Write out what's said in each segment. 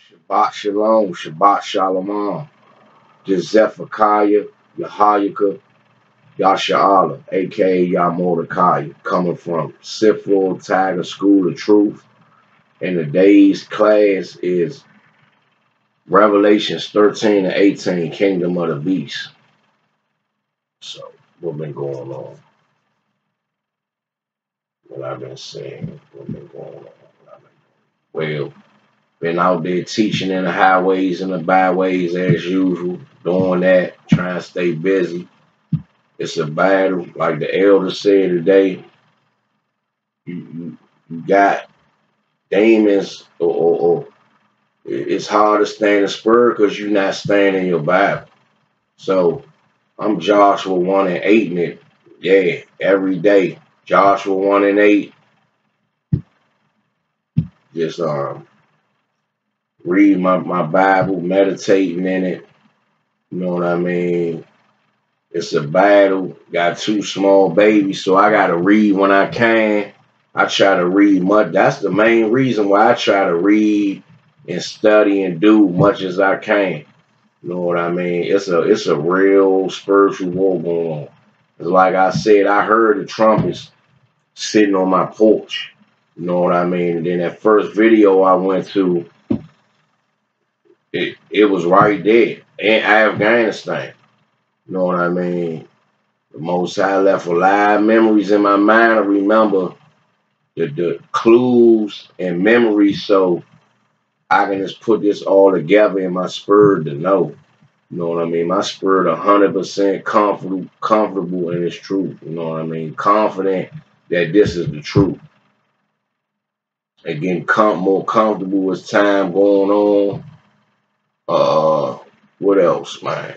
Shabbat Shalom, Shabbat Shalom. This Zephaniah, Yahayaka, YASHARAHLA, a.k.a. Mordecai, coming from Sifrul Tiger School of Truth. And today's class is Revelations 13 and 18, Kingdom of the Beast. So, what been going on? What I've been saying, what been going on? Well, been out there teaching in the highways and the byways as usual, doing that, trying to stay busy. It's a battle, like the elder said today. You got demons, or it's hard to stand the spur because you're not standing your Bible. So I'm Joshua 1 and 8 in it, yeah, every day. Joshua 1 and 8. Just read my Bible, meditating in it. You know what I mean? It's a battle. Got two small babies, so I gotta read when I can. I try to read much. That's the main reason why I try to read and study and do much as I can. You know what I mean? It's a real spiritual war going on. It's like I said, I heard the trumpets sitting on my porch. You know what I mean? And then that first video I went to, it was right there in Afghanistan. You know what I mean? The Most High left a lot of memories in my mind. I remember the clues and memories, so I can just put this all together in my spirit to know. You know what I mean? My spirit 100% comfortable in its truth. You know what I mean? Confident that this is the truth. And getting more comfortable as time going on. What else, man?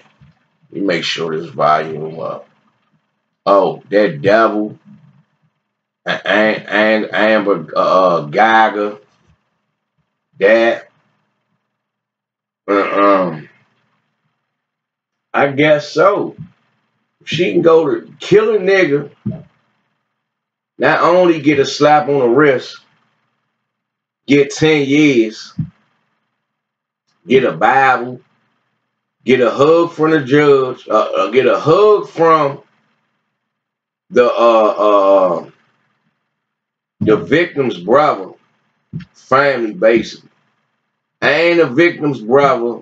Let me make sure this volume up. Oh, that devil, Amber Geiger, that, I guess so. She can go to kill a nigga, not only get a slap on the wrist, get 10 years, get a Bible, get a hug from the judge, get a hug from the victim's brother, family, basically. And the victim's brother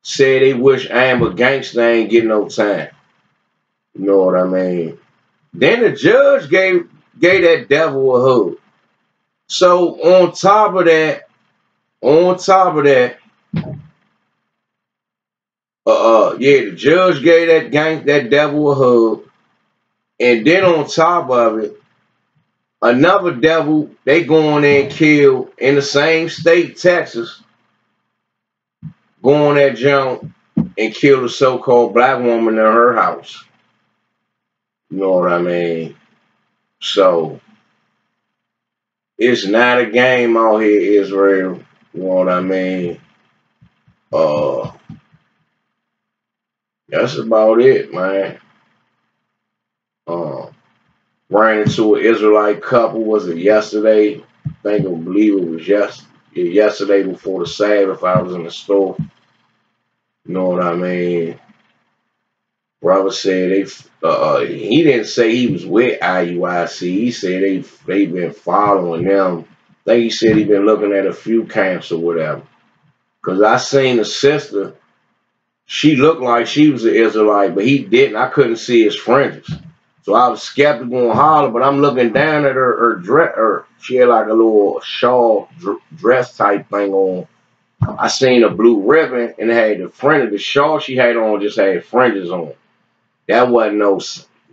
said they wish Amber Gangster ain't getting no time. You know what I mean? Then the judge gave that devil a hug. So on top of that, yeah, the judge gave that devil a hug. And then on top of it, another devil, they go in there and kill in the same state, Texas, go on that jump and kill the so-called black woman in her house. You know what I mean? So it's not a game out here, Israel. You know what I mean? That's about it, man. Ran into an Israelite couple, was it yesterday? I believe it was yesterday before the Sabbath. I was in the store. You know what I mean? Brother said he didn't say he was with IUIC. He said they been following them. I think he said he been looking at a few camps or whatever. Cause I seen the sister. She looked like she was an Israelite, but he didn't. I couldn't see his fringes. So I was skeptical and holler, but I'm looking down at her dress. She had like a little shawl dress type thing on. I seen a blue ribbon and it had the front of the shawl she had on just had fringes on. That wasn't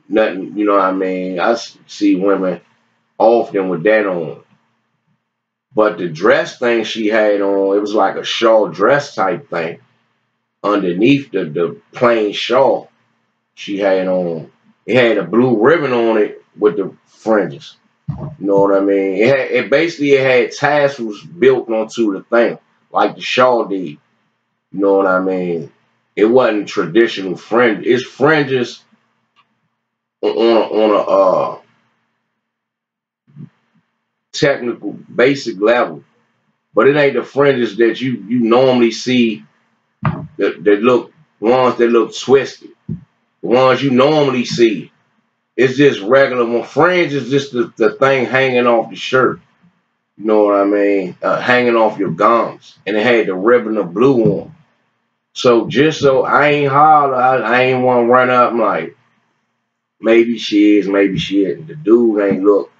nothing, you know what I mean? I see women often with that on. But the dress thing she had on, it was like a shawl dress type thing. Underneath the plain shawl she had on, it had a blue ribbon on it with the fringes. You know what I mean? It basically had tassels built onto the thing, like the shawl did. You know what I mean? It wasn't traditional fringe. It's fringes on a technical basic level. But it ain't the fringes that you normally see that look, ones that look twisted. The ones you normally see. It's just regular one. Fringe is just the thing hanging off the shirt. You know what I mean? Hanging off your gums. And it had the ribbon of blue on. So just so I ain't holler, I ain't want to run up and like, maybe she is, maybe she isn't. The dude ain't look.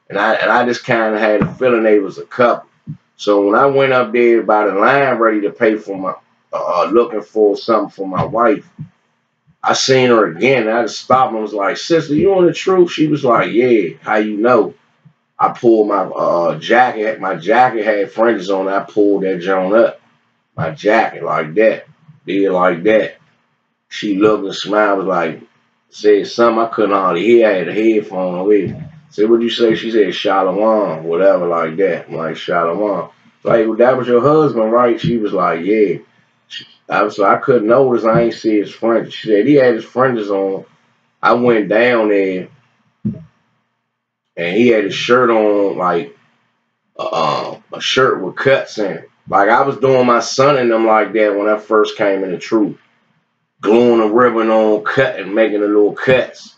And I just kind of had a feeling they was a couple. So when I went up there by the line ready to pay for my, looking for something for my wife, I seen her again. And I just stopped and was like, sister, you on the truth? She was like, yeah, how you know? I pulled my jacket. My jacket had fringes on it. I pulled that joint up. My jacket like that. Did like that. She looked and smiled, was like, said something I couldn't hardly hear. I had a headphone with. Said, what'd you say? She said, Shalom, whatever like that. I'm like, Shalom. Like, well, that was your husband, right? She was like, yeah. So I couldn't notice. I ain't see his fringes. She said he had his fringes on. I went down there, and he had his shirt on, like, a shirt with cuts in it. Like, I was doing my son and them like that when I first came in the truth. Gluing a ribbon on, cutting, making the little cuts.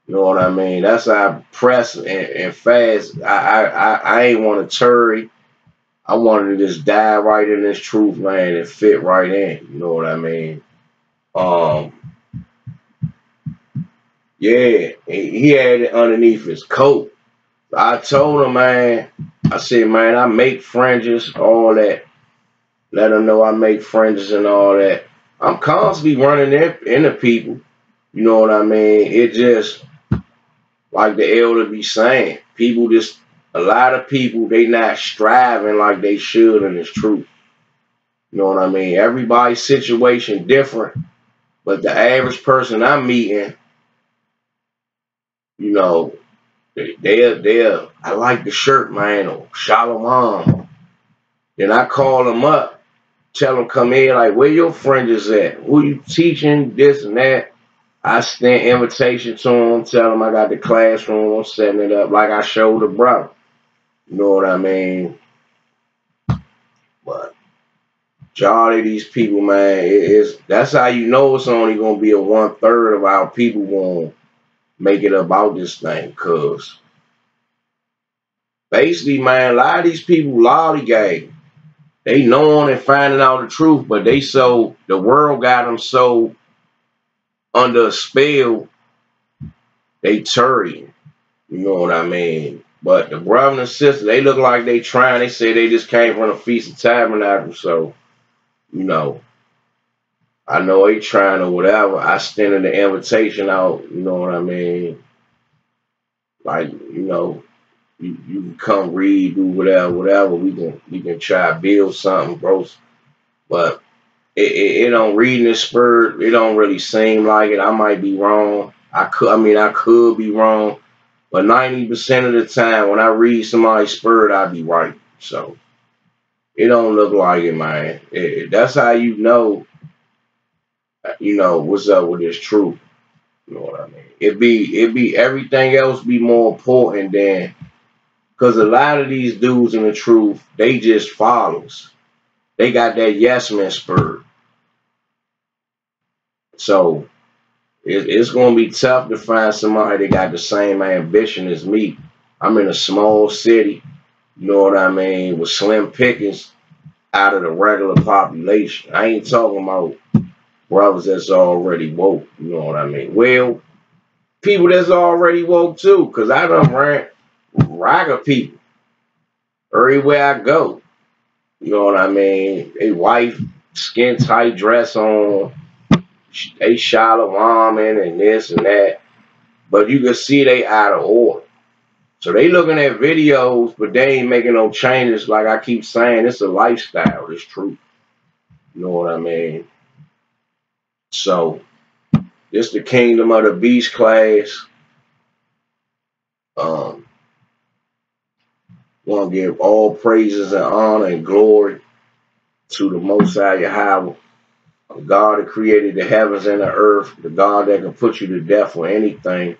You know what I mean? That's how I press and fast. I ain't want to tarry. I wanted to just dive right in this truth, man, and fit right in. You know what I mean? Yeah, he had it underneath his coat. I told him, man, I said, man, I make fringes, all that. Let him know I make fringes and all that. I'm constantly running into people. You know what I mean? It just, like the elder be saying, people just, a lot of people, they not striving like they should in this truth. You know what I mean? Everybody's situation different, but the average person I'm meeting, you know, they're, I like the shirt, man, or Shalom. Then I call them up, tell them come in, like, where your fringes at? Who you teaching, this and that? I send invitation to them, tell them I got the classroom, I'm setting it up like I showed the brother. You know what I mean? But majority of these people, man, that's how you know it's only gonna be a 1/3 of our people gonna make it about this thing. Cause basically, man, a lot of these people lollygag. They knowing and finding out the truth, but the world got them so under a spell, they turry. You know what I mean? But the brother and sister, they look like they trying. They say they just came from the Feast of Tabernacles. So, you know, I know they trying or whatever. I extended the invitation out. You know what I mean? Like, you know, you can come read, do whatever. We can try to build something, bro. But it don't read in the spirit. It don't really seem like it. I might be wrong. I could be wrong. But 90% of the time, when I read somebody's spirit, I be right. So it don't look like it, man. That's how you know what's up with this truth. You know what I mean? It be everything else be more important than, because a lot of these dudes in the truth, they just follows. They got that yes man spirit. So it's gonna be tough to find somebody that got the same ambition as me. I'm in a small city. You know what I mean? With slim pickings out of the regular population. I ain't talking about brothers that's already woke. You know what I mean? Well, people that's already woke too, because I done ran raga people everywhere I go. You know what I mean? They wife, skin tight dress on, they shalom in and this and that. But you can see they out of order. So they looking at videos, but they ain't making no changes. Like I keep saying, it's a lifestyle. It's true. You know what I mean? So this the kingdom of the beast class. Want to give all praises and honor and glory to the Most High Yahweh, the God that created the heavens and the earth, the God that can put you to death for anything,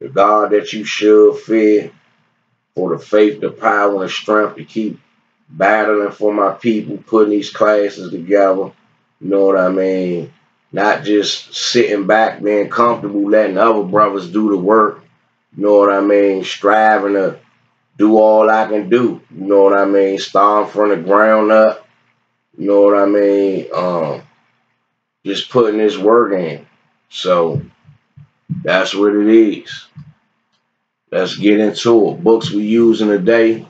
the God that you should fear for the faith, the power, and the strength to keep battling for my people, putting these classes together. You know what I mean? Not just sitting back, being comfortable, letting other brothers do the work. You know what I mean? Striving to do all I can do. You know what I mean? Starting from the ground up. You know what I mean? Just putting this work in. So that's what it is. Let's get into it. Books we using today.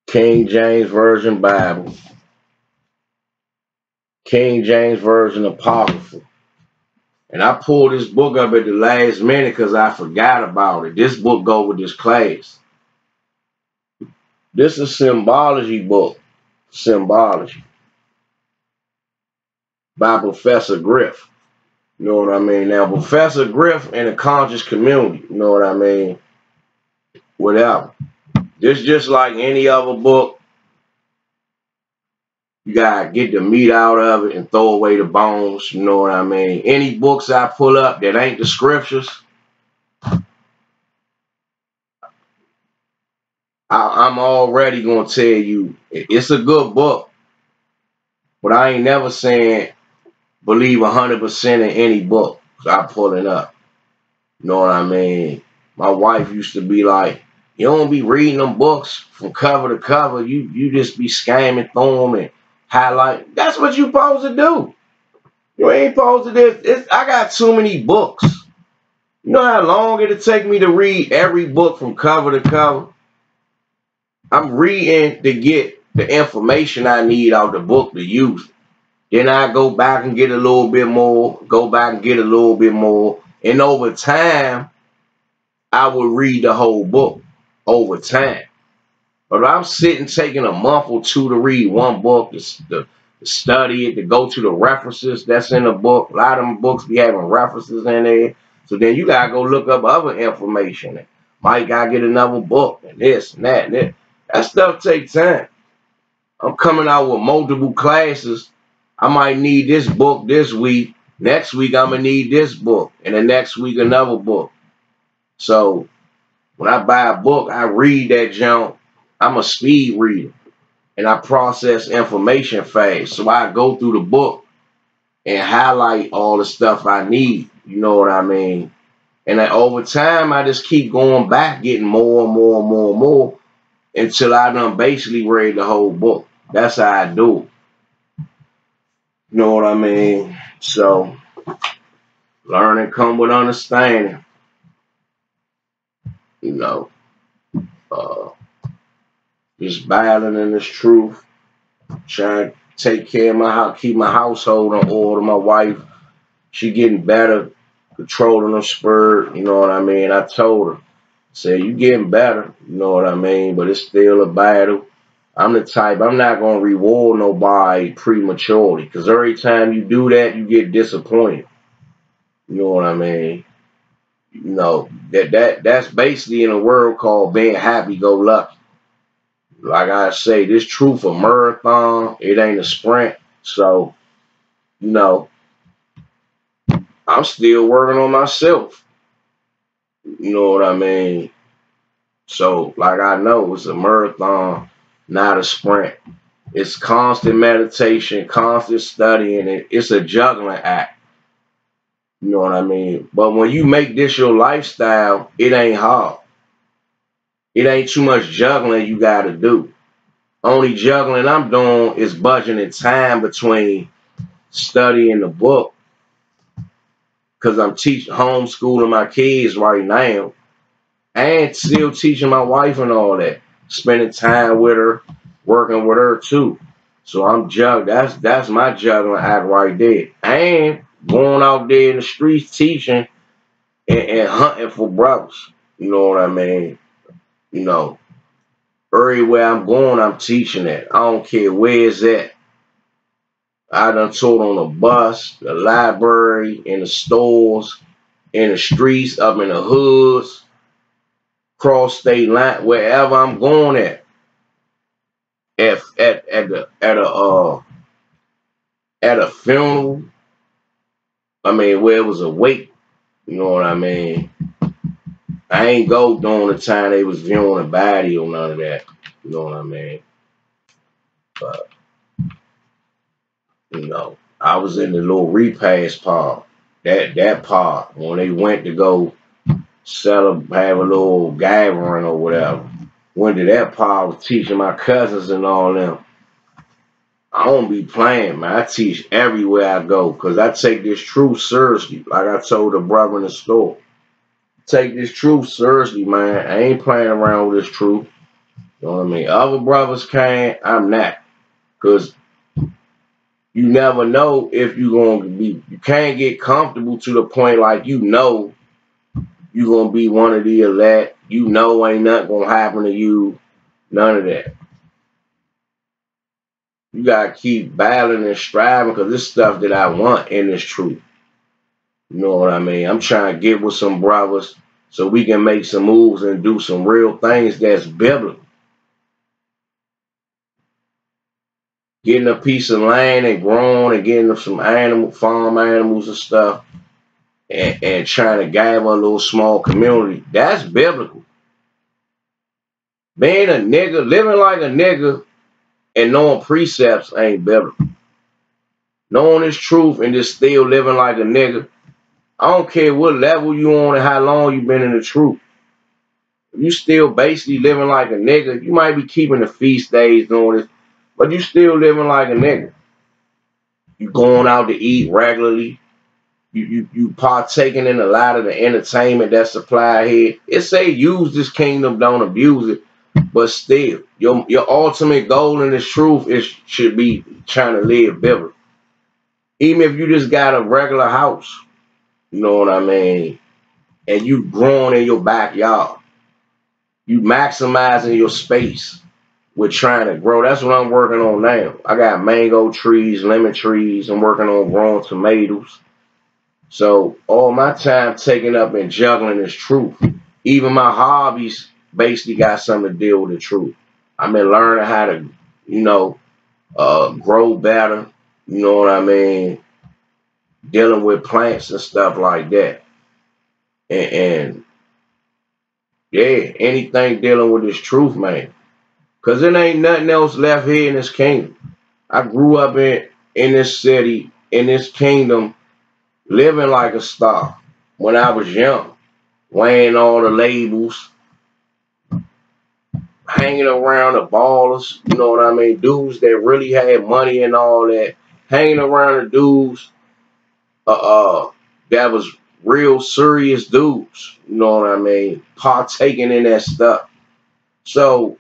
King James Version Bible. King James Version Apocrypha. And I pulled this book up at the last minute because I forgot about it. This book go with this class. This is a symbology book. Symbology. By Professor Griff. You know what I mean? Now, Professor Griff in the conscious community. You know what I mean? Whatever. This just like any other book. You gotta get the meat out of it and throw away the bones. You know what I mean? Any books I pull up that ain't the scriptures, I'm already gonna tell you it's a good book, but I ain't never saying believe 100% in any book I pull it up. You know what I mean? My wife used to be like, "You don't be reading them books from cover to cover. You just be scamming through them and highlight. That's what you supposed to do. You ain't supposed to do. I got too many books. You know how long it'll take me to read every book from cover to cover? I'm reading to get the information I need out the book to use it. Then I go back and get a little bit more, go back and get a little bit more. And over time, I will read the whole book over time. But if I'm sitting taking a month or two to read one book, to study it, to go to the references that's in the book. A lot of them books be having references in there. So then you got to go look up other information. Might got to get another book and this and that and that. That stuff takes time. I'm coming out with multiple classes. I might need this book this week. Next week, I'm going to need this book. And the next week, another book. So when I buy a book, I read that junk. I'm a speed reader. And I process information fast. So I go through the book and highlight all the stuff I need. You know what I mean? And then over time, I just keep going back, getting more and more and more and more until I done basically read the whole book. That's how I do it. You know what I mean? So, learning come with understanding. You know, just battling in this truth. Trying to take care of my house, keep my household in order. My wife, she getting better, controlling her spurt. You know what I mean? I told her, said, you getting better. You know what I mean? But it's still a battle. I'm the type, I'm not going to reward nobody prematurely. Because every time you do that, you get disappointed. You know what I mean? You know, that's basically in a world called being happy-go-lucky. Like I say, this truth a marathon. It ain't a sprint. So, you know, I'm still working on myself. You know what I mean? So, like I know, it's a marathon, not a sprint. It's constant meditation, constant studying. It's a juggling act. You know what I mean? But when you make this your lifestyle, it ain't hard. It ain't too much juggling you got to do. Only juggling I'm doing is budgeting time between studying the book, because I'm teaching, homeschooling my kids right now, and still teaching my wife and all that, spending time with her, working with her too. So I'm juggling. That's my juggling act right there. And going out there in the streets teaching and hunting for brothers. You know what I mean? You know, everywhere I'm going, I'm teaching it. I don't care where it's at. I done taught on the bus, the library, in the stores, in the streets, up in the hoods, cross state line, wherever I'm going at. At a funeral, I mean, where it was a wake, you know what I mean? I ain't go during the time they was viewing a body or none of that. You know what I mean? But, you know, I was in the little repast part. That part, when they went to go have a little gathering or whatever. Went to that part, I was teaching my cousins and all them. I don't be playing, man. I teach everywhere I go because I take this truth seriously. Like I told the brother in the store. Take this truth seriously, man. I ain't playing around with this truth. You know what I mean? Other brothers can, I'm not. Because you never know if you're going to be, you can't get comfortable to the point like you know you're going to be one of the elect. You know ain't nothing going to happen to you. None of that. You got to keep battling and striving because this stuff that I want in this truth. You know what I mean? I'm trying to get with some brothers so we can make some moves and do some real things that's biblical. Getting a piece of land and growing and getting some farm animals and stuff and trying to gather a little small community. That's biblical. Being a nigga, living like a nigga and knowing precepts ain't biblical. Knowing this truth and just still living like a nigga, I don't care what level you on and how long you been in the truth. If you still basically living like a nigga, you might be keeping the feast days doing this, but you still living like a nigga. You going out to eat regularly. You partaking in a lot of the entertainment that's supplied here. It say use this kingdom, don't abuse it. But still, your ultimate goal in this truth should be trying to live biblical. Even if you just got a regular house, you know what I mean, and you growing in your backyard. You maximizing your space with trying to grow. That's what I'm working on now. I got mango trees, lemon trees. I'm working on growing tomatoes. So all my time taken up in juggling is truth. Even my hobbies basically got something to deal with the truth. I've been learning how to, you know, grow better. You know what I mean? Dealing with plants and stuff like that. And yeah, anything dealing with this truth, man. Because there ain't nothing else left here in this kingdom. I grew up in this city, in this kingdom, living like a star when I was young, wearing all the labels, hanging around the ballers, you know what I mean, dudes that really had money and all that, hanging around the dudes that was real serious dudes, you know what I mean, partaking in that stuff. So,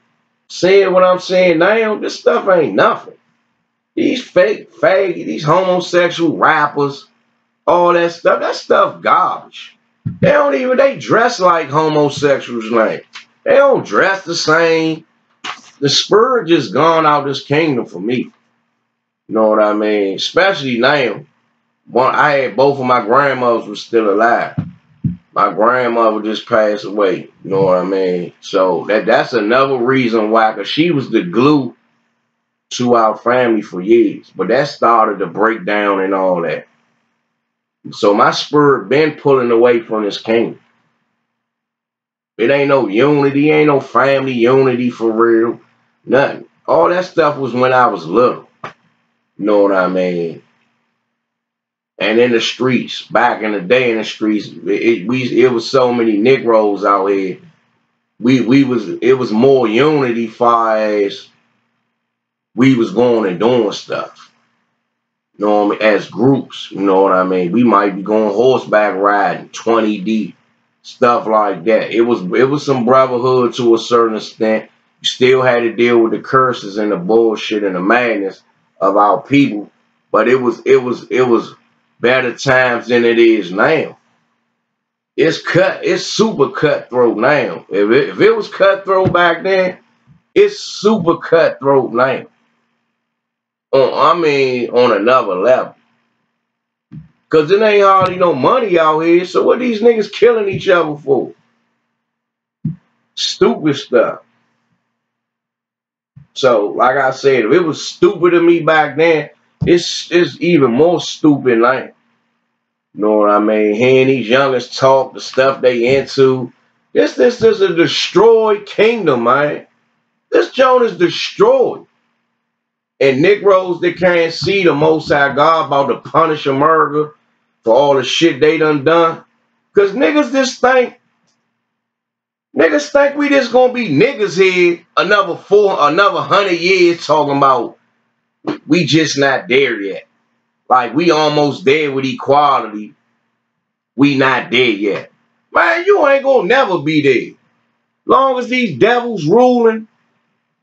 saying what I'm saying now, this stuff ain't nothing. These fake, these homosexual rappers, all that stuff garbage. They dress like homosexuals, man. They don't dress the same. The spirit just gone out this kingdom for me. You know what I mean? Especially now. I had both of my grandmothers were still alive. My grandmother just passed away. You know what I mean? So that's another reason why, because she was the glue to our family for years. But that started to break down and all that. So my spirit been pulling away from this kingdom. It ain't no unity, ain't no family unity for real. Nothing. All that stuff was when I was little. You know what I mean? And in the streets, back in the day in the streets, it was so many Negroes out here. It was more unity far as we was going and doing stuff. You know what I mean? As groups, you know what I mean? We might be going horseback riding, 20 deep, stuff like that. It was some brotherhood to a certain extent. You still had to deal with the curses and the bullshit and the madness of our people, but it was better times than it is now. It's super cutthroat now. If it was cutthroat back then, it's super cutthroat now. I mean, on another level. Because there ain't hardly no money out here, so what these niggas killing each other for? Stupid stuff. So, like I said, if it was stupid to me back then, it's even more stupid now. You know what I mean? Hearing these youngers talk, the stuff they into, This is a destroyed kingdom, man. This joint is destroyed. And Negroes that can't see the Most High God about to punish America for all the shit they done. Because niggas think we just gonna be niggas here another 100 years talking about we just not there yet. Like we almost there with equality. We not there yet. Man, you ain't gonna never be there. Long as these devils ruling,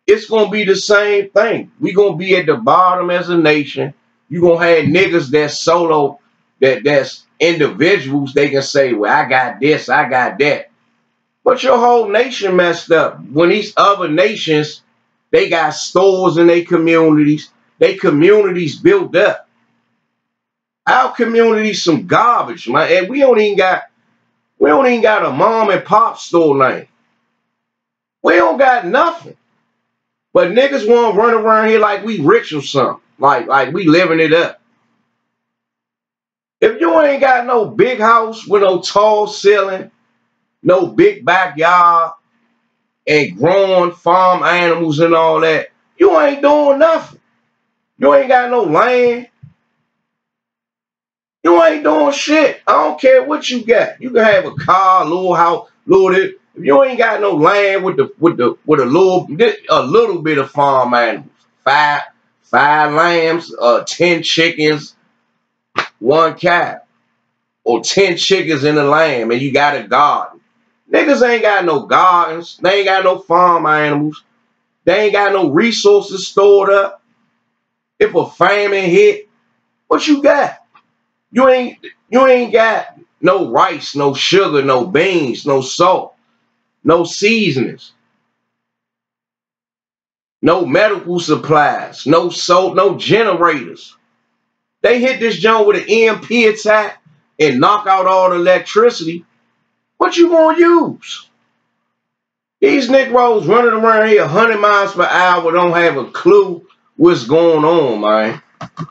it's gonna be the same thing. We gonna be at the bottom as a nation. You gonna have niggas that's solo, that's individuals. They can say, well, I got this, I got that. But your whole nation messed up. When these other nations, they got stores in their communities. They communities built up. Our community's some garbage, man. And we don't even got a mom and pop store name. We don't got nothing. But niggas want to run around here like we rich or something. Like we living it up. If you ain't got no big house with no tall ceiling, no big backyard, and growing farm animals and all that, you ain't doing nothing. You ain't got no land. You ain't doing shit. I don't care what you got. You can have a car, a little house, little this. If you ain't got no land with a little bit of farm animals, five lambs, 10 chickens, 1 cow, or 10 chickens and a lamb, and you got a garden. Niggas ain't got no gardens. They ain't got no farm animals. They ain't got no resources stored up. If a famine hit, what you got? You ain't got no rice, no sugar, no beans, no salt, no seasonings, no medical supplies, no salt, no generators. They hit this joint with an EMP attack and knock out all the electricity. What you gonna use? These Negroes running around here 100 miles per hour don't have a clue what's going on, man.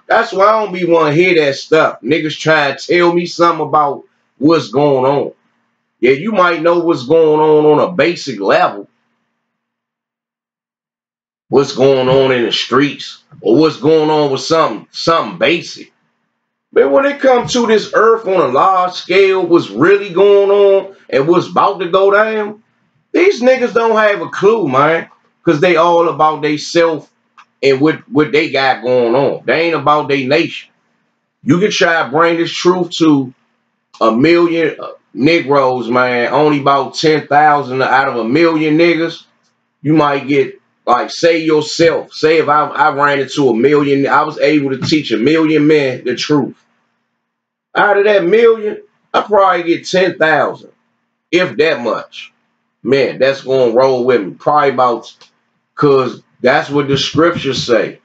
That's why I don't be want to hear that stuff. Niggas try to tell me something about what's going on. Yeah, you might know what's going on a basic level. What's going on in the streets, or what's going on with something basic. But when it comes to this earth on a large scale, what's really going on and what's about to go down, these niggas don't have a clue, man. Because they all about they self and what they got going on. They ain't about their nation. You can try to bring this truth to 1 million Negroes, man. Only about 10,000 out of 1 million niggas. You might get, like, say yourself. Say if I ran into 1 million, I was able to teach 1 million men the truth. Out of that million, I probably get 10,000, if that much. Man, that's going to roll with me. Probably about, because that's what the scriptures say.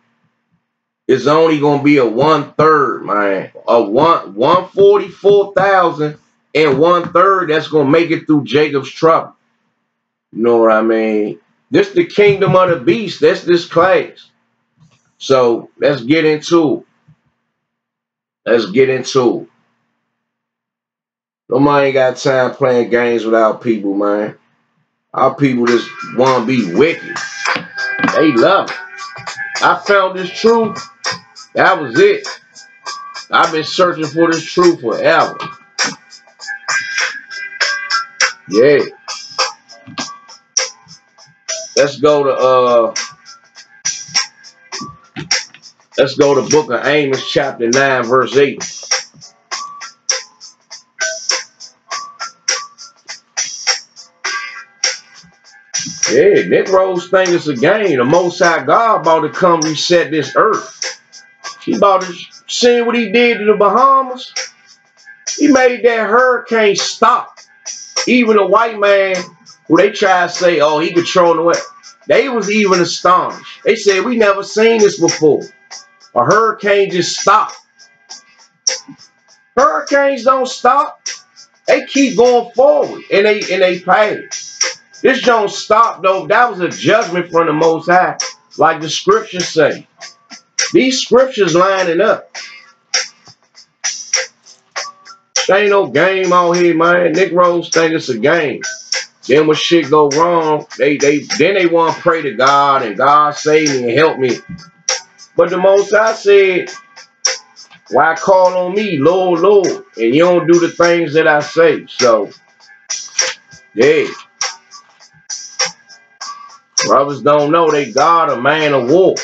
It's only going to be a 1/3, man. 144,000 and 1/3 that's going to make it through Jacob's trouble. You know what I mean? This the kingdom of the beast. That's this class. So let's get into it. Let's get into it. Nobody ain't got time playing games with our people, man. Our people just want to be wicked. They love it. I found this truth. That was it. I've been searching for this truth forever. Yeah. Let's go to book of Amos chapter 9 verse 8. Yeah, Negroes think it's a game. The Most High God about to come reset this earth. He about to see what he did to the Bahamas. He made that hurricane stop. Even a white man who they try to say, oh, he controlled the weather. They was even astonished. They said, we never seen this before. A hurricane just stopped. Hurricanes don't stop. They keep going forward and they pass. This don't stop though. That was a judgment from the Most High, like the scriptures say. These scriptures lining up. There ain't no game out here, man. Negroes think it's a game. Just Then when shit go wrong, then they want to pray to God and God save me and help me. But the Most High said, why call on me, Lord, Lord, and you don't do the things that I say? So, yeah. Brothers don't know they God a man of war.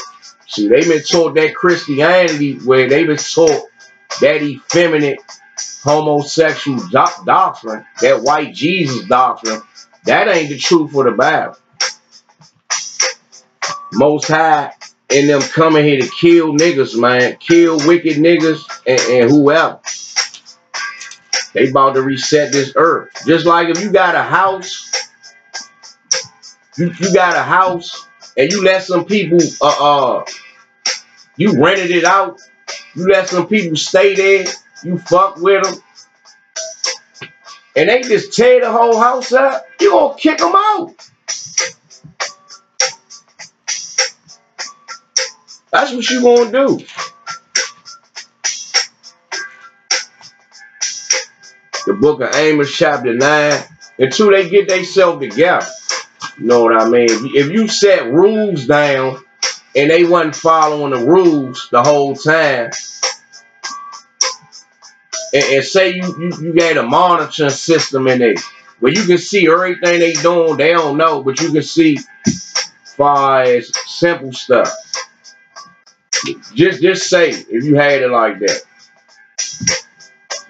See, they been taught that Christianity where they been taught that effeminate homosexual doctrine, that white Jesus doctrine. That ain't the truth for the Bible. Most High and them coming here to kill niggas, man. Kill wicked niggas and whoever. They about to reset this earth. Just like if you got a house, you got a house and you let some people, you rented it out, you let some people stay there, you fuck with them, and they just tear the whole house up, you gonna kick them out. That's what you gonna do. The book of Amos chapter 9, until they get themselves together. You know what I mean? If you set rules down and they wasn't following the rules the whole time, and say you got a monitoring system in there where you can see everything they doing, they don't know, but you can see far as simple stuff. Just say if you had it like that.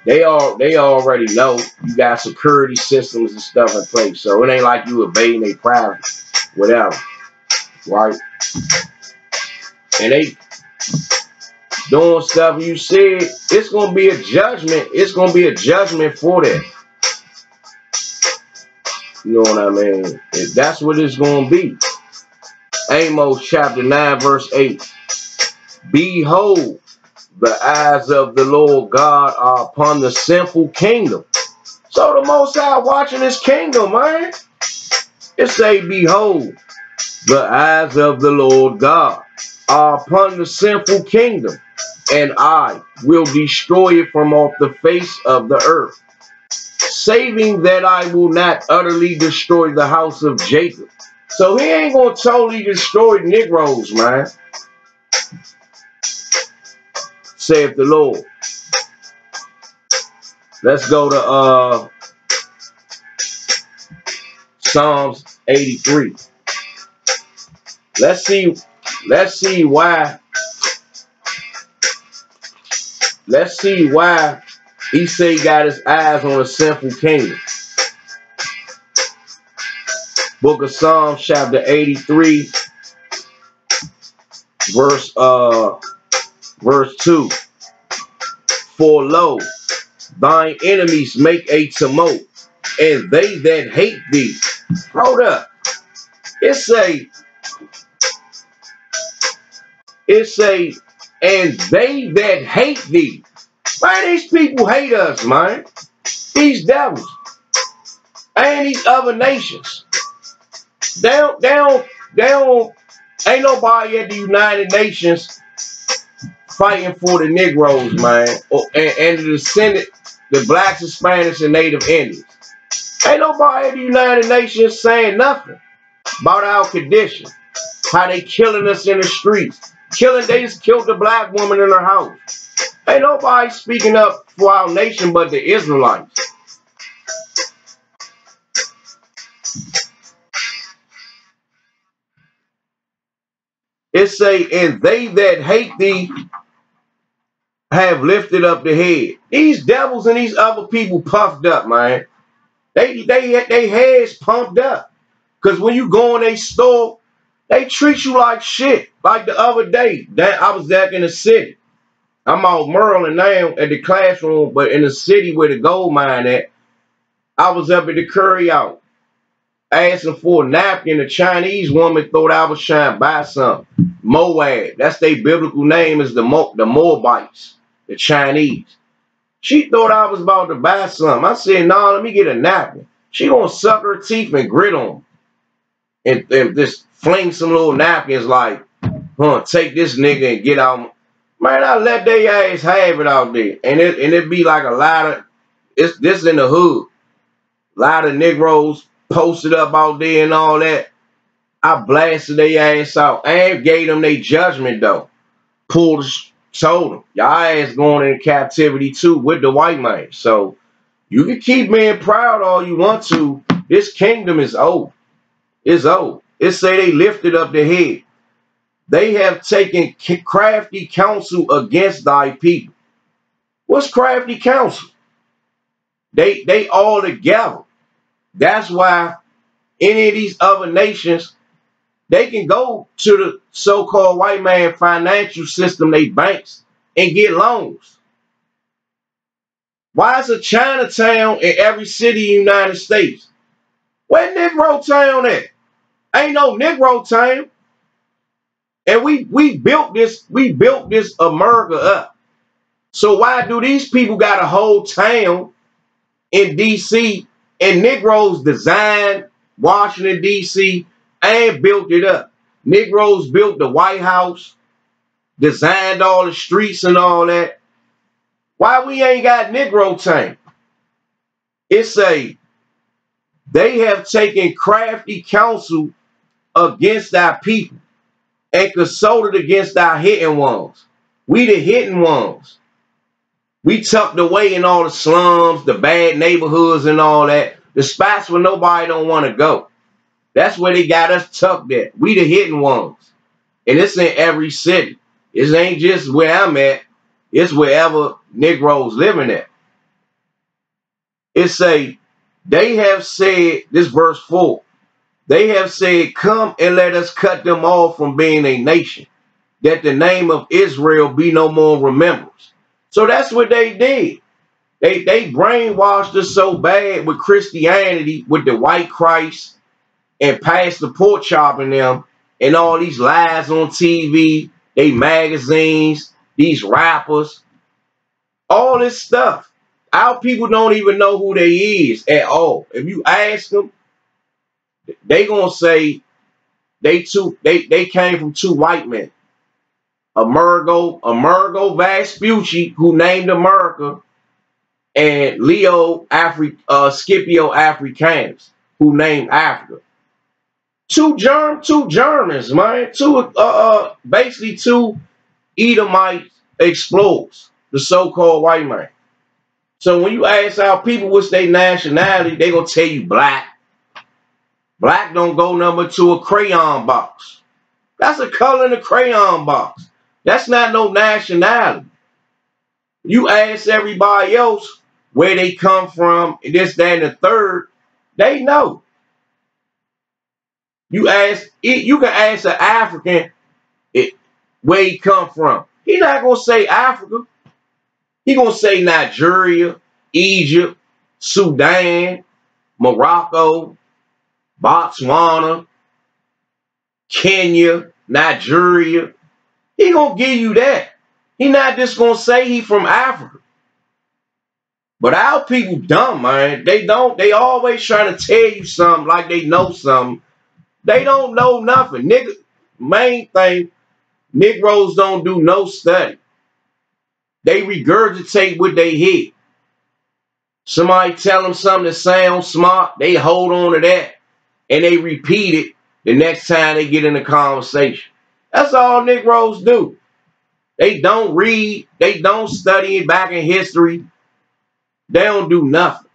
They already know you got security systems and stuff in place, so it ain't like you evading their privacy, whatever, right? And they doing stuff you said, it's gonna be a judgment. It's gonna be a judgment for that. You know what I mean? That's what it's gonna be. Amos chapter 9 verse 8. Behold, the eyes of the Lord God are upon the sinful kingdom. So the Most High watching his kingdom, man. It say, behold, the eyes of the Lord God are upon the sinful kingdom, and I will destroy it from off the face of the earth, saving that I will not utterly destroy the house of Jacob. So he ain't gonna totally destroy the Negroes, man. Saith the Lord. Let's go to Psalms 83. Let's see why he say he got his eyes on a sinful kingdom. Book of Psalms chapter 83 verse 2. For lo, thine enemies make a tumult, and they that hate thee. Hold up. It say, and they that hate thee. Man, these people hate us, man. These devils. And these other nations. They don't, ain't nobody at the United Nations fighting for the Negroes, man. And the descendant, the blacks, Hispanics, and Native Indians. Ain't nobody at the United Nations saying nothing about our condition. How they killing us in the streets. They just killed the black woman in her house. Ain't nobody speaking up for our nation but the Israelites. It say, and they that hate thee have lifted up the head. These devils and these other people puffed up, man. They heads pumped up. Because when you go in a store, they treat you like shit. Like the other day, I was back in the city. I'm out Maryland now at the classroom, but in the city where the gold mine at, I was up at the curry out asking for a napkin. The Chinese woman thought I was trying to buy something. Moab, that's their biblical name, is the Moabites, the Chinese. She thought I was about to buy something. I said, nah, let me get a napkin. She gonna suck her teeth and grit on them. And just fling some little napkins like, take this nigga and get out. Man, I let their ass have it out there. And it be like a lot of, this in the hood. A lot of Negroes posted up out there and all that. I blasted their ass out and gave them their judgment though. Told them, y'all ass going into captivity too with the white man. So you can keep being proud all you want to. This kingdom is old. It's old. It say they lifted up the head. They have taken crafty counsel against thy people. What's crafty counsel? They all together. That's why any of these other nations, they can go to the so-called white man financial system, they banks, and get loans. Why is a Chinatown in every city in the United States? Where Negro Town at? Ain't no Negro Town. And we built this America up. So why do these people got a whole town in DC and Negroes designed Washington DC and built it up? Negroes built the White House, designed all the streets and all that. Why we ain't got Negro Town? It's they have taken crafty counsel against our people and consulted against our hidden ones. We the hidden ones. We tucked away in all the slums, the bad neighborhoods and all that. The spots where nobody don't want to go. That's where they got us tucked at. We the hidden ones. And it's in every city. It ain't just where I'm at. It's wherever Negroes living at. It they have said, this verse 4, they have said, come and let us cut them off from being a nation, that the name of Israel be no more remembered. So that's what they did. They brainwashed us so bad with Christianity, with the white Christ, and Pastor Pork Chopping them, and all these lies on TV, they magazines, these rappers, all this stuff. Our people don't even know who they is at all. If you ask them, they gonna say they came from two white men. Amerigo Vespucci, who named America, and Scipio Africanus, who named Africa. Two Germans, man. Basically two Edomite explorers, the so-called white man. So when you ask our people what's their nationality, they gonna tell you black. Black don't go number to a crayon box. That's a color in a crayon box. That's not no nationality. You ask everybody else where they come from, and this, that, and the third, they know. You can ask an African where he come from. He not gonna say Africa. He gonna say Nigeria, Egypt, Sudan, Morocco, Botswana, Kenya, Nigeria. He gonna give you that. He not just gonna say he from Africa. But our people dumb, man. They always trying to tell you something like they know something. They don't know nothing. Main thing, Negroes don't do no study. They regurgitate what they hear. Somebody tell them something that sounds smart, they hold on to that, and they repeat it the next time they get in a conversation. That's all Negroes do. They don't read. They don't study it back in history. They don't do nothing.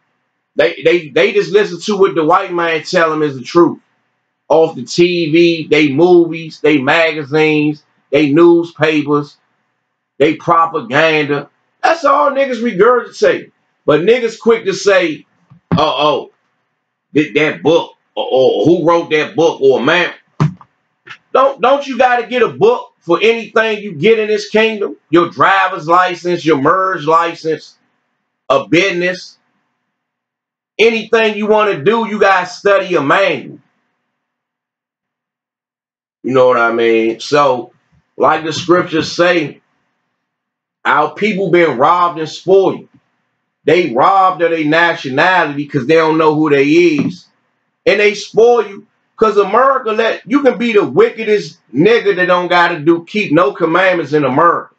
They just listen to what the white man tell them is the truth. Off the TV, they movies, they magazines, they newspapers, they propaganda. That's all niggas regurgitate. But niggas quick to say, that book, or who wrote that book, or man. Don't you got to get a book for anything you get in this kingdom? Your driver's license, your merge license, a business, anything you want to do, you got to study a manual. You know what I mean? So, like the scriptures say, our people been robbed and spoiled. They robbed of their nationality because they don't know who they is. And they spoil you because America, you can be the wickedest nigga that don't got to keep no commandments in America.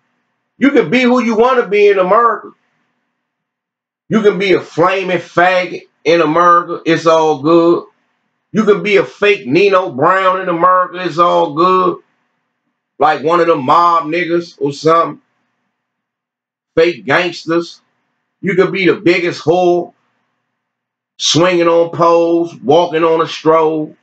You can be who you want to be in America. You can be a flaming faggot in America. It's all good. You can be a fake Nino Brown in America. It's all good. Like one of the mob niggas or something. Fake gangsters. You could be the biggest whore. Swinging on poles. Walking on a stroll.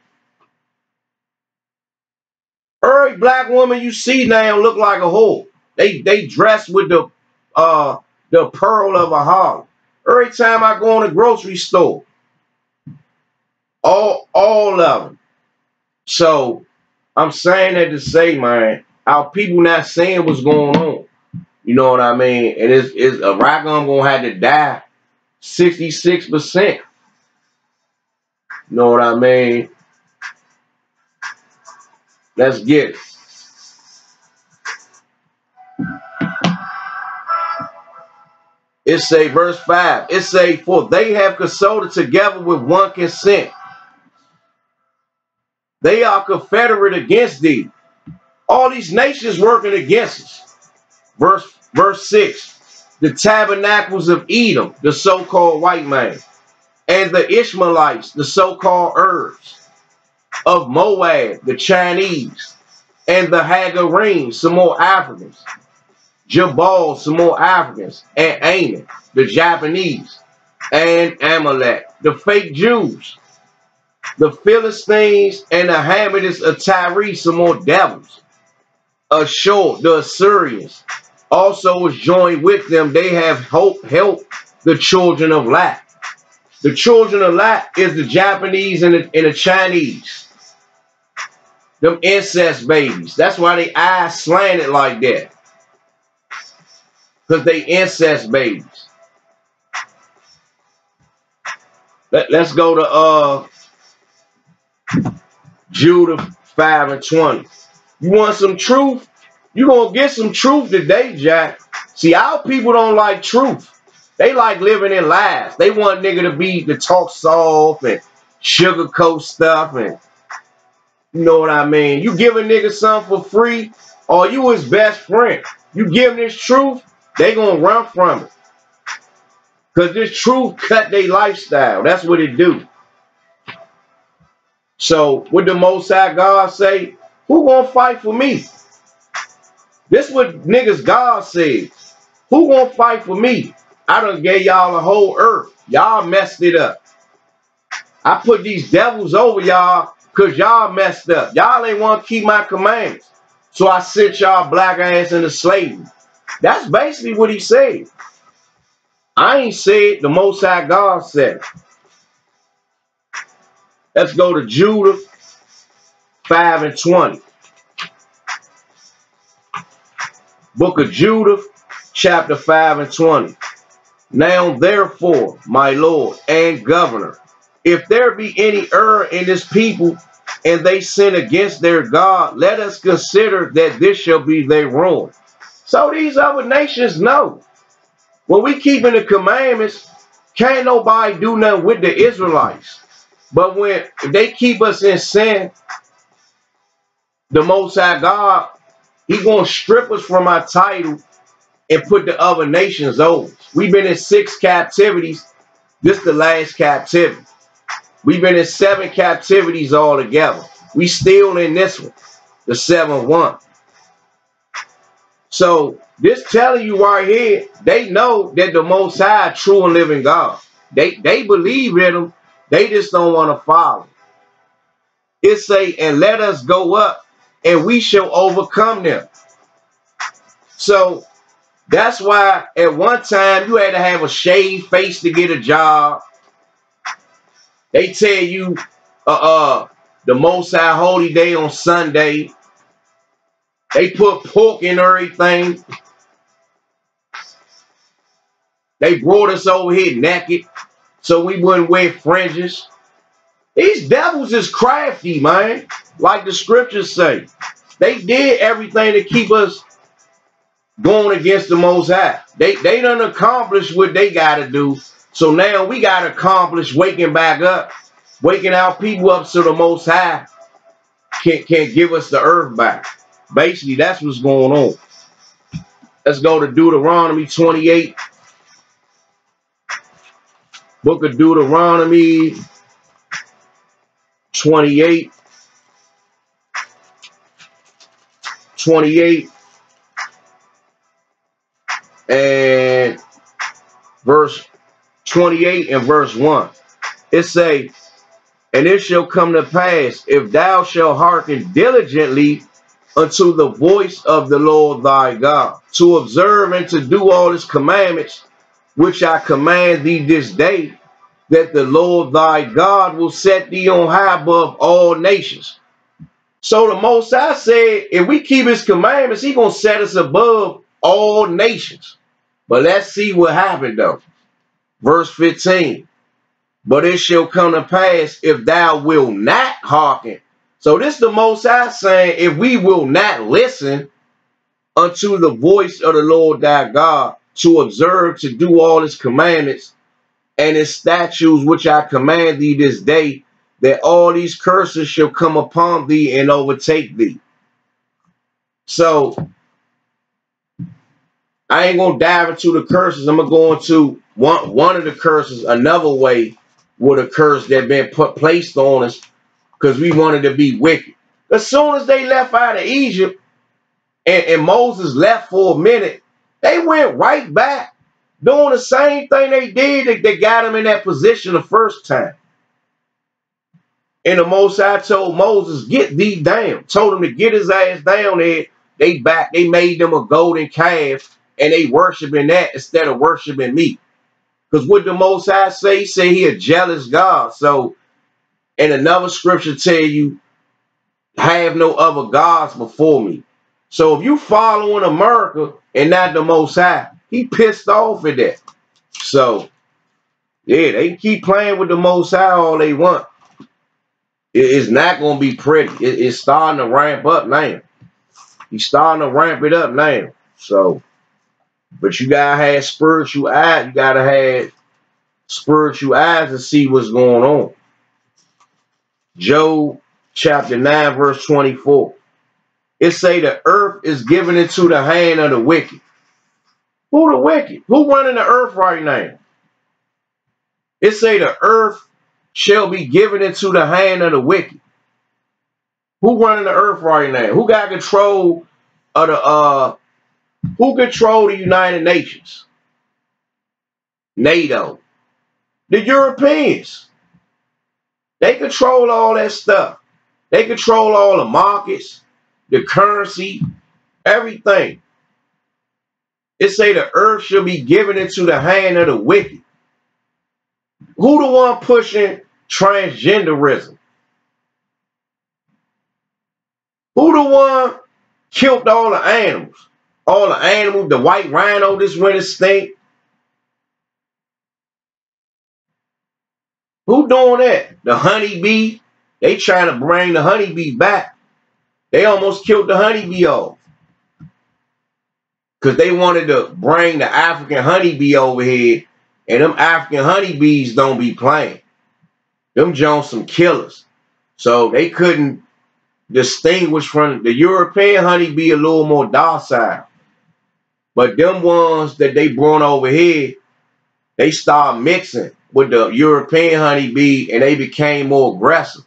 Every black woman you see now look like a whore. They dress with the pearl of a harlot. Every time I go in the grocery store. All of them. So I'm saying that to say, man, our people not saying what's going on. You know what I mean? And it's a Rackham gonna have to die 66%. You know what I mean? Let's get it. It say verse 5. It say, for they have consulted together with one consent. They are confederate against thee. All these nations working against us. Verse 6. The tabernacles of Edom, the so-called white man, and the Ishmaelites, the so-called Arabs, of Moab, the Chinese, and the Hagarenes, some more Africans, Jabal, some more Africans, and Ammon, the Japanese, and Amalek, the fake Jews, the Philistines, and the Hamites of Tyre, some more devils. Ashur, the Assyrians, also was joined with them. They have helped the children of Lot. The children of Lot is the Japanese and the Chinese. Them incest babies. That's why they eyes slanted like that. Because they incest babies. Let's go to Judah 5 and 20. You want some truth? You're going to get some truth today, Jack. See, our people don't like truth. They like living in lies. They want nigga to talk soft and sugarcoat stuff, and you know what I mean. You give a nigga something for free, or you his best friend. You give them this truth, they gonna run from it. Because this truth cut their lifestyle. That's what it do. So what the Most High God say? Who gonna fight for me? This what niggas God said. Who gonna fight for me? I done gave y'all the whole earth. Y'all messed it up. I put these devils over y'all because y'all messed up. Y'all ain't want to keep my commandments. So I sent y'all black ass into slavery. That's basically what he said. I ain't said, the Most High God said. Let's go to Judah 5 and 20. Book of Judah, chapter 5 and 20. Now therefore, my Lord and governor, if there be any error in this people, and they sin against their God, let us consider that this shall be their ruin. So these other nations know. When we keeping the commandments, can't nobody do nothing with the Israelites. But if they keep us in sin, the Most High God, he gonna strip us from our title and put the other nations over. We've been in 6 captivities. This the last captivity. We've been in 7 captivities altogether. We still in this one, the 7th one. So this telling you right here, they know that the Most High, true and living God. They believe in him. They just don't want to follow. It say, and let us go up, and we shall overcome them. So that's why at one time you had to have a shaved face to get a job. They tell you the Most High holy day on Sunday. They put pork in everything. They brought us over here naked so we wouldn't wear fringes. These devils is crafty, man. Like the scriptures say. They did everything to keep us going against the Most High. They done accomplished what they got to do. So now we got to accomplish waking back up. Waking our people up so the Most High can give us the earth back. Basically, that's what's going on. Let's go to Deuteronomy 28. Book of Deuteronomy 28, 28, and verse 28 and verse 1. It say, and it shall come to pass, if thou shalt hearken diligently unto the voice of the Lord thy God, to observe and to do all his commandments, which I command thee this day, that the Lord thy God will set thee on high above all nations. So the Most High said, if we keep his commandments, he gonna set us above all nations. But let's see what happened though. Verse 15. But it shall come to pass, if thou wilt not hearken. So this the Most High saying, if we will not listen unto the voice of the Lord thy God, to observe, to do all his commandments and his statutes, which I command thee this day, that all these curses shall come upon thee and overtake thee. So I ain't gonna dive into the curses. I'm gonna go into one of the curses, another way with a curse that been placed on us because we wanted to be wicked. As soon as they left out of Egypt and Moses left for a minute, they went right back doing the same thing they did. They got him in that position the first time. And the Most High told Moses, get thee down. Told him to get his ass down there. They made them a golden calf and they worshiping that instead of worshiping me. Because what the Most High say, he say he a jealous God. So, and another scripture tell you, have no other gods before me. So if you following America and not the Most High, he pissed off at that. So, yeah, they keep playing with the Most High all they want. It's not going to be pretty. It's starting to ramp up now. He's starting to ramp it up now. So, but you got to have spiritual eyes. You got to have spiritual eyes to see what's going on. Job chapter 9 verse 24. It say the earth is given into the hand of the wicked. Who the wicked? Who running the earth right now? It say the earth shall be given into the hand of the wicked. Who running the earth right now? Who got control of the who control the United Nations? NATO. The Europeans. They control all that stuff. They control all the markets, the currency, everything. It say the earth shall be given into the hand of the wicked. Who the one pushing transgenderism? Who the one killed all the animals? All the animals, the white rhino this winter stink. Who doing that? The honeybee. They trying to bring the honeybee back. They almost killed the honeybee off. Because they wanted to bring the African honeybee over here. And them African honeybees don't be playing. Them Jones some killers. So they couldn't distinguish from the European honeybee a little more docile. But them ones that they brought over here, they start mixing with the European honeybee and they became more aggressive.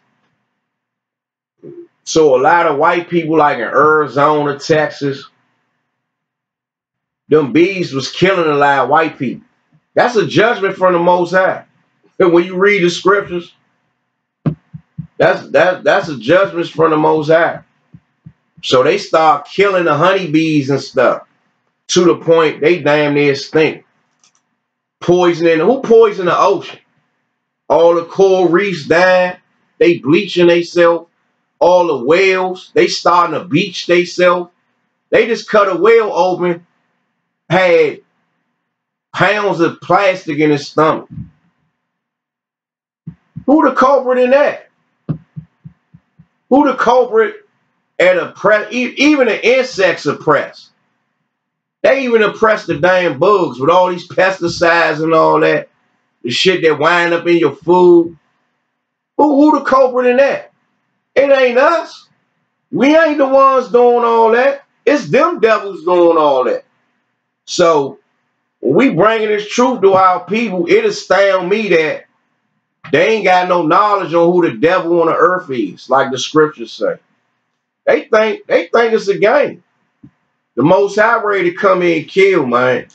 So a lot of white people like in Arizona, Texas, them bees was killing a lot of white people. That's a judgment from the Most High. And when you read the scriptures, that's a judgment from the Most High. So they start killing the honeybees and stuff to the point they damn near stink. Poisoning. Who poisoned the ocean? All the coral reefs dying. They bleaching themselves. All the whales, they starting to beach themselves. They just cut a whale open, had pounds of plastic in his stomach. Who the culprit in that? Who the culprit at a press? Even the insects oppressed. They even oppress the damn bugs with all these pesticides and all that. The shit that wind up in your food. Who the culprit in that? It ain't us. We ain't the ones doing all that. It's them devils doing all that. So when we bringing this truth to our people, it astounds me that They ain't got no knowledge on who the devil on the earth is, like the scriptures say. They think it's a game. The Most High ready to come in and kill, man.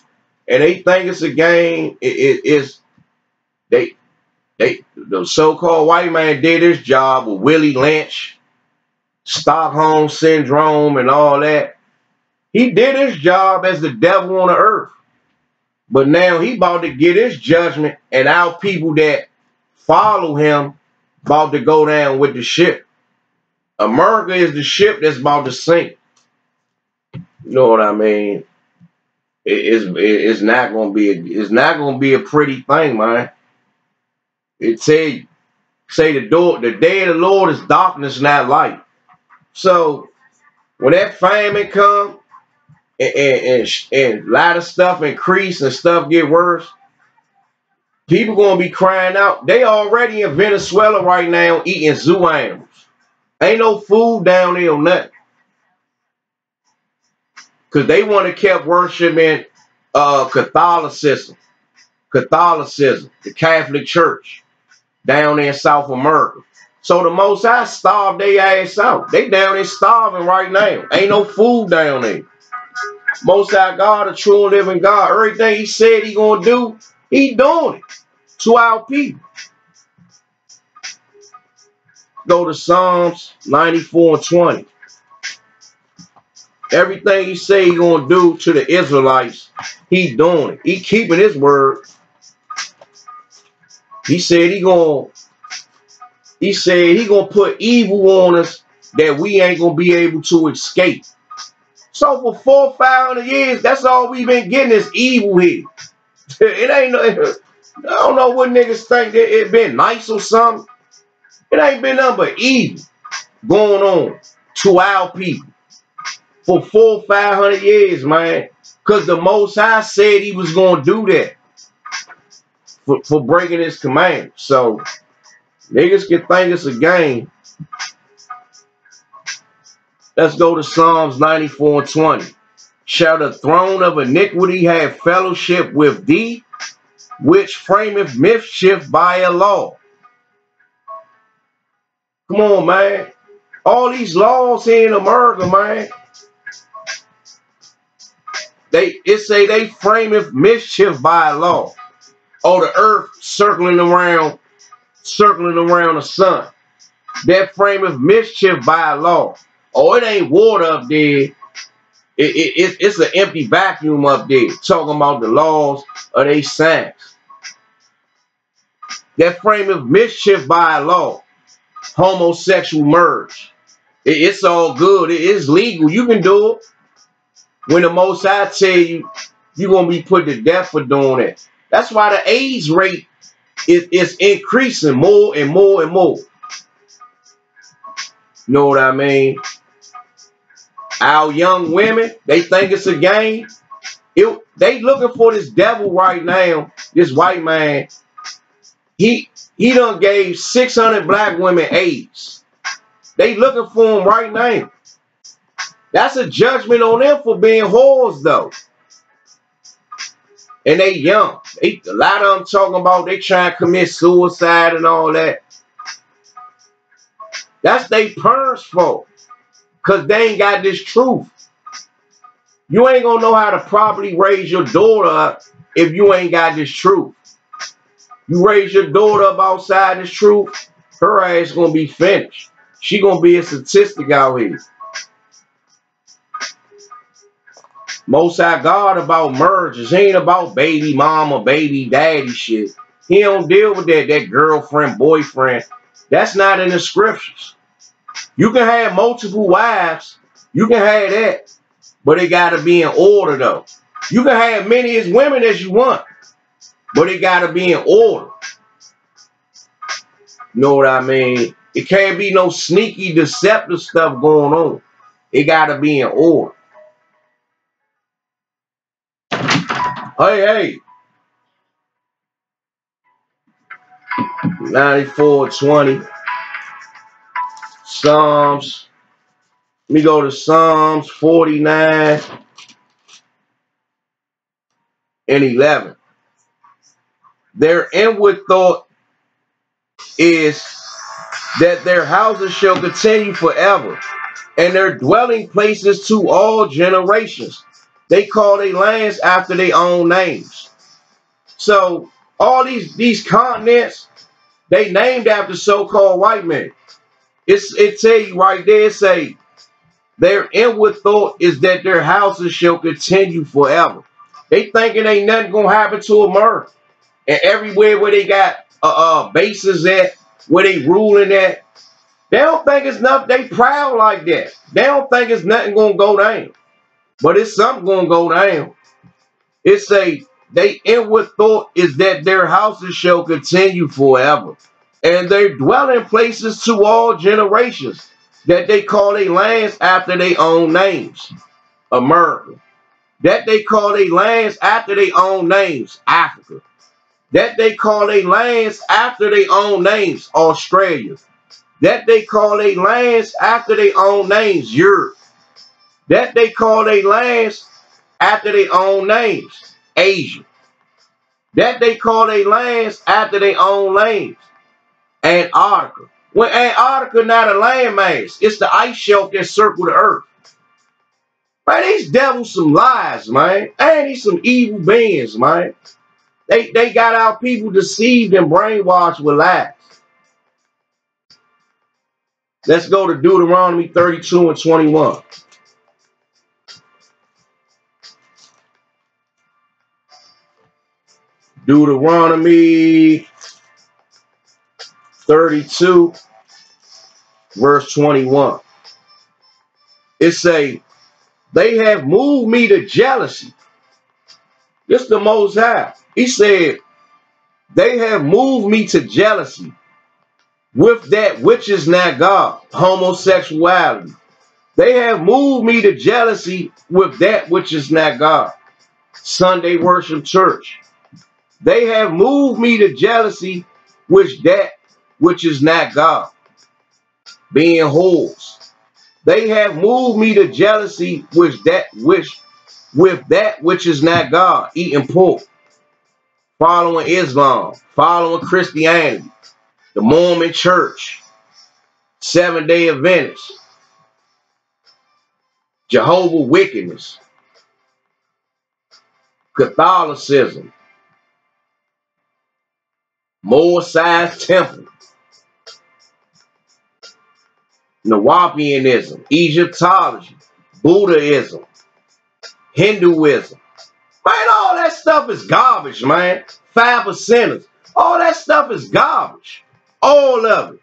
And they think it's a game. It's the so-called white man did his job with Willie Lynch, Stockholm Syndrome, and all that. He did his job as the devil on the earth. But now he about to get his judgment, and our people that follow him about to go down with the ship. America is the ship that's about to sink. You know what I mean? It's not gonna be a pretty thing, man. It say the day of the Lord is darkness, not light. So when that famine come and a lot of stuff increase and stuff get worse, people gonna be crying out. They already in Venezuela right now eating zoo animals. Ain't no food down there or nothing. Because they want to keep worshiping Catholicism, the Catholic Church down there in South America. So the Most High starved their ass out. They down there starving right now. Ain't no food down there. Most High God, a true and living God. Everything he said he gonna do, he doing it to our people. Go to Psalms 94 and 20. Everything he say he gonna do to the Israelites, he doing it. He keeping his word. He said he gonna put evil on us that we ain't gonna be able to escape. So for 400 or 500 years, that's all we've been getting is evil here. It ain't no, I don't know what niggas think that it been nice or something. It ain't been nothing but evil going on to our people for 400 or 500 years, man. Because the Most High said he was going to do that for breaking his command. So niggas can think it's a game. Let's go to Psalms 94 and 20. Shall the throne of iniquity have fellowship with thee, which frameth mischief by a law? Come on, man. All these laws here in America, man. It say they frameth mischief by a law. Oh, the earth circling around the sun. That frameth mischief by a law. Oh, it ain't water up there. It's an empty vacuum up there. Talking about the laws of they science. That frameth mischief by a law. Homosexual marriage. It's all good. It is legal. You can do it. When the Most High tell you, you're going to be put to death for doing it. That's why the AIDS rate is increasing more and more and more. You know what I mean? Our young women, they think it's a game. They looking for this devil right now, this white man. He done gave 600 black women AIDS. They looking for him right now. That's a judgment on them for being whores, though. And they young. A lot of them talking about they trying to commit suicide and all that. That's they parents' fault. Because they ain't got this truth. You ain't going to know how to properly raise your daughter up if you ain't got this truth. You raise your daughter up outside this truth, her ass going to be finished. She going to be a statistic out here. Most High God about mergers. He ain't about baby mama, baby daddy shit. He don't deal with that girlfriend, boyfriend. That's not in the scriptures. You can have multiple wives. You can have that. But it got to be in order, though. You can have many as women as you want. But it got to be in order. You know what I mean? It can't be no sneaky, deceptive stuff going on. It got to be in order. Hey. 94:20. Psalms. Let me go to Psalms 49 and 11. Their inward thought is that their houses shall continue forever, and their dwelling places to all generations. They call their lands after their own names. So all these continents, they named after so-called white men. It tell you right there, it say their inward thought is that their houses shall continue forever. They thinking ain't nothing gonna happen to America. And everywhere where they got bases at, where they ruling at, they don't think it's nothing. They proud like that. They don't think it's nothing gonna go down. But it's something gonna go down. It say they inward thought is that their houses shall continue forever, and their dwelling places to all generations, that they call their lands after their own names. America. That they call their lands after their own names. Africa. That they call their lands after their own names. Australia. That they call their lands after their own names. Europe. That they call their lands after their own names. Asia. That they call their lands after their own names. Antarctica. When Antarctica not a landmass, it's the ice shelf that circle the earth. Man, these devils some lies, man. And these some evil beings, man. They got our people deceived and brainwashed with lies. Let's go to Deuteronomy 32 and 21. Deuteronomy 32 verse 21. It say, they have moved me to jealousy. This the Most High. He said, they have moved me to jealousy with that which is not God, homosexuality. They have moved me to jealousy with that which is not God, Sunday worship church. They have moved me to jealousy with that which is not God, being whores. They have moved me to jealousy with that which is not God, eating pork, following Islam, following Christianity, the Mormon Church, Seventh-day Adventists, Jehovah wickedness, Catholicism, Moor-sized temple, Nawapianism, Egyptology, Buddhism, Hinduism. Man, all that stuff is garbage, man. 5%ers. All that stuff is garbage. All of it.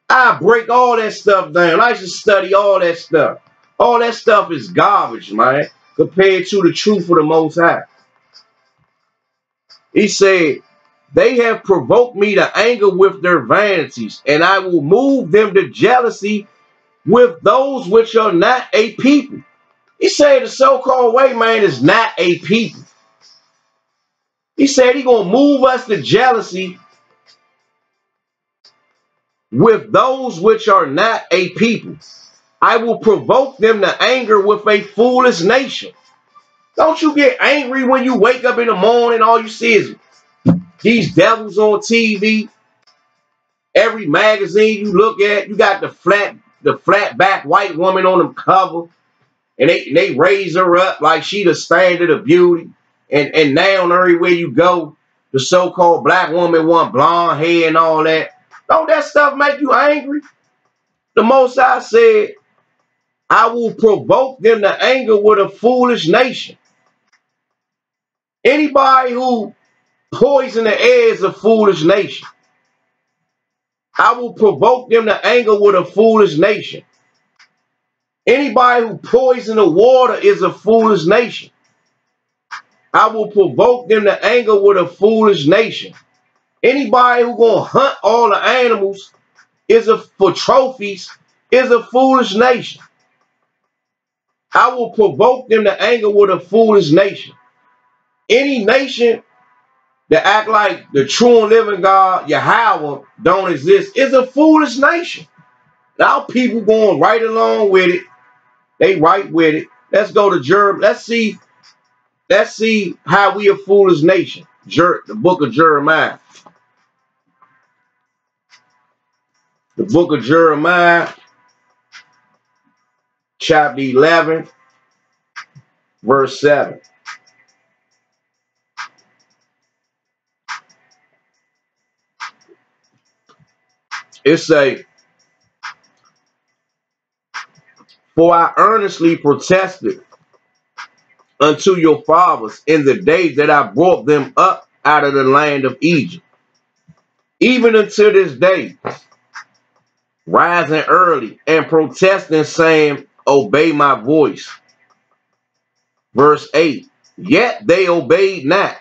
I break all that stuff down. I should study all that stuff. All that stuff is garbage, man, compared to the truth of the Most High. He said, they have provoked me to anger with their vanities, and I will move them to jealousy with those which are not a people. He said the so-called white man is not a people. He said he's going to move us to jealousy with those which are not a people. I will provoke them to anger with a foolish nation. Don't you get angry when you wake up in the morning, all you see is these devils on TV. Every magazine you look at, you got the flat back white woman on the cover. And they raise her up like she the standard of beauty. And now everywhere you go, the so-called black woman want blonde hair and all that. Don't that stuff make you angry? The Most High said, I will provoke them to anger with a foolish nation. Anybody who poison the air is a foolish nation. I will provoke them to anger with a foolish nation. Anybody who poison the water is a foolish nation. I will provoke them to anger with a foolish nation. Anybody who gonna hunt all the animals for trophies is a foolish nation. I will provoke them to anger with a foolish nation. Any nation that act like the true and living God, Yahweh, don't exist is a foolish nation. Now people going right along with it. They right with it. Let's go to Jeremiah. Let's see how we a foolish nation. The book of Jeremiah. The book of Jeremiah, chapter 11, verse 7. It say, "For I earnestly protested unto your fathers in the day that I brought them up out of the land of Egypt, even unto this day, rising early and protesting, saying, Obey my voice." Verse 8, "Yet they obeyed not,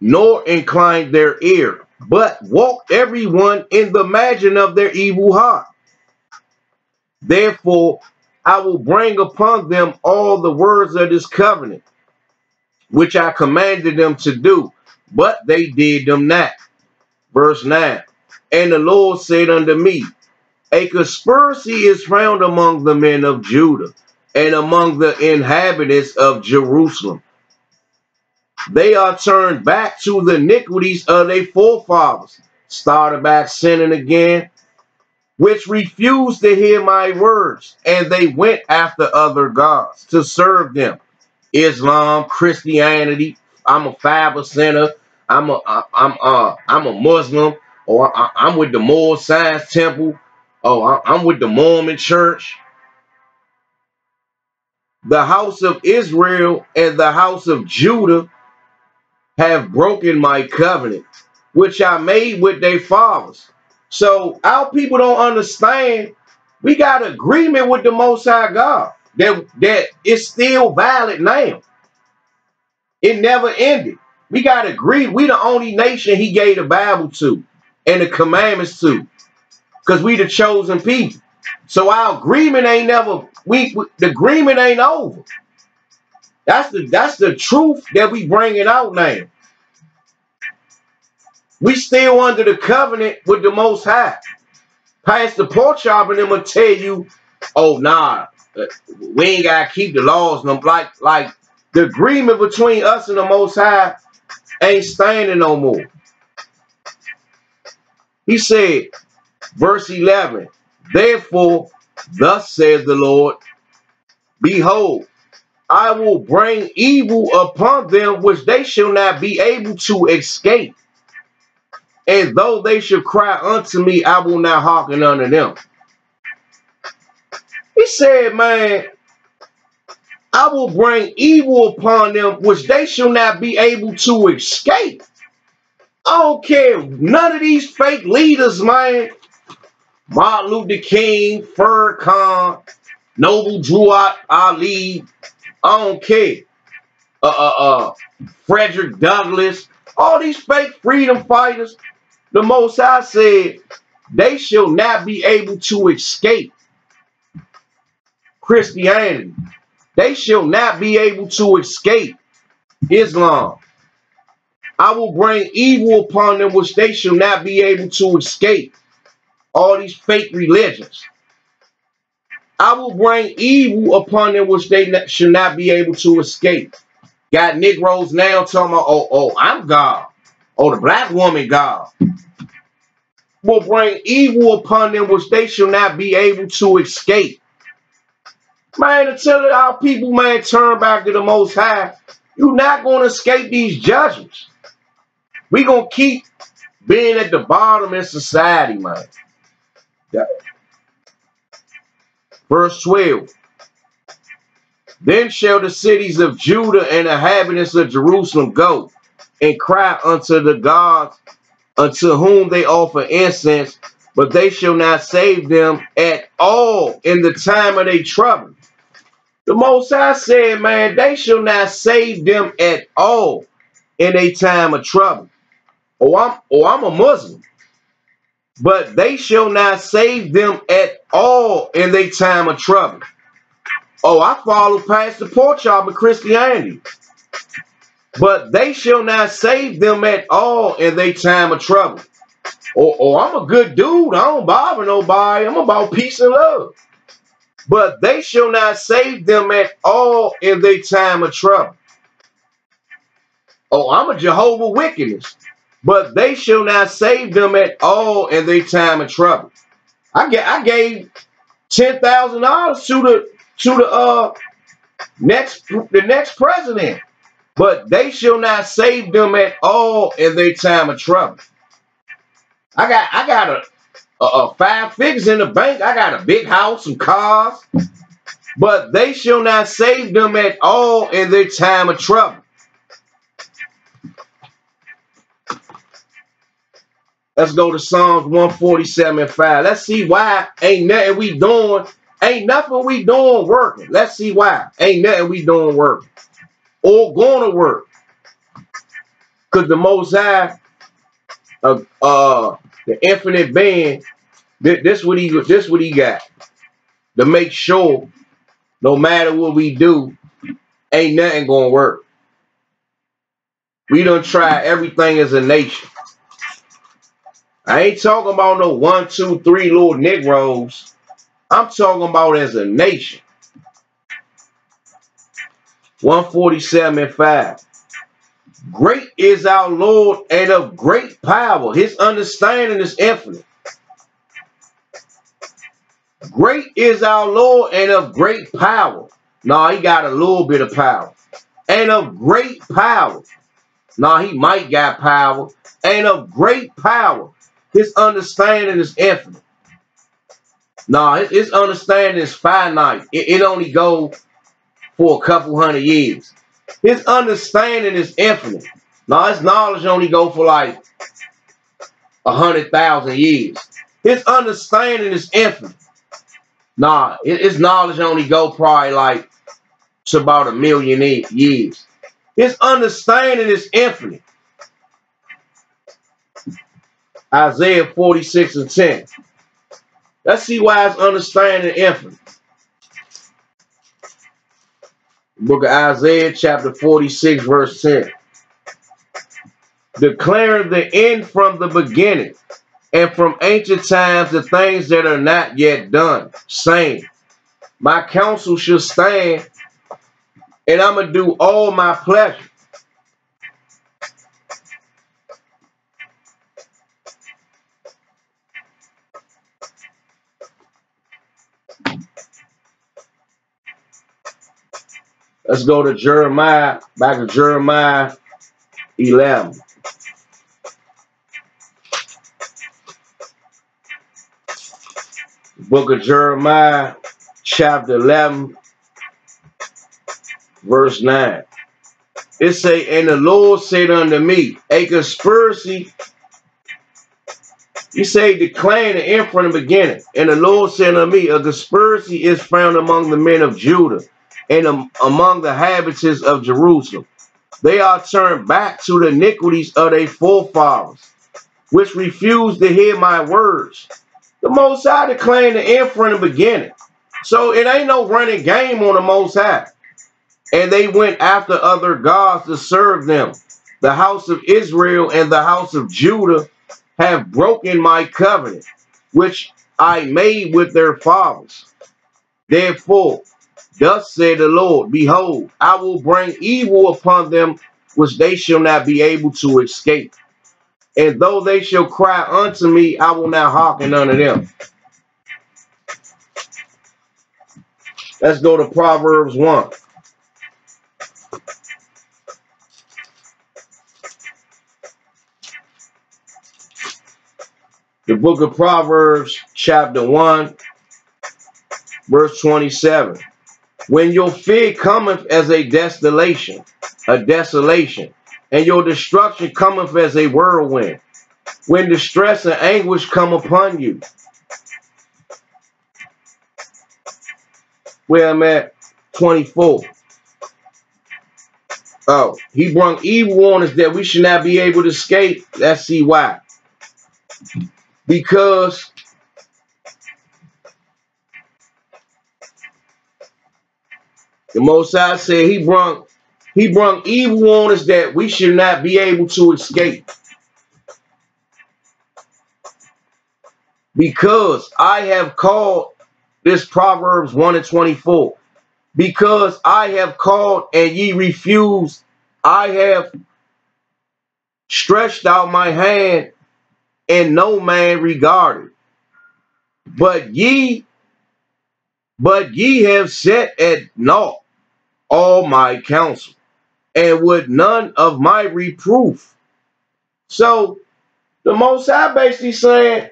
nor inclined their ear, but walked every one in the imagine of their evil heart. Therefore I will bring upon them all the words of this covenant, which I commanded them to do, but they did them not." Verse 9, "And the Lord said unto me, A conspiracy is found among the men of Judah and among the inhabitants of Jerusalem. They are turned back to the iniquities of their forefathers," started back sinning again, "which refused to hear my words, and they went after other gods to serve them." Islam, Christianity. I'm a 5%er. I'm a Muslim, or I'm with the Moor Science Temple. Oh, I'm with the Mormon Church. The house of Israel and the house of Judah have broken my covenant, which I made with their fathers. So our people don't understand. We got agreement with the Most High God that it's still valid now. It never ended. We got agreed. We the only nation he gave the Bible to and the commandments to, because we the chosen people. So our agreement ain't never. The agreement ain't over. That's the truth that we bringing out now. We still under the covenant with the Most High. Pastor Porchop and them will tell you, "Oh nah, we ain't gotta keep the laws." No, like the agreement between us and the Most High ain't standing no more. He said, verse 11, "Therefore, thus says the Lord, Behold, I will bring evil upon them which they shall not be able to escape. And though they should cry unto me, I will not hearken unto them." He said, man, I will bring evil upon them which they shall not be able to escape. I don't care. None of these fake leaders, man. Martin Luther King, Farrakhan, Noble Drew Ali. I don't care. Frederick Douglass. All these fake freedom fighters. The Most High said, they shall not be able to escape Christianity. They shall not be able to escape Islam. I will bring evil upon them which they shall not be able to escape. All these fake religions. I will bring evil upon them which they shall not be able to escape. Got Negroes now talking about, oh, I'm God. Oh, the black woman God. Will bring evil upon them which they shall not be able to escape. Man, until our people, man, turn back to the Most High, you're not going to escape these judgments. We're going to keep being at the bottom in society, man. Yeah. Verse 12. Then shall the cities of Judah and the inhabitants of Jerusalem go and cry unto the gods unto whom they offer incense, but they shall not save them at all in the time of their trouble. The Most High said, man, they shall not save them at all in a time of trouble. I'm a Muslim, but they shall not save them at all in their time of trouble. Oh, I follow Pastor Porchop in Christianity, but they shall not save them at all in their time of trouble. I'm a good dude. I don't bother nobody. I'm about peace and love. But they shall not save them at all in their time of trouble. Oh, I'm a Jehovah Witness. but they shall not save them at all in their time of trouble. I gave $10,000 to the next president, but they shall not save them at all in their time of trouble. I got a 5 figures in the bank. I got a big house, some cars, but they shall not save them at all in their time of trouble. Let's go to Psalms 147:5. Let's see why ain't nothing we doing working. Let's see why ain't nothing we doing working or going to work. Because the Most High, the infinite being, this what he got to make sure no matter what we do, ain't nothing gonna work. We done try everything as a nation. I ain't talking about no 1, 2, 3 little Negroes. I'm talking about as a nation. 147:5. Great is our Lord and of great power. His understanding is infinite. Great is our Lord and of great power. No, he got a little bit of power. And of great power. No, he might got power. And of great power. His understanding is infinite. No, his understanding is finite. It only goes for a couple hundred years. His understanding is infinite. No, his knowledge only go for like 100,000 years. His understanding is infinite. Nah, his knowledge only go probably like to about 1,000,000 years. His understanding is infinite. Isaiah 46:10. Let's see why his understanding is infinite. Book of Isaiah chapter 46 verse 10. Declaring the end from the beginning, and from ancient times the things that are not yet done, saying, my counsel shall stand, and I'm going to do all my pleasure. Let's go to Jeremiah, back to Jeremiah 11. Book of Jeremiah, chapter 11, verse 9. It say, and the Lord said unto me, a conspiracy, he say, declaring the end from the beginning. And the Lord said unto me, a conspiracy is found among the men of Judah and among the inhabitants of Jerusalem. They are turned back to the iniquities of their forefathers, which refused to hear my words. The Most High declaring the end from the beginning. So it ain't no running game on the Most High. And they went after other gods to serve them. The house of Israel and the house of Judah have broken my covenant, which I made with their fathers. Therefore, thus said the Lord, behold, I will bring evil upon them, which they shall not be able to escape. And though they shall cry unto me, I will not hearken unto them. Let's go to Proverbs 1. The book of Proverbs, chapter 1, verse 27. When your fear cometh as a desolation, and your destruction cometh as a whirlwind, when distress and anguish come upon you. Where I'm at, 24. Oh, he brought evil on us that we should not be able to escape. Let's see why. Because the Most High said he brought evil on us that we should not be able to escape. Because I have called, this Proverbs 1:24. Because I have called and ye refused, I have stretched out my hand, and no man regarded. But ye have set at naught all my counsel, and would none of my reproof. So the Most High basically saying,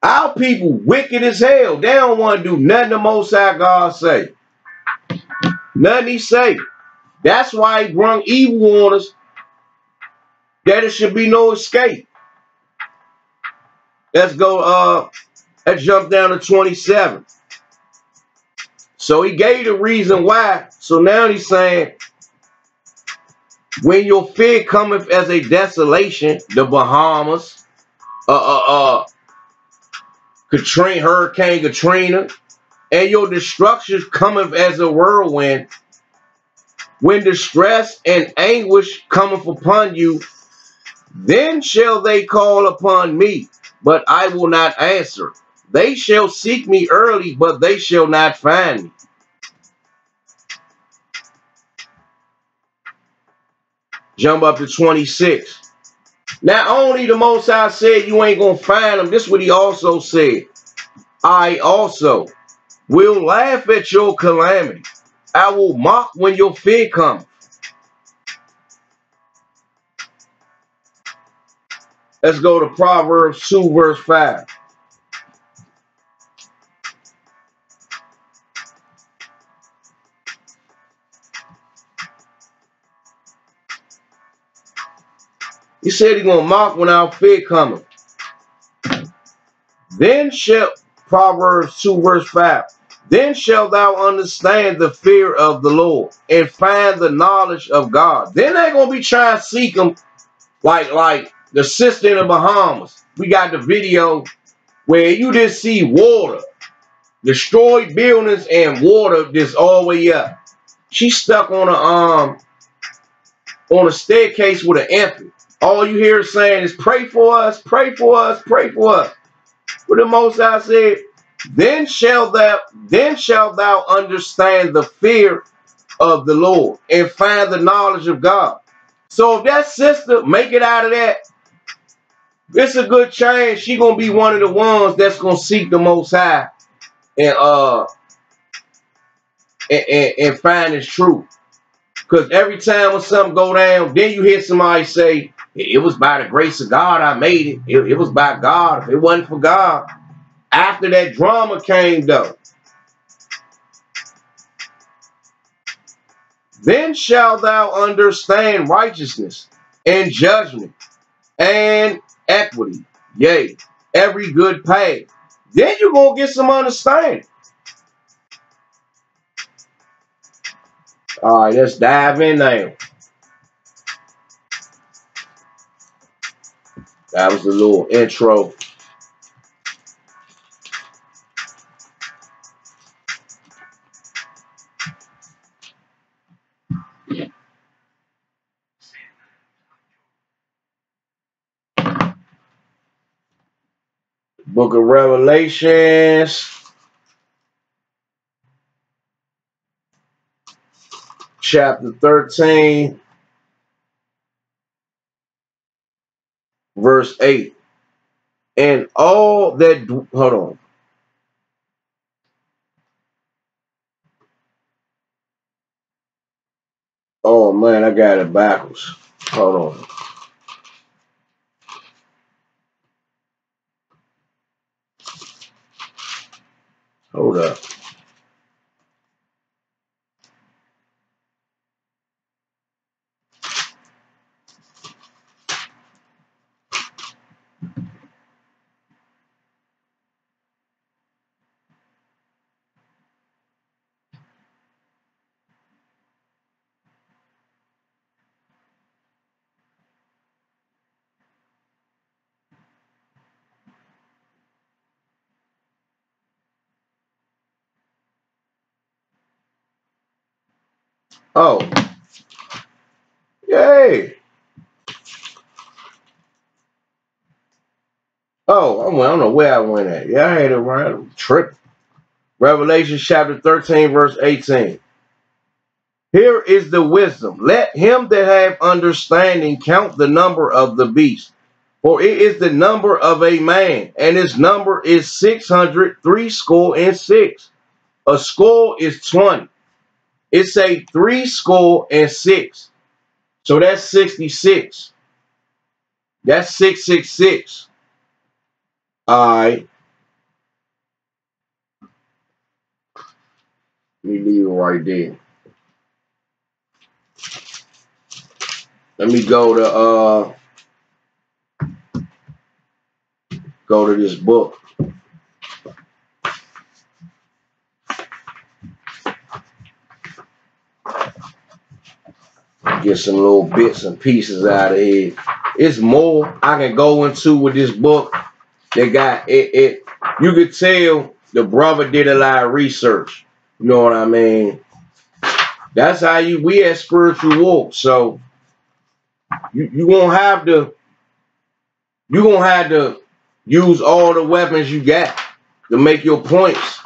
our people wicked as hell. They don't want to do nothing the Most High God say. Nothing he say. That's why he brung evil on us, that there should be no escape. Let's go, let's jump down to 27. So he gave the reason why. So now he's saying, when your fear cometh as a desolation, the Bahamas, Hurricane Katrina, and your destruction cometh as a whirlwind, when distress and anguish cometh upon you, then shall they call upon me, but I will not answer. They shall seek me early, but they shall not find me. Jump up to 26. Not only the Most High said you ain't going to find them, this is what he also said. I also will laugh at your calamity. I will mock when your fear comes. Let's go to Proverbs 2 verse 5. He said he's going to mock when our fear cometh. Then shall, Proverbs 2 verse 5. Then shalt thou understand the fear of the Lord and find the knowledge of God. Then they're going to be trying to seek him like the sister in the Bahamas. We got the video where you just see water, destroyed buildings and water just all the way up. She's stuck on a staircase with an infant. All you hear is saying is, pray for us, pray for us, pray for us. But the Most High said, then shalt thou understand the fear of the Lord and find the knowledge of God. So if that sister make it out of that, it's a good chance she gonna be one of the ones that's gonna seek the Most High and find his truth. Because every time when something go down, then you hear somebody say, it was by the grace of God I made it. It was by God. If it wasn't for God. After that drama came though. Then shalt thou understand righteousness and judgment and equity. Yea, every good path. Then you're going to get some understanding. All right, let's dive in now. That was the little intro. Book of Revelations, chapter 13, verse 8. And all that, hold on. Oh man, I got it backwards. Hold on. Hold up. Oh. Yay. Oh, I don't know where I went at. Yeah, I had it right. Trip. Revelation chapter 13, verse 18. Here is the wisdom. Let him that have understanding count the number of the beast. For it is the number of a man, and his number is 666. A score is 20. It's a 66. So that's 66. That's 666. Alright. Let me leave it right there. Let me go to this book. Get some little bits and pieces out of here. It's more I can go into with this book. They got it. You could tell the brother did a lot of research. You know what I mean? That's how we at Spiritual Walk. So you gonna have to use all the weapons you got to make your points.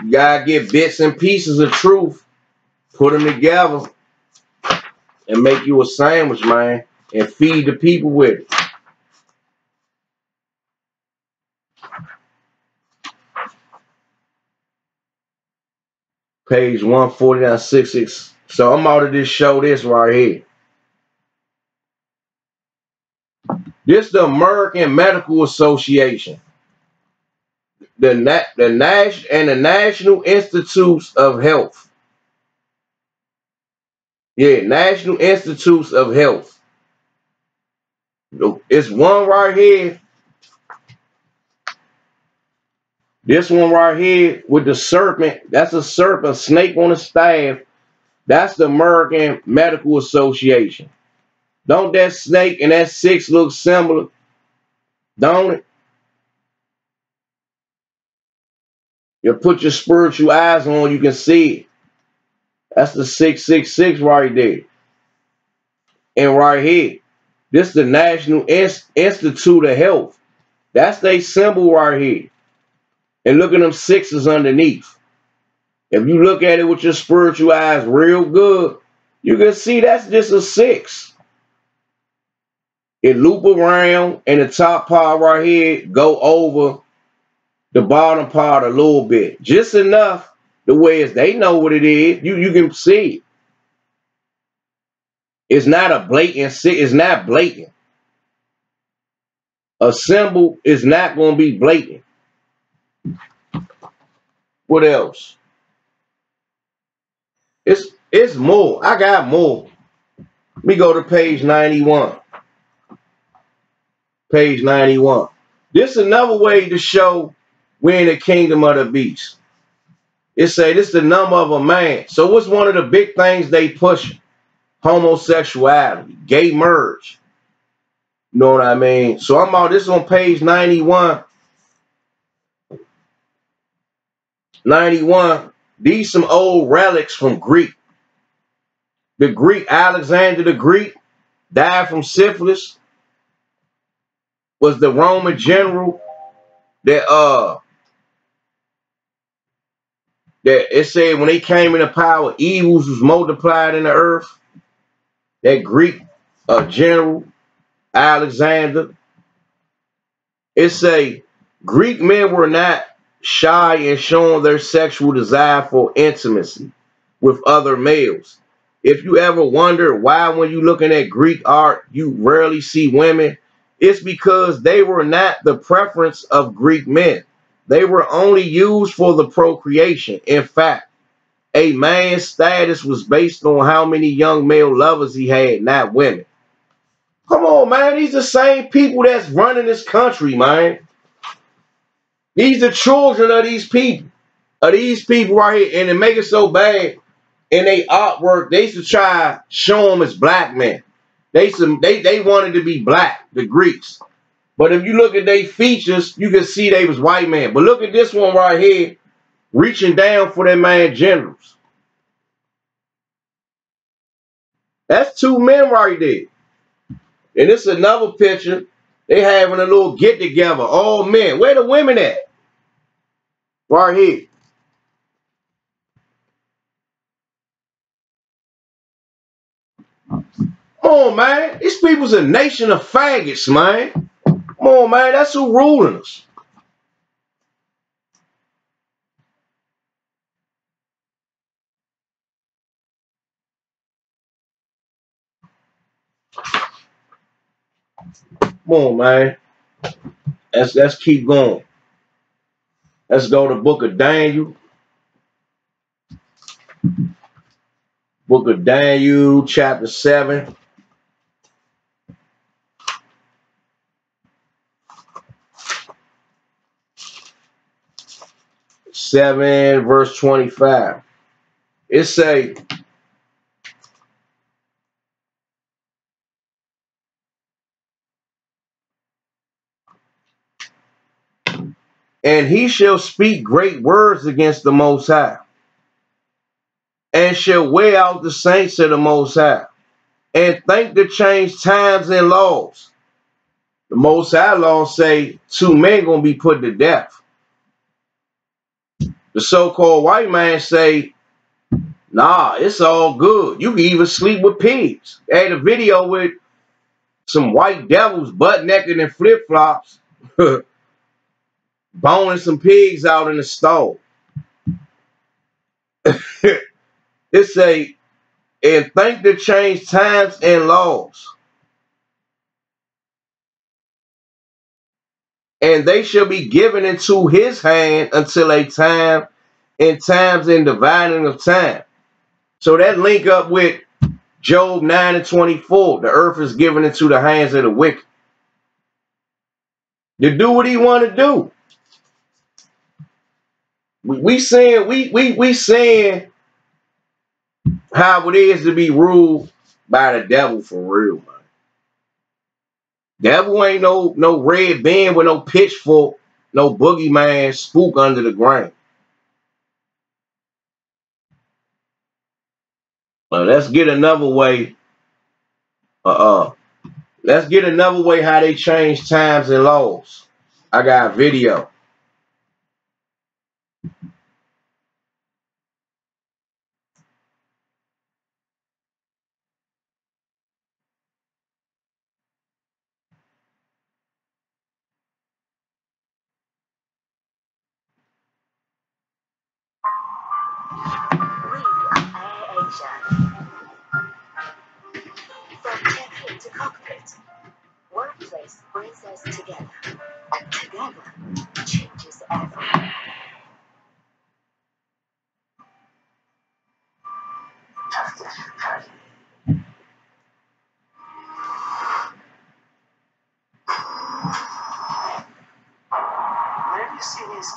You gotta get bits and pieces of truth, put them together, and make you a sandwich, man, and feed the people with it. Page 14966. So I'm out of this show. This right here. This is the American Medical Association, the National Institutes of Health. Yeah, National Institutes of Health. It's one right here. This one right here with the serpent. That's a serpent, snake on a staff. That's the American Medical Association. Don't that snake and that 6 look similar? Don't it? You put your spiritual eyes on, you can see it. That's the 666 right there. And right here, this is the National Institute of Health. That's their symbol right here. And look at them 6s underneath. If you look at it with your spiritual eyes real good, you can see that's just a 6. It loop around, and the top part right here go over the bottom part a little bit. Just enough the way they know what it is. You can see it. It's not a blatant 6. It's not blatant. A symbol is not going to be blatant. What else? It's more. I got more. Let me go to page 91. Page 91. This is another way to show we're in the kingdom of the beast. It say this is the number of a man. So what's one of the big things they push? Homosexuality, gay marriage. You know what I mean? So I'm out. This is on page 91. 91. These some old relics from Greek. The Greek, Alexander the Greek, died from syphilis. Was the Roman general that it said when they came into power, evils was multiplied in the earth. That Greek general, Alexander. It say Greek men were not shy in showing their sexual desire for intimacy with other males. If you ever wonder why when you looking at Greek art, you rarely see women, it's because they were not the preference of Greek men. They were only used for the procreation. In fact, a man's status was based on how many young male lovers he had, not women. Come on, man. These are the same people that's running this country, man. These are children of these people. Of these people right here. And they make it so bad in their artwork, they used to try to show them as black men. They wanted to be black, the Greeks. But if you look at their features, you can see they was white men. But look at this one right here, reaching down for their man generals. That's 2 men right there. And this is another picture. They having a little get together, all men. Where the women at? Right here. Come on, man. These people's a nation of faggots, man. Come on, man. That's who ruling us. Come on, man. Let's keep going. Let's go to Book of Daniel. Book of Daniel, chapter 7. 7 verse 25. It say, and he shall speak great words against the Most High, and shall wear out the saints of the Most High, and think to change times and laws. The Most High laws say 2 men gonna be put to death. The so-called white man say, nah, it's all good. You can even sleep with pigs. They had a video with some white devils butt naked in flip-flops boning some pigs out in the stove. It say, and think to change times and laws. And they shall be given into his hand until a time and times and dividing of time. So that link up with Job 9 and 24. The earth is given into the hands of the wicked to do what he want to do. We saying how it is to be ruled by the devil for real, man. Devil ain't no red band with no pitchfork, no boogeyman spook under the ground. Well, let's get another way. Let's get another way how they change times and laws. I got a video. From cockpit to cockpit, workplace brings us together, and together changes everything. Where do you see these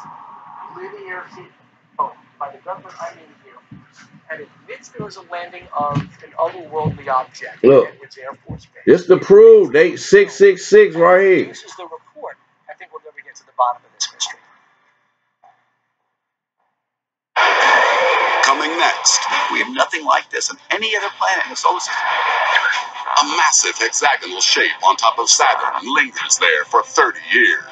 linear feet? Oh, by the government I mean here. And admits there was a landing of an otherworldly object Look, at its Air Force Base. this the proof. They 666 right here. This is the report. I think we'll never get to the bottom of this mystery. Coming next, we have nothing like this on any other planet in the solar system. A massive hexagonal shape on top of Saturn lingers there for 30 years.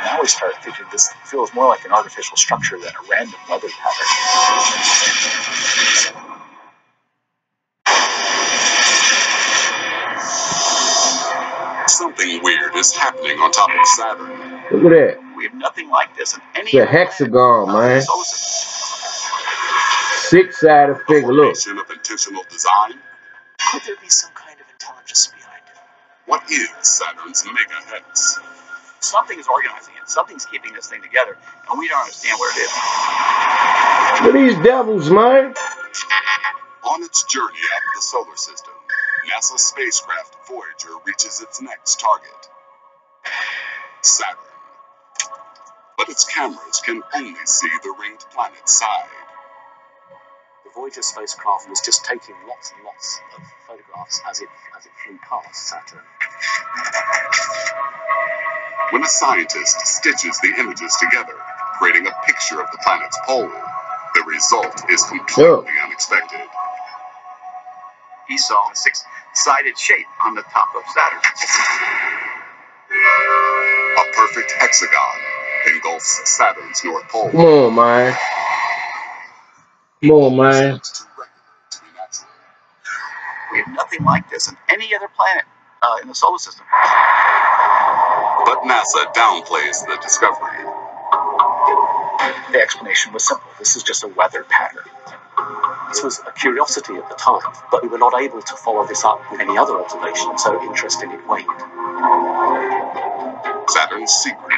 Now we start thinking this feels more like an artificial structure than a random weather pattern. Something weird is happening on top of Saturn. Look at that. We have nothing like this in any It's a other hexagon, planet in man. the solar system. 6-sided figure. Look. A formation of intentional design. Could there be some kind of intelligence behind it? What is Saturn's mega hex? Something is organizing it. Something's keeping this thing together, and we don't understand what it is. Look at these devils, man. On its journey out of the solar system, NASA's spacecraft Voyager reaches its next target, Saturn. But its cameras can only see the ringed planet's side. The Voyager spacecraft was just taking lots and lots of photographs as it flew past Saturn. When a scientist stitches the images together, creating a picture of the planet's pole, the result is completely unexpected. He saw a six-sided shape on the top of Saturn. A perfect hexagon engulfs Saturn's North Pole. Come on, man. Come on, man. We have nothing like this on any other planet in the solar system. But NASA downplays the discovery. The explanation was simple. This is just a weather pattern. This was a curiosity at the time, but we were not able to follow this up with any other observation, so interest in it waned. Saturn's secret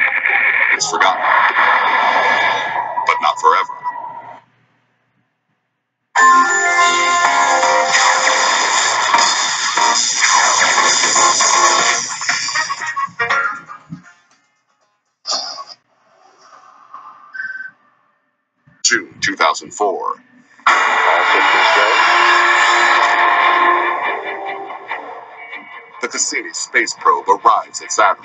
is forgotten, but not forever. June 2004. The Cassini space probe arrives at Saturn.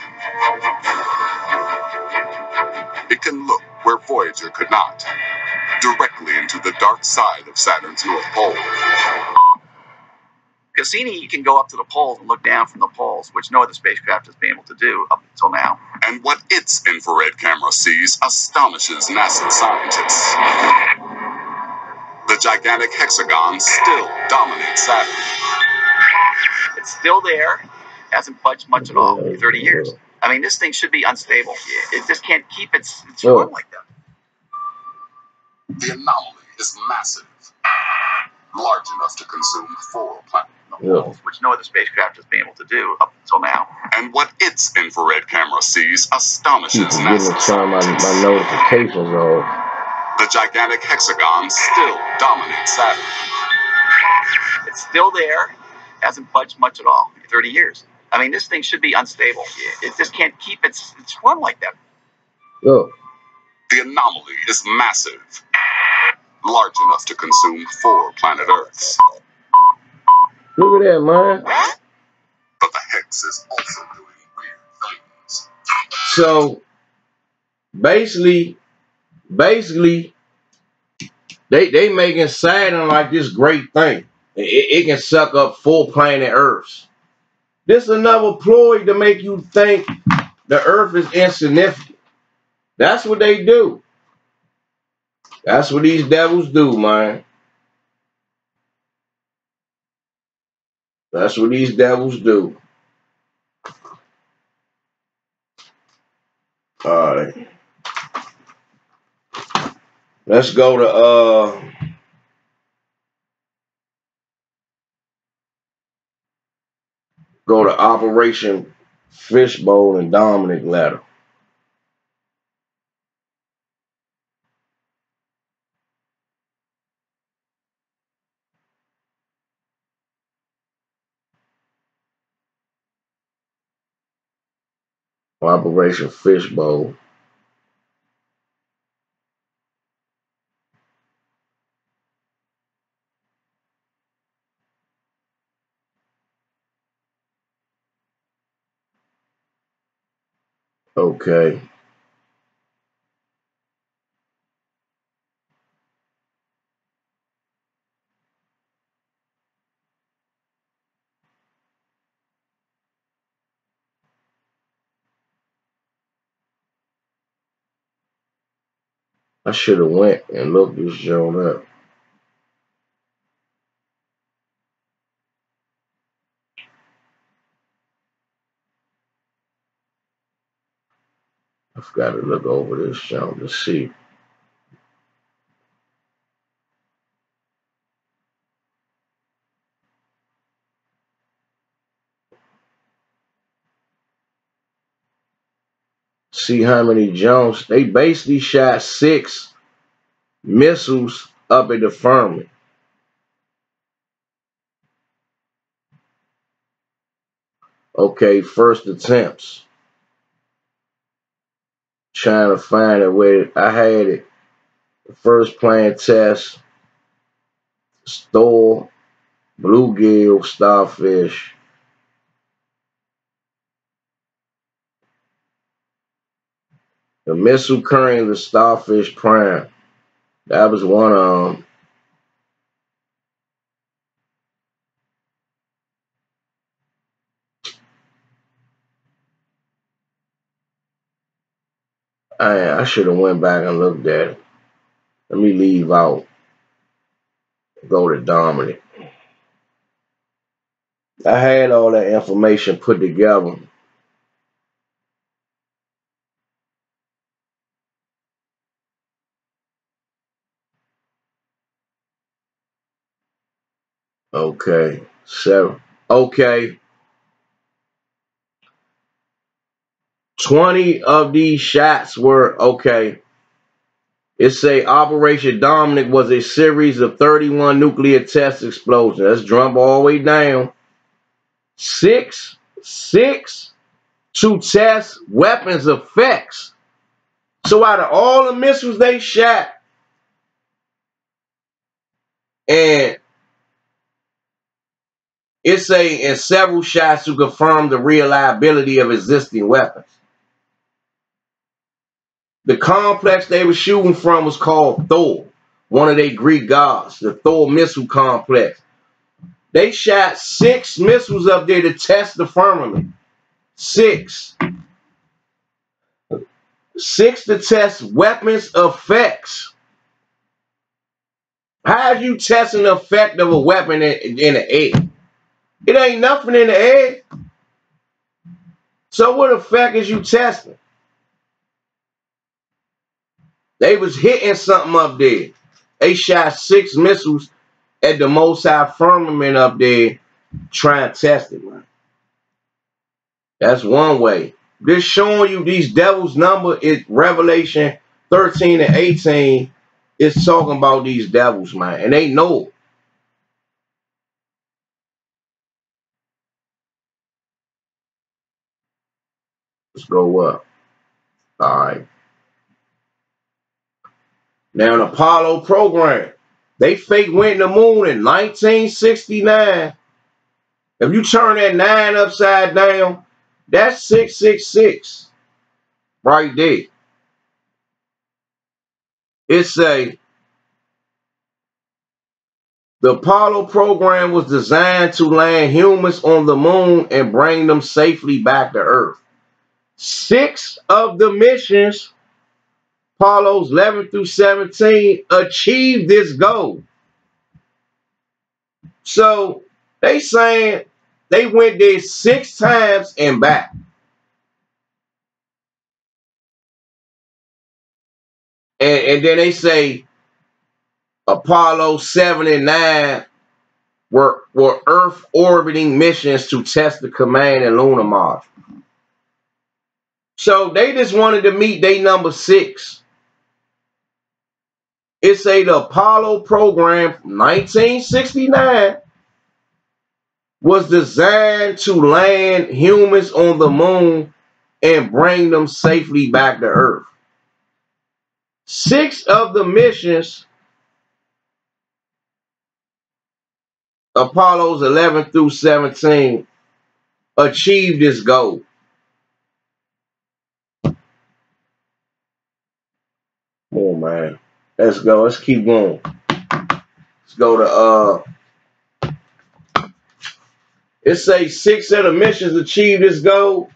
It can look where Voyager could not, directly into the dark side of Saturn's North Pole. Cassini, you can go up to the poles and look down from the poles, which no other spacecraft has been able to do up until now. And what its infrared camera sees astonishes NASA scientists. The gigantic hexagon still dominates Saturn. It's still there. Hasn't budged much at all in 30 years. I mean, this thing should be unstable. It just can't keep its form like that. The anomaly is massive, large enough to consume 4 planets. Which no other spacecraft has been able to do up until now. And what its infrared camera sees astonishes NASA my notifications off. The gigantic hexagon still dominates Saturn. It's still there. Hasn't budged much at all in 30 years. I mean, this thing should be unstable. It just can't keep its form like that. Look. The anomaly is massive, large enough to consume 4 planet Earths. Look at that, man. But the hex is also doing weird things. So, basically, they making Saturn like this great thing. It can suck up 4 planet Earths. This is another ploy to make you think the Earth is insignificant. That's what they do. That's what these devils do, man. That's what these devils do. All right. Let's go to Operation Fishbowl and Dominic letter. Operation Fishbowl. Okay. I should have went and looked this joint up. I've got to look over this joint to see. See how many Jones. They basically shot 6 missiles up at the firmament. Okay, first attempts. Trying to find it where I had it. The first plane test. Store, bluegill, starfish. The missile carrying the starfish prime. That was one of them. I should have went back and looked at it. Let me leave out. Go to Dominic. I had all that information put together. Okay. So, okay. 20 of these shots were, okay. It say Operation Dominic was a series of 31 nuclear test explosions. Let's jump all the way down. Six to test weapons effects. So out of all the missiles they shot, and it say in several shots to confirm the reliability of existing weapons. The complex they were shooting from was called Thor, one of their Greek gods, the Thor missile complex. They shot 6 missiles up there to test the firmament. 6 to test weapons effects. How are you testing the effect of a weapon in the air? It ain't nothing in the air. So what effect is you testing? They was hitting something up there. They shot 6 missiles at the Most High firmament up there trying to test it, man. That's one way. Just showing you these devils' number is Revelation 13 and 18. It's talking about these devils, man. And they know. Let's go up. All right. Now, an Apollo program. They fake went to the moon in 1969. If you turn that 9 upside down, that's 666 right there. It say, the Apollo program was designed to land humans on the moon and bring them safely back to Earth. 6 of the missions, Apollos 11 through 17, achieved this goal. So they saying they went there 6 times and back. And then they say Apollo 7 and 9 were Earth orbiting missions to test the command and lunar module. So they just wanted to meet their number 6. It say the Apollo program from 1969 was designed to land humans on the moon and bring them safely back to Earth. 6 of the missions, Apollos 11 through 17, achieved this goal. Come on, man. Let's go. Let's keep going. Let's go to it say 6 of the missions achieved this goal.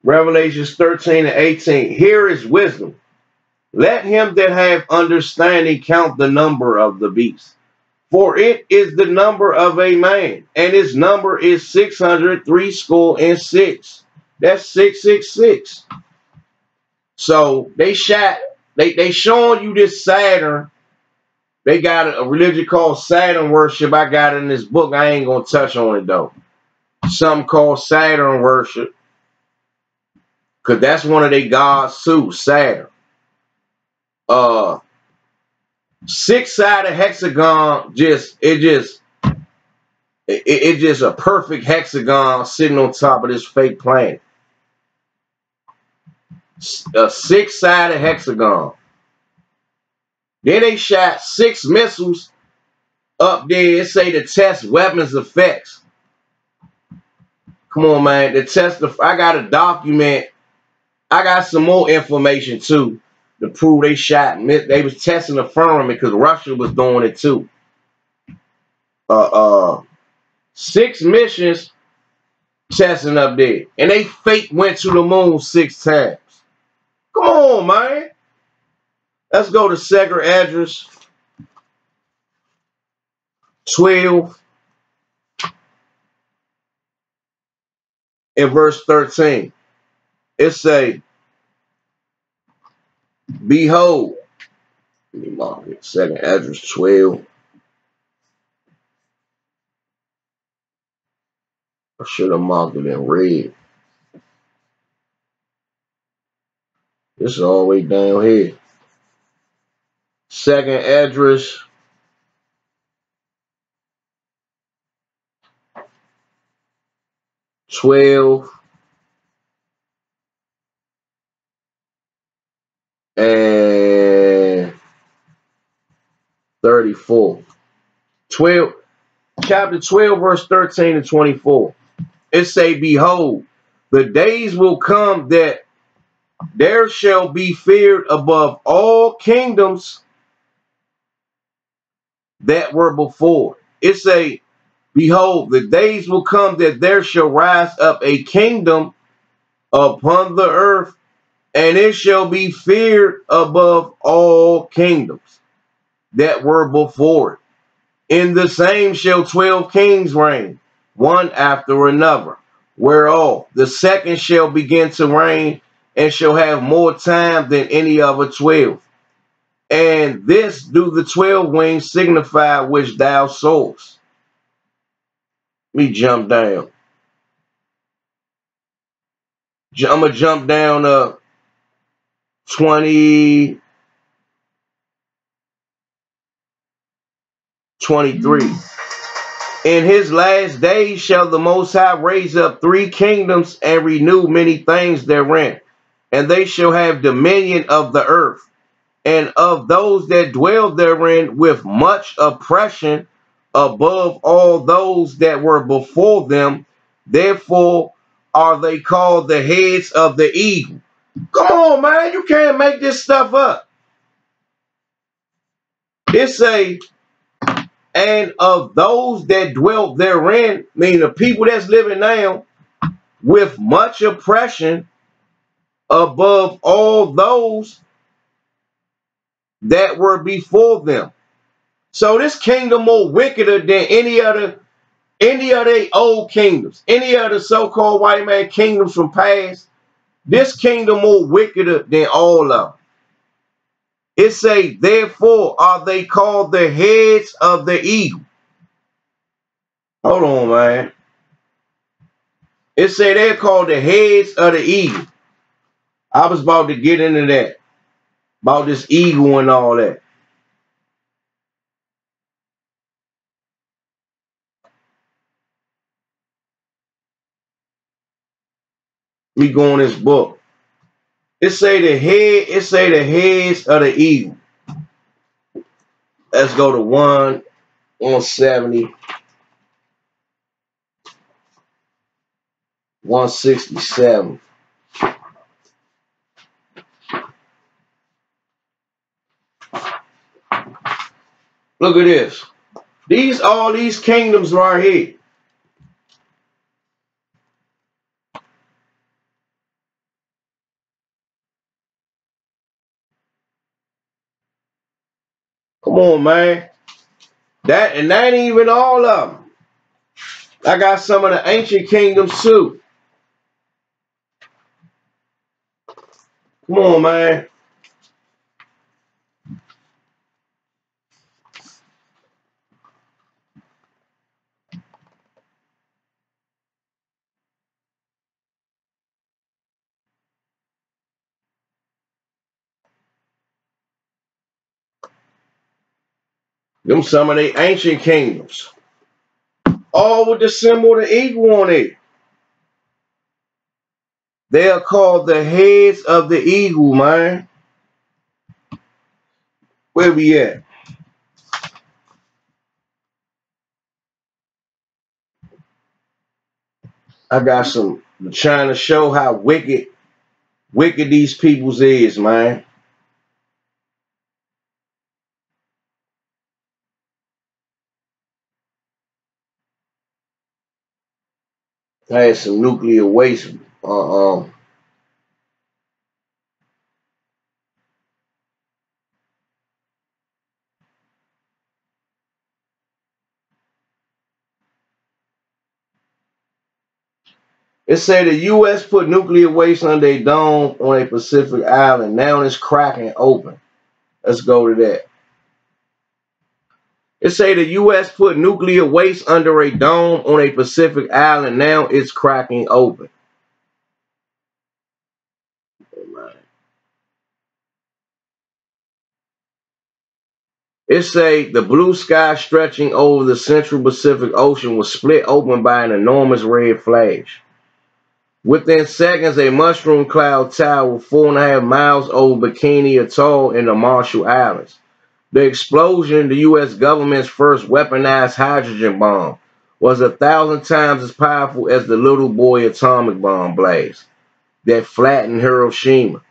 Revelations 13 and 18. Here is wisdom. Let him that have understanding count the number of the beast. For it is the number of a man, and his number is 666. That's 666. So they showing you this Saturn. They got a religion called Saturn worship. I got it in this book. I ain't gonna touch on it though. Something called Saturn worship. Cause that's one of their gods too, Saturn. 6-sided hexagon, it's just a perfect hexagon sitting on top of this fake planet. A 6-sided hexagon. Then they shot 6 missiles up there. It say to test weapons effects. Come on, man. To test I got a document. I got some more information too to prove they shot. They was testing the firmament because Russia was doing it too. 6 missions testing up there, and they fake went to the moon 6 times. Come on, man. Let's go to second address 12 and verse 13. It say, behold, let me mark it. Second address 12. I should have marked it in red. This is all the way down here. Second address 12 and 34. 12, chapter 12, verse 13 and 24. It say, behold, the days will come that there shall be feared above all kingdoms that were before. It say, behold, the days will come that there shall rise up a kingdom upon the earth, and it shall be feared above all kingdoms that were before it. In the same shall 12 kings reign, one after another, whereof the second shall begin to reign, and shall have more time than any other 12. And this do the 12 wings signify which thou sawest. Let me jump down. I'm going to jump down 20, 23. In his last days shall the Most High raise up 3 kingdoms and renew many things therein. And they shall have dominion of the earth, and of those that dwell therein with much oppression above all those that were before them. Therefore are they called the heads of the eagle. Come on, man. You can't make this stuff up. It say, and of those that dwell therein, meaning the people that's living now, with much oppression above all those that were before them. So this kingdom more wickeder than any other old kingdoms, any other so-called white man kingdoms from past. This kingdom more wickeder than all of them. It say, therefore are they called the heads of the eagle. Hold on, man. It say they're called the heads of the eagle. I was about to get into that, about this eagle and all that. We go in this book. It say the heads of the eagle. Let's go to 170, 167. Look at this. All these kingdoms right here. Come on, man. That ain't even all of them. I got some of the ancient kingdoms too. Come on, man. Them some of the ancient kingdoms. All with the symbol of the eagle on it. They are called the heads of the eagle, man. Where we at? I got some trying to show how wicked these peoples is, man. I had some nuclear waste It say the U.S. put nuclear waste under a dome on a Pacific island. Now it's cracking open. Let's go to that. It say the U.S. put nuclear waste under a dome on a Pacific island. Now it's cracking open. It say the blue sky stretching over the central Pacific Ocean was split open by an enormous red flash. Within seconds, a mushroom cloud towered 4.5 miles over Bikini Atoll in the Marshall Islands. The explosion, the U.S. government's first weaponized hydrogen bomb, was 1,000 times as powerful as the little boy atomic bomb blast that flattened Hiroshima,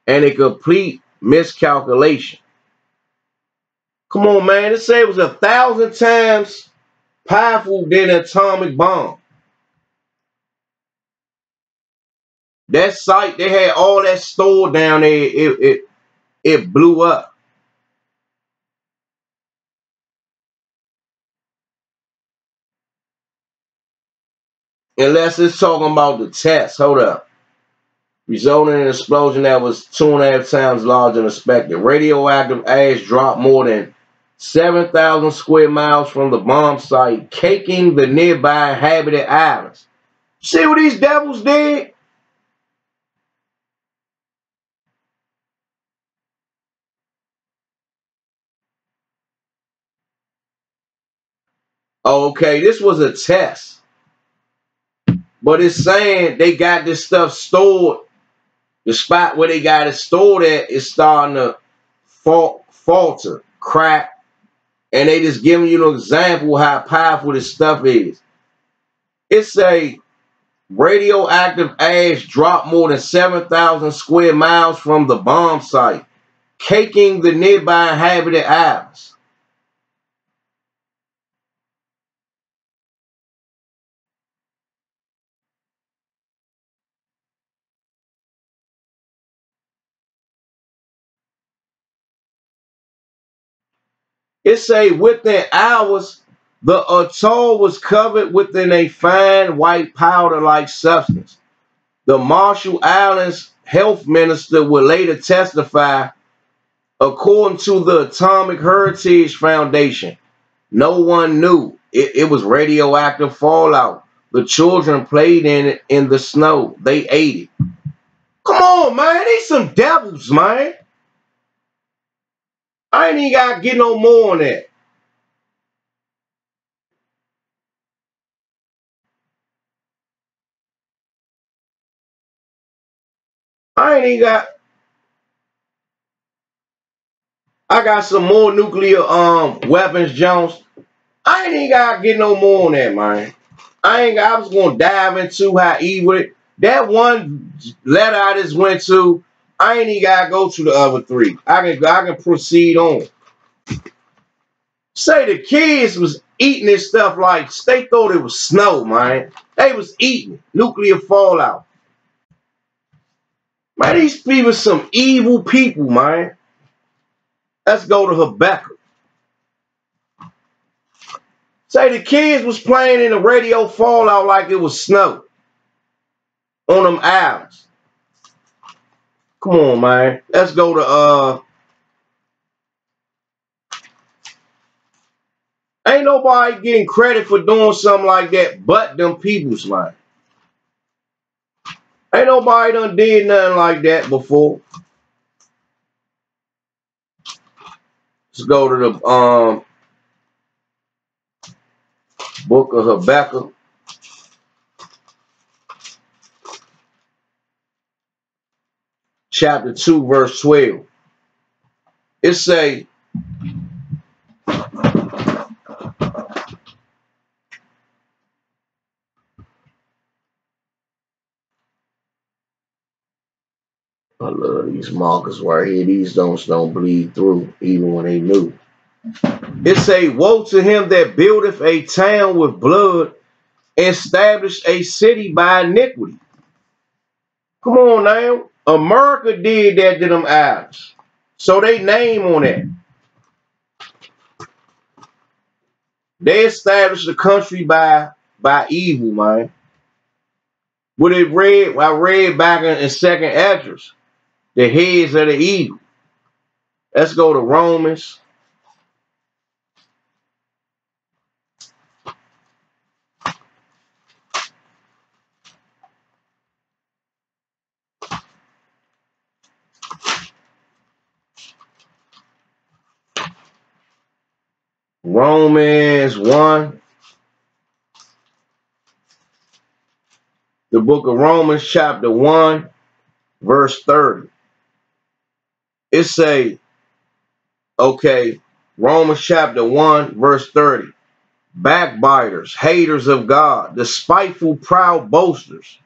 and a complete miscalculation. Come on, man. It said it was 1,000 times powerful than an atomic bomb. That site, they had all that stored down there. It blew up. Unless it's talking about the test. Hold up. Resulting in an explosion that was 2.5 times larger than expected. Radioactive ash dropped more than 7,000 square miles from the bomb site, caking the nearby inhabited islands. See what these devils did? Okay, this was a test. But it's saying they got this stuff stored. The spot where they got it stored at is starting to falter, crack. And they just giving you an example how powerful this stuff is. It's a radioactive ash dropped more than 7,000 square miles from the bomb site, caking the nearby inhabited islands. It say within hours, the atoll was covered within a fine white powder-like substance. The Marshall Islands health minister would later testify, according to the Atomic Heritage Foundation, no one knew. It was radioactive fallout. The children played in it in the snow. They ate it. Come on, man. They some devils, man. I ain't even got to get no more on that. I ain't even got... I got some more nuclear weapons, Jones. I ain't even got to get no more on that, man. I was going to dive into how evil it... That one letter I just went to, I ain't even got to go to the other three. I can proceed on. Say the kids was eating this stuff like they thought it was snow, man. They was eating nuclear fallout. Man, these people some evil people, man. Let's go to Habakkuk. Say the kids was playing in the radio fallout like it was snow on them islands. Come on, man. Let's go to ain't nobody getting credit for doing something like that but them peoples, man. Ain't nobody done did nothing like that before. Let's go to the book of Habakkuk. Chapter 2, verse 12. It say, I love these markers right here. These don't bleed through, even when they new. It say, woe to him that buildeth a town with blood, established a city by iniquity. Come on now. America did that to them islands. So they name on that. They established the country by evil, man. What it read, I read back in second Esdras, the heads of the evil. Let's go to Romans. Romans 1. The book of Romans, chapter 1, verse 30. It say, okay, Romans chapter 1, verse 30. Backbiters, haters of God, the spiteful, proud boasters.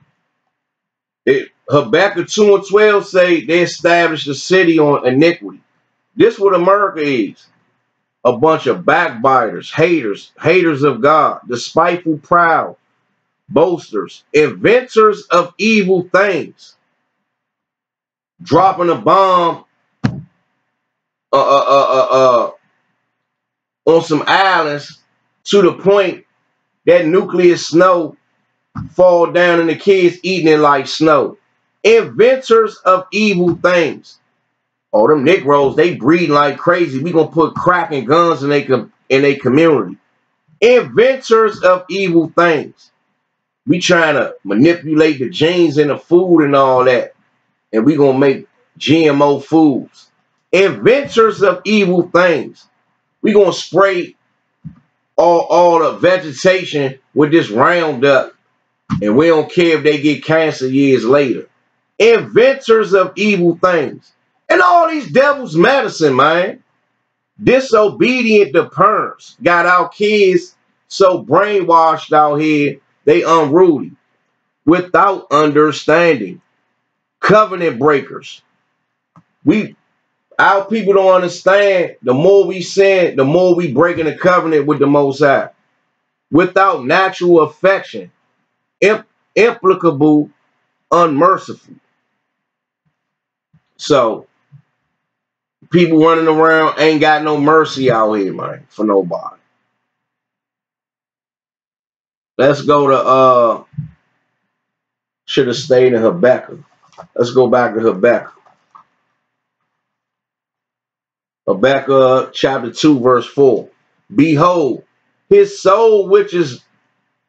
Habakkuk 2 and 12 say they established a city on iniquity. This what America is. A bunch of backbiters, haters of God, the spiteful, proud boasters, inventors of evil things, dropping a bomb on some islands to the point that nuclear snow fall down and the kids eating it like snow. Inventors of evil things. Oh, them Negroes, they breeding like crazy. We gonna put crack and guns in their community. Inventors of evil things. We trying to manipulate the genes in the food and all that. And we gonna make GMO foods. Inventors of evil things. We gonna spray all the vegetation with this Roundup, and we don't care if they get cancer years later. Inventors of evil things. And all these devils medicine, man. Disobedient to parents. Got our kids so brainwashed out here, they unruly. Without understanding. Covenant breakers. Our people don't understand. The more we sin, the more we breaking the covenant with the Most High. Without natural affection. Implicable, unmerciful. So, people running around ain't got no mercy out here, man, for nobody. Let's go to, should have stayed in Habakkuk. Let's go back to Habakkuk. Habakkuk chapter 2, verse 4. Behold, his soul, which is,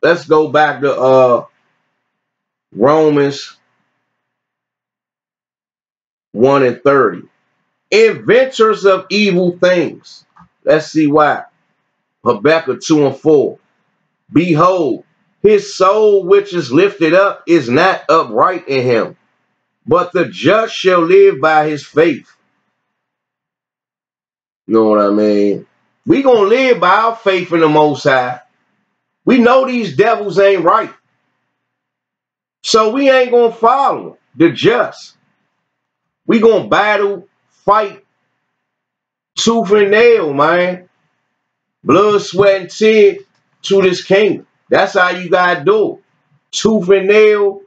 let's go back to Romans 1 and 30. Inventors of evil things. Let's see why. Habakkuk 2 and 4. Behold, his soul which is lifted up is not upright in him, but the just shall live by his faith. You know what I mean? We gonna live by our faith in the Most High. We know these devils ain't right. So we ain't gonna follow the just. We gonna battle, fight, tooth and nail, man. Blood, sweat, and tears to this kingdom. That's how you gotta do it. Tooth and nail,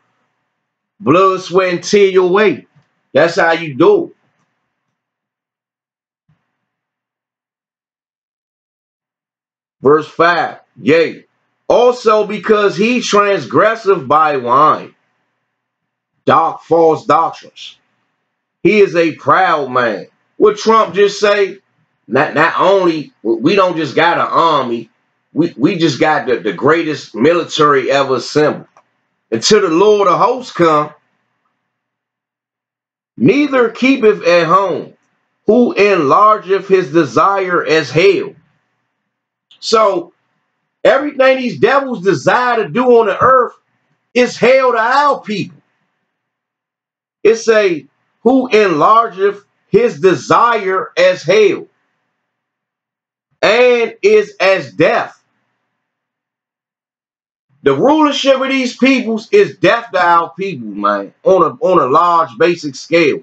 blood, sweat, and tear your way. That's how you do it. Verse 5. Yea, also because he transgressive by wine, dark false doctrines. He is a proud man. What Trump just say? Not only, we don't just got an army, we just got the greatest military ever assembled. Until the Lord of hosts come, neither keepeth at home, who enlargeth his desire as hell. So everything these devils desire to do on the earth is hell to our people. It say, who enlargeth his desire as hell, and is as death. The rulership of these peoples is death to our people, man, on a large basic scale,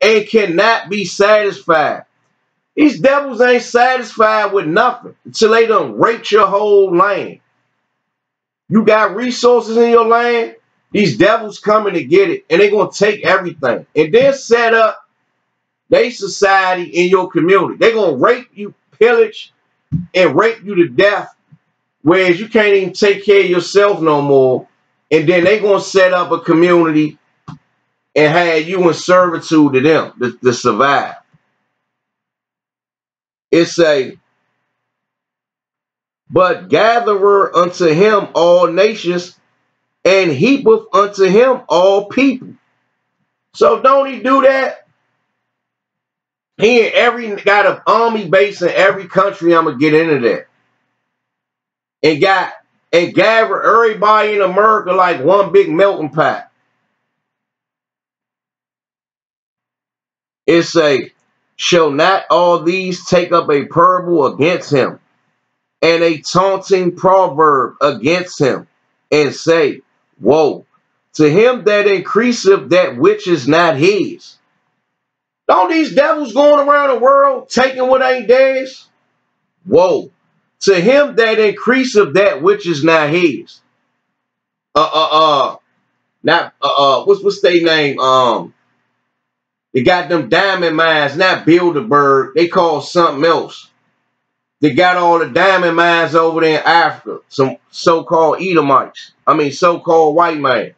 and cannot be satisfied. These devils ain't satisfied with nothing until they done raped your whole land. You got resources in your land, these devils coming to get it, and they're going to take everything. And then set up their society in your community. They're going to rape you, pillage, and rape you to death, whereas you can't even take care of yourself no more. And then they gonna set up a community and have you in servitude to them to survive. It say, but gathereth unto him all nations, and heapeth unto him all people. So don't he do that? He got an army base in every country. I'm gonna get into that. And gather everybody in America like one big melting pot. It say, shall not all these take up a parable against him, and a taunting proverb against him, and say, woe to him that increaseth that which is not his. Don't these devils going around the world taking what ain't theirs? Woe to him that increaseth that which is not his. What's their name? They got them diamond mines, not Bilderberg. They call something else. They got all the diamond mines over there in Africa. Some so-called Edomites. So-called white man.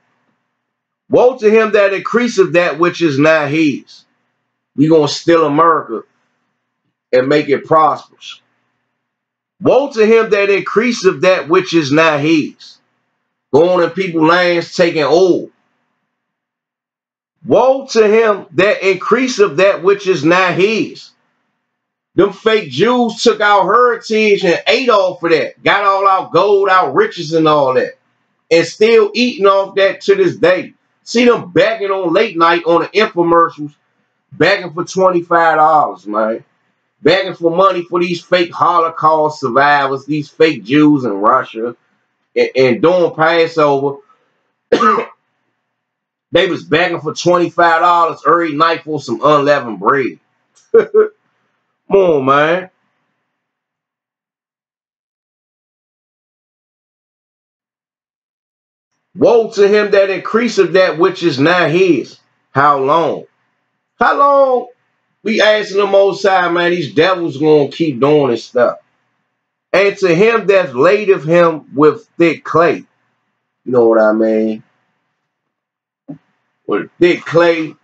Woe to him that increaseth that which is not his. We gonna steal America and make it prosperous. Woe to him that increaseth that which is not his. Going in people's lands taking oil. Woe to him that increaseth that which is not his. Them fake Jews took our heritage and ate off of that. Got all our gold, our riches and all that. And still eating off that to this day. See them begging on late night on the infomercials. Begging for $25, man. Begging for money for these fake Holocaust survivors. These fake Jews in Russia. And doing Passover. They was begging for $25 every night for some unleavened bread. Come on, man. Woe to him that increaseth that which is not his. How long? How long? We asking the Most High, man, these devils gonna keep doing this stuff. And to him that ladeth him with thick clay. You know what I mean? With thick clay,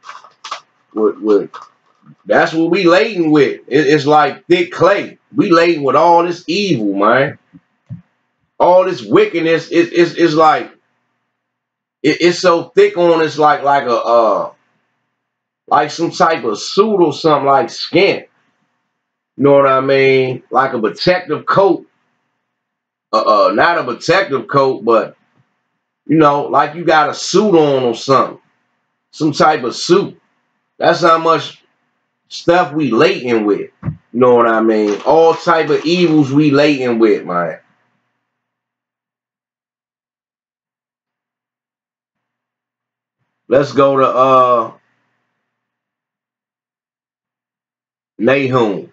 that's what we laden with. It's like thick clay. We laden with all this evil, man. All this wickedness. It's like it's so thick on us, like some type of suit or something, like skin. You know what I mean? Like a protective coat. Not a protective coat, but you know, like you got a suit on or something. Some type of suit. That's how much stuff we laden with. You know what I mean? All type of evils we laden with, man. Let's go to Nahum.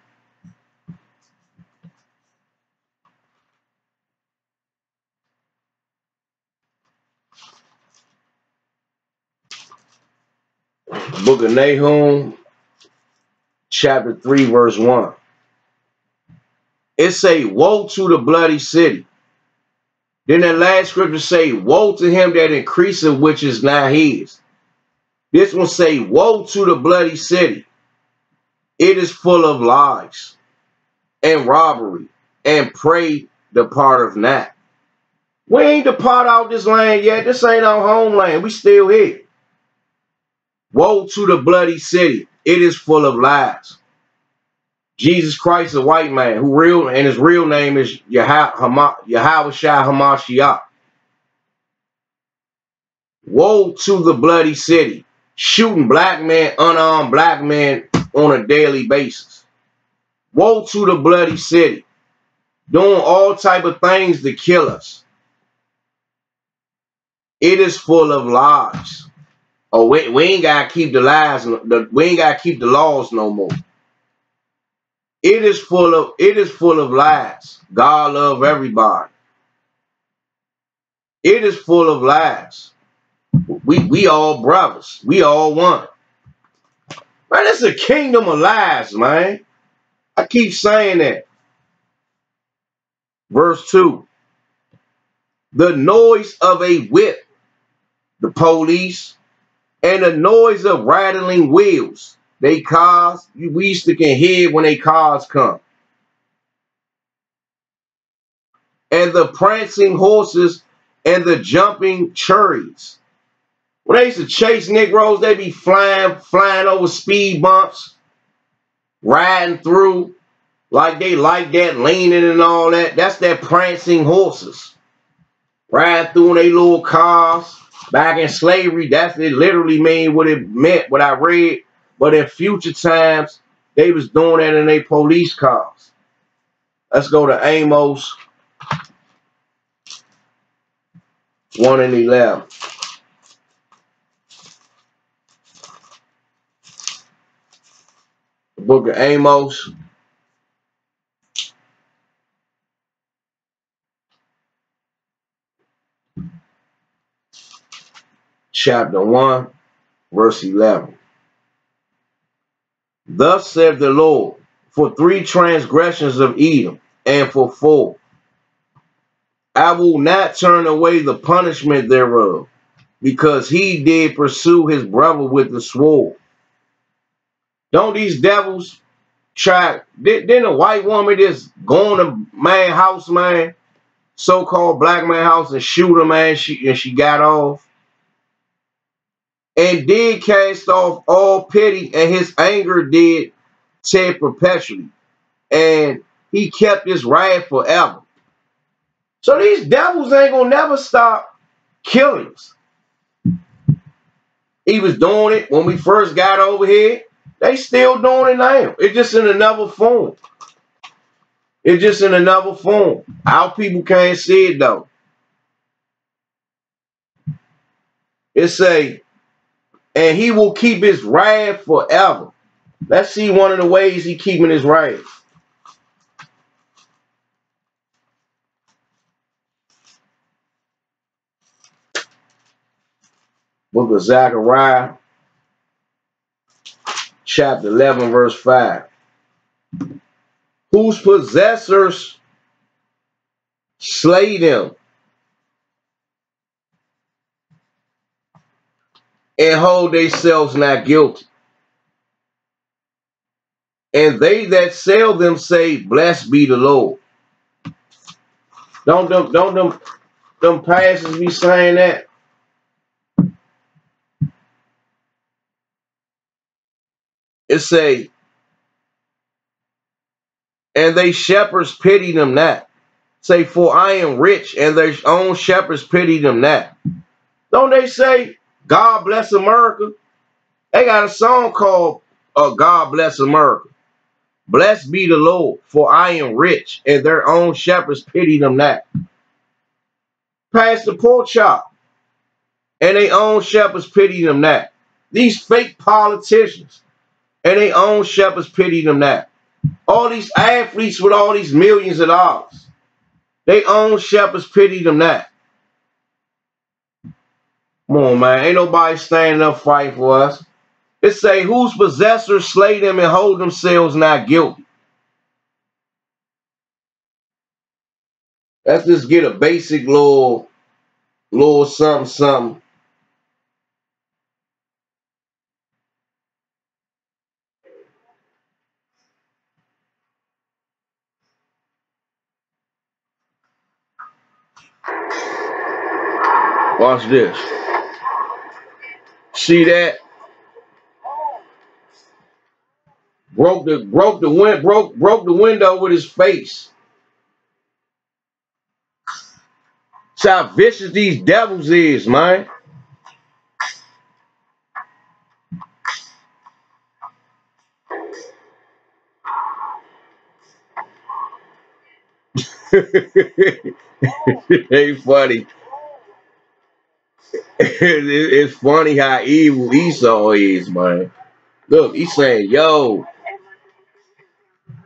Book of Nahum, chapter 3, verse 1. It say, woe to the bloody city. Then that last scripture say, woe to him that increaseth which is not his. This one say, woe to the bloody city. It is full of lies and robbery, and prey departeth not. We ain't depart out this land yet. This ain't our homeland. We still here. Woe to the bloody city. It is full of lies. Jesus Christ, a white man, his real name is Yahawashi Hamashiach. Woe to the bloody city. Shooting black men, unarmed black men on a daily basis. Woe to the bloody city. Doing all type of things to kill us. It is full of lies. Oh, we ain't gotta keep the lies. We ain't gotta keep the laws no more. It is full of lies. God love everybody. It is full of lies. We all brothers. We all one. Man, it's a kingdom of lies, man. I keep saying that. Verse 2. The noise of a whip the police, and the noise of rattling wheels. They cars, we used to can hear when they cars come. And the prancing horses and the jumping chariots. When they used to chase Negroes, they be flying over speed bumps, riding through like they like that, leaning and all that. That's that prancing horses. Riding through in their little cars. Back in slavery, that's it literally mean what it meant, what I read. But in future times, they was doing that in their police cars. Let's go to Amos 1 and 11. The book of Amos, chapter 1, verse 11. Thus saith the Lord, for 3 transgressions of Edom, and for 4, I will not turn away the punishment thereof, because he did pursue his brother with the sword. Don't these devils try? Didn't a white woman just go in a man house, man, so-called black man house, and shoot a man? She got off, and did cast off all pity, and his anger did tear perpetually, and he kept his wrath forever. So these devils ain't gonna never stop killing us. He was doing it when we first got over here. They still doing it now. It's just in another form. It's just in another form. Our people can't see it though. It say, and he will keep his wrath forever. Let's see one of the ways he keeping his wrath. Book of Zechariah, chapter 11, verse 5. Whose possessors slay them and hold themselves not guilty. And they that sell them say, blessed be the Lord. Don't them pastors be saying that? It say, and they shepherds pity them not. Say, for I am rich, and their own shepherds pity them not. Don't they say, God bless America? They got a song called God Bless America. Blessed be the Lord, for I am rich, and their own shepherds pity them not. Pass the pork chop, and their own shepherds pity them not. These fake politicians, and their own shepherds pity them not. All these athletes with all these millions of dollars, they own shepherds pity them not. Come on, man. Ain't nobody standing up fighting for us. It say, whose possessors slay them and hold themselves not guilty. Let's just get a basic little something. Watch this. See that? Broke the window with his face. See how vicious these devils is, man. It ain't funny. It's funny how evil Esau is, man. Look, he's saying, yo,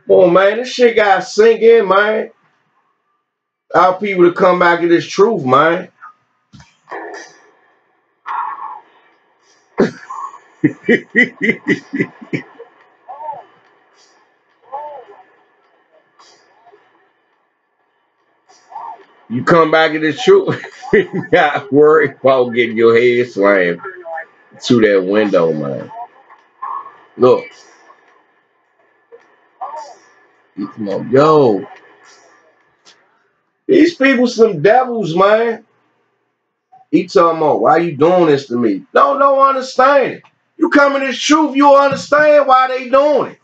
come on, man, this shit got to sink in, man. Our people to come back to this truth, man. You come back in the truth, you got worried about getting your head slammed to that window, man. Look. Yo. These people some devils, man. He talking about, why you doing this to me? Don't understand it. You come in this truth, you'll understand why they doing it.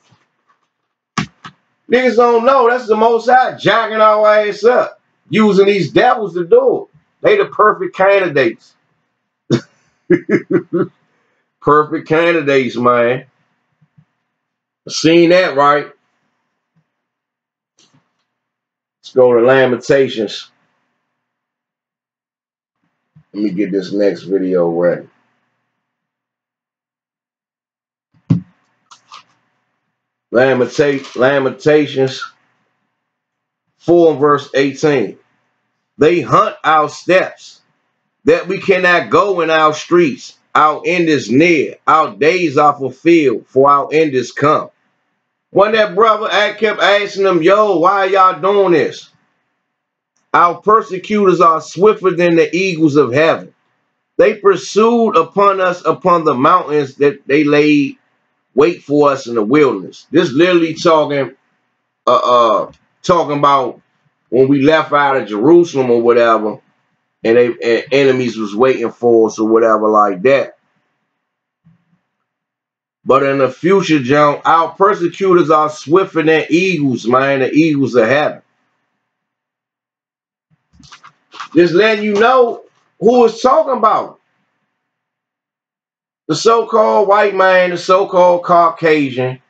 Niggas don't know. That's the Most High jacking our ass up. Using these devils to do it. They the perfect candidates. Perfect candidates, man. Seen that, right? Let's go to Lamentations. Let me get this next video ready. Lamentations 4 and verse 18. They hunt our steps, that we cannot go in our streets. Our end is near. Our days are fulfilled, for our end is come. When that brother kept asking them, yo, why y'all doing this? Our persecutors are swifter than the eagles of heaven. They pursued upon us upon the mountains that they laid wait for us in the wilderness. This literally talking about when we left out of Jerusalem or whatever, and enemies was waiting for us or whatever like that. But in the future, John, our persecutors are swifter than eagles, man, the eagles of heaven. Just letting you know who it's talking about. The so-called white man, the so-called Caucasian,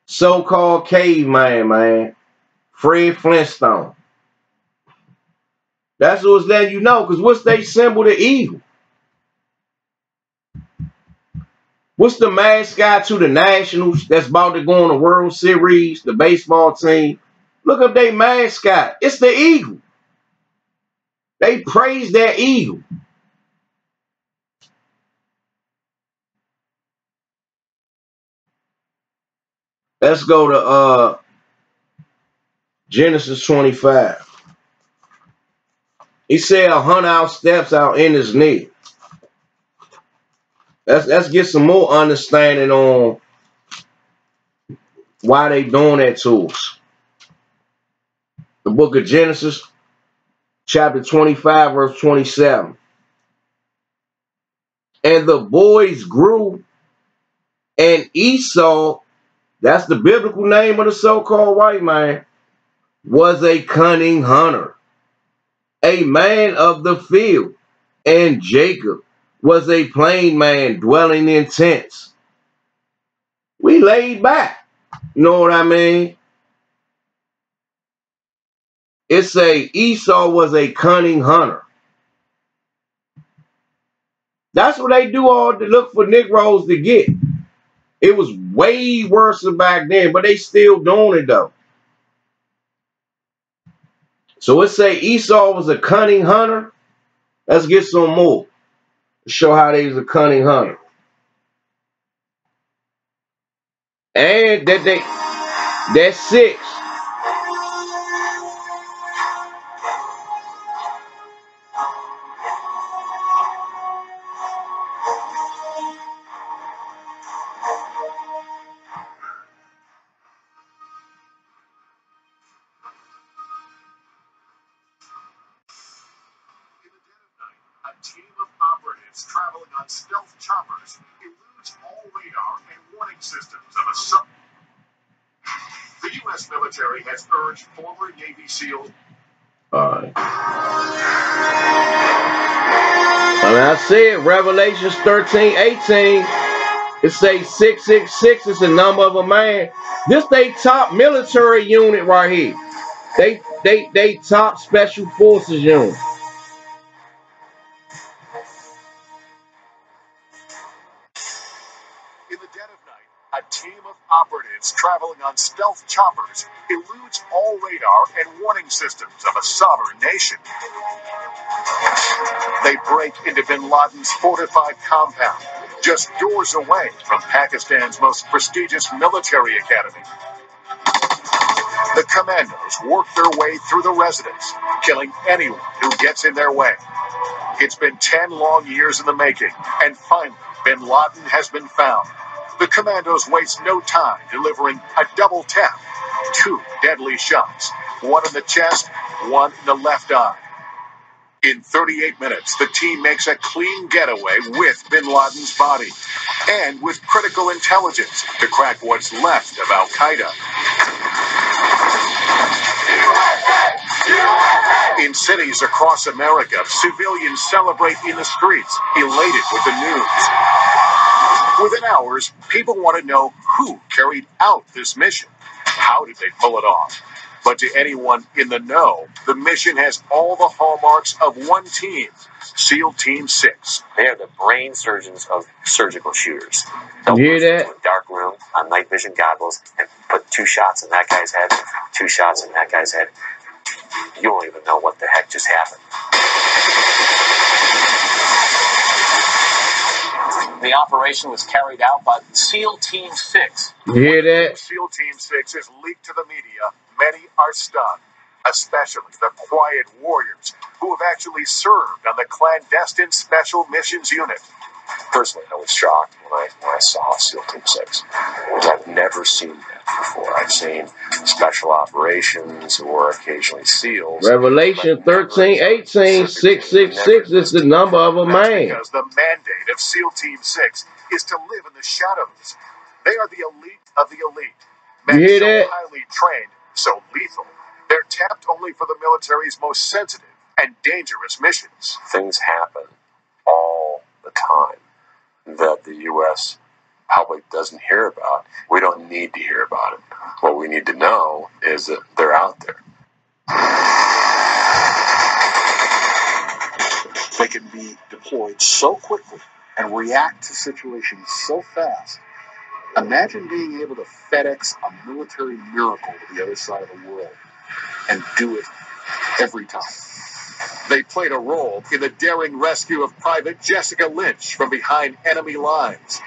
so-called caveman, man. Fred Flintstone. That's what it's letting you know, because what's they symbol, the eagle? What's the mascot to the Nationals that's about to go on the World Series, the baseball team? Look up their mascot. It's the eagle. They praise that eagle. Let's go to Genesis 25. He said 100 our steps out in his neck. Let's get some more understanding on why they doing that to us. The book of Genesis, chapter 25, verse 27. And the boys grew, and Esau, that's the biblical name of the so-called white man, was a cunning hunter, a man of the field, and Jacob was a plain man dwelling in tents. We laid back. You know what I mean? It say Esau was a cunning hunter. That's what they do all to look for Negroes to get. It was way worse back then, but they still doing it though. So it say Esau was a cunning hunter. Let's get some more to show how they was a cunning hunter. And that's 6. A team of operatives traveling on stealth choppers eludes all radar and warning systems of a sub. The U.S. military has urged former Navy SEALs. Alright. And I said Revelations 13:18. It says 666 is the number of a man. This they top military unit right here. They top special forces unit. In the dead of night, a team of operatives traveling on stealth choppers eludes all radar and warning systems of a sovereign nation. They break into bin Laden's fortified compound, just doors away from Pakistan's most prestigious military academy. The commandos work their way through the residence, killing anyone who gets in their way. It's been 10 long years in the making, and finally, bin Laden has been found. The commandos waste no time delivering a double tap. 2 deadly shots, one in the chest, one in the left eye. In 38 minutes, the team makes a clean getaway with bin Laden's body and with critical intelligence to crack what's left of Al-Qaeda. In cities across America, civilians celebrate in the streets, elated with the news. Within hours, people want to know who carried out this mission. How did they pull it off? But to anyone in the know, the mission has all the hallmarks of one team, SEAL Team 6. They are the brain surgeons of surgical shooters. You hear that? Into a dark room on night vision goggles and put 2 shots in that guy's head, 2 shots in that guy's head. You don't even know what the heck just happened. The operation was carried out by SEAL Team 6. You hear that? SEAL Team 6 is leaked to the media. Many are stunned, especially the quiet warriors who have actually served on the clandestine Special Missions Unit. Personally, I was shocked when I saw SEAL Team 6. Because I've never seen that before. I've seen special operations or occasionally SEALs. Revelation 13:18, 666 is the number of a man. Because the mandate of SEAL Team 6 is to live in the shadows. They are the elite of the elite. Men You hear so that? highly trained, so lethal. They're tapped only for the military's most sensitive and dangerous missions. Things happen all the time that the U.S. public doesn't hear about. We don't need to hear about it. What we need to know is that they're out there. They can be deployed so quickly and react to situations so fast. Imagine being able to FedEx a military miracle to the other side of the world and do it every time. They played a role in the daring rescue of Private Jessica Lynch from behind enemy lines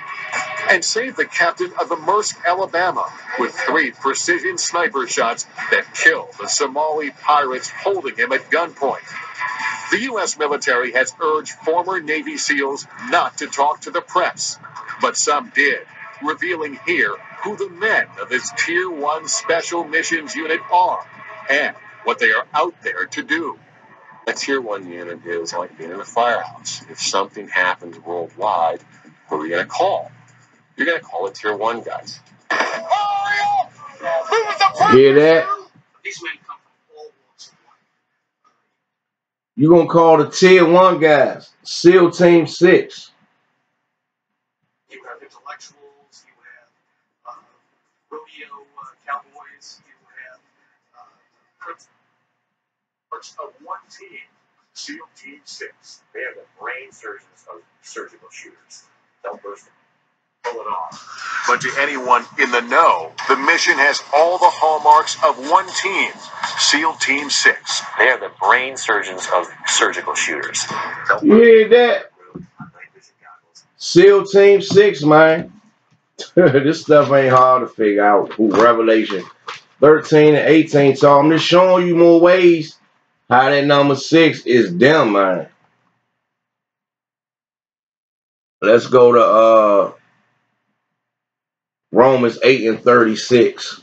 and saved the captain of the Maersk, Alabama, with 3 precision sniper shots that killed the Somali pirates holding him at gunpoint. The U.S. military has urged former Navy SEALs not to talk to the press, but some did, revealing here who the men of this Tier 1 Special Missions Unit are and what they are out there to do. A Tier 1 unit is like being in a firehouse. If something happens worldwide, who are you going to call? You're going to call the Tier 1 guys. Hear that? These men come from all walks of life. You gonna call the Tier 1 guys, SEAL Team 6. You have intellectuals, you have rodeo cowboys, you have parts of one team, SEAL Team 6. They are the brain surgeons of surgical shooters. Don't burst Pull it off. But to anyone in the know, the mission has all the hallmarks of one team, SEAL Team 6. They are the brain surgeons of surgical shooters. You hear that? SEAL Team 6, man. This stuff ain't hard to figure out. Who Revelation 13 and 18. So I'm just showing you more ways how that number 6 is them, man. Let's go to Romans 8 and 36.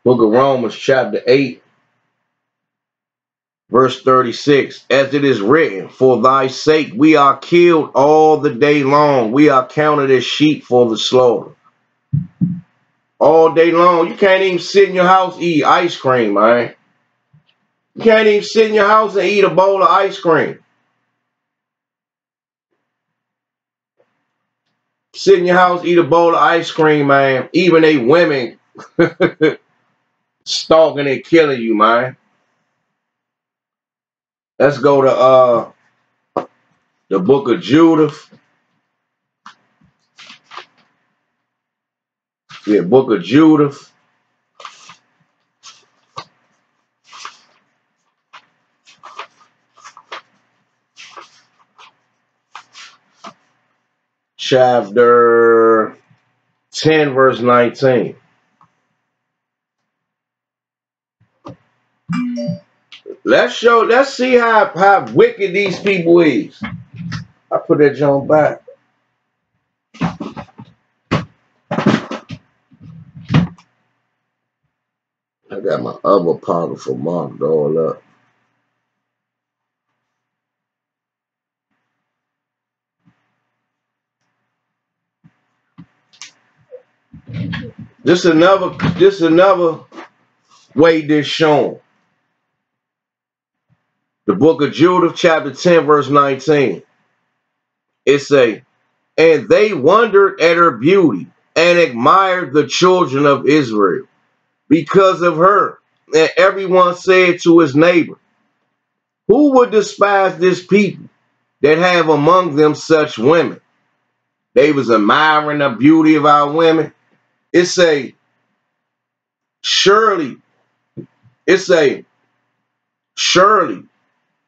Book of Romans chapter 8 verse 36. As it is written, for thy sake we are killed all the day long. We are counted as sheep for the slaughter. All day long. You can't even sit in your house and eat ice cream, man. You can't even sit in your house and eat a bowl of ice cream. Sit in your house, eat a bowl of ice cream, man. Even they women stalking and killing you, man. Let's go to the book of Judith. Yeah, book of Judith. chapter 10, verse 19. Let's see how wicked these people is. I put that joint back. I got my other pocket for marked all up. This another way this shown. The book of Judith, chapter 10, verse 19. It say, and they wondered at her beauty and admired the children of Israel because of her. And everyone said to his neighbor, who would despise this people that have among them such women? They was admiring the beauty of our women. It say, surely it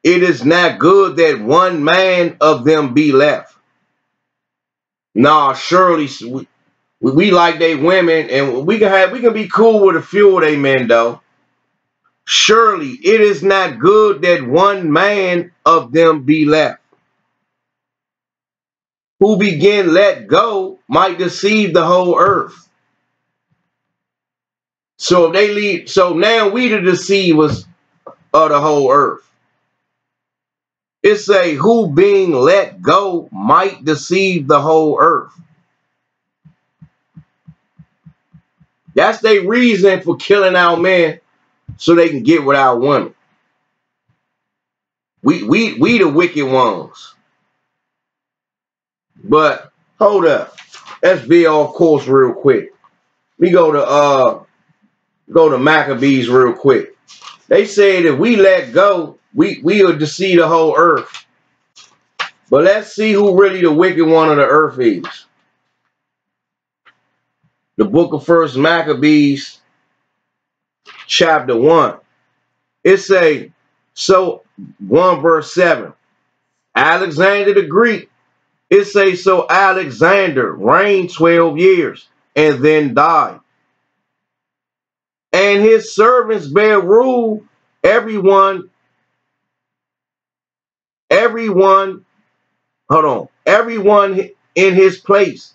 is not good that one man of them be left. Nah, surely we like they women, and we can be cool with a few of they men though. Surely it is not good that one man of them be left. Who begin let go might deceive the whole earth. So if they leave, so now we the deceivers of the whole earth. It say, who being let go might deceive the whole earth. That's their reason for killing our men, so they can get with our women. We the wicked ones. But hold up, let's be off course real quick. We go to Maccabees real quick. They said if we let go, we'll deceive the whole earth. But let's see who really the wicked one of the earth is. The book of First Maccabees, chapter 1. It say, so 1 verse 7. Alexander the Greek. It say, so Alexander reigned 12 years and then died. And his servants bear rule, everyone in his place.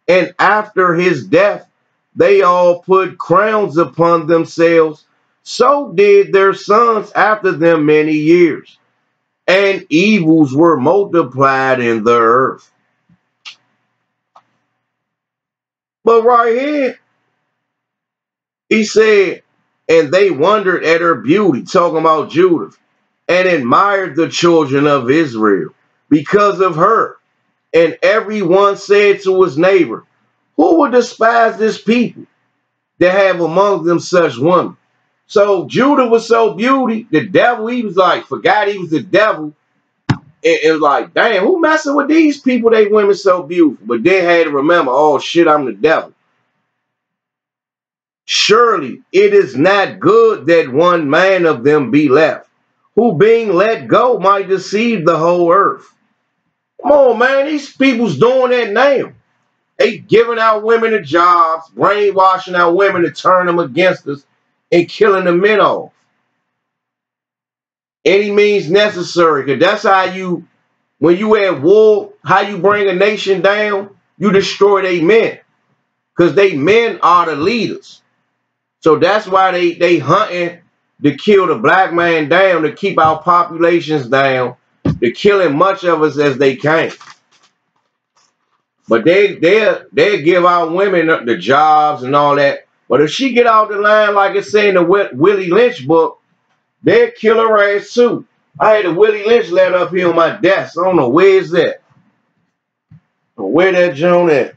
And after his death, they all put crowns upon themselves. So did their sons after them many years. And evils were multiplied in the earth. But right here, he said, and they wondered at her beauty, talking about Judith, and admired the children of Israel because of her. And everyone said to his neighbor, who would despise this people that have among them such women? So Judah was so beauty, the devil, he was like, forgot he was the devil. It was like, damn, who messing with these people? They women so beautiful. But then had to remember, oh shit, I'm the devil. Surely it is not good that one man of them be left, who being let go might deceive the whole earth. Come on, man, these people's doing that now. They giving our women the jobs, brainwashing our women to turn them against us, and killing the men off. Any means necessary, because that's how you, when you at war, how you bring a nation down, you destroy their men. Because they men are the leaders. So that's why they hunting to kill the black man down, to keep our populations down, to killing much of us as they can. But they'll give our women the jobs and all that. But if she get out the line, like it's saying in the Willie Lynch book, they'll kill her ass too. I had a Willie Lynch letter up here on my desk. I don't know where is that. Where that Joan at?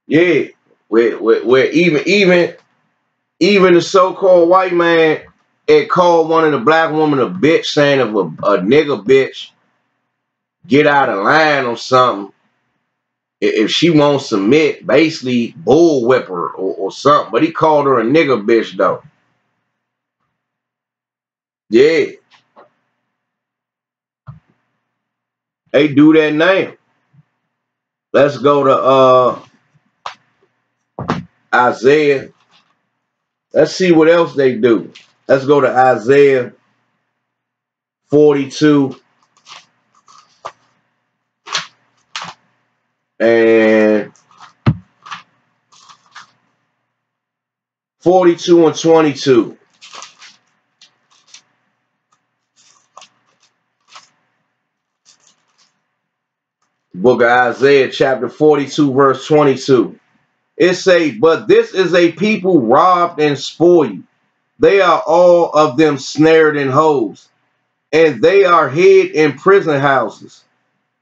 Yeah, where even the so-called white man had called one of the black women a bitch, saying if a nigga bitch get out of line or something, if she won't submit, basically bull whip her or something. But he called her a nigga bitch though. Yeah. They do that now. Let's go to Isaiah. Let's see what else they do. Let's go to Isaiah 42 and 42 and 22. Book of Isaiah, chapter 42, verse 22. It say, but this is a people robbed and spoiled. They are all of them snared in holes, and they are hid in prison houses.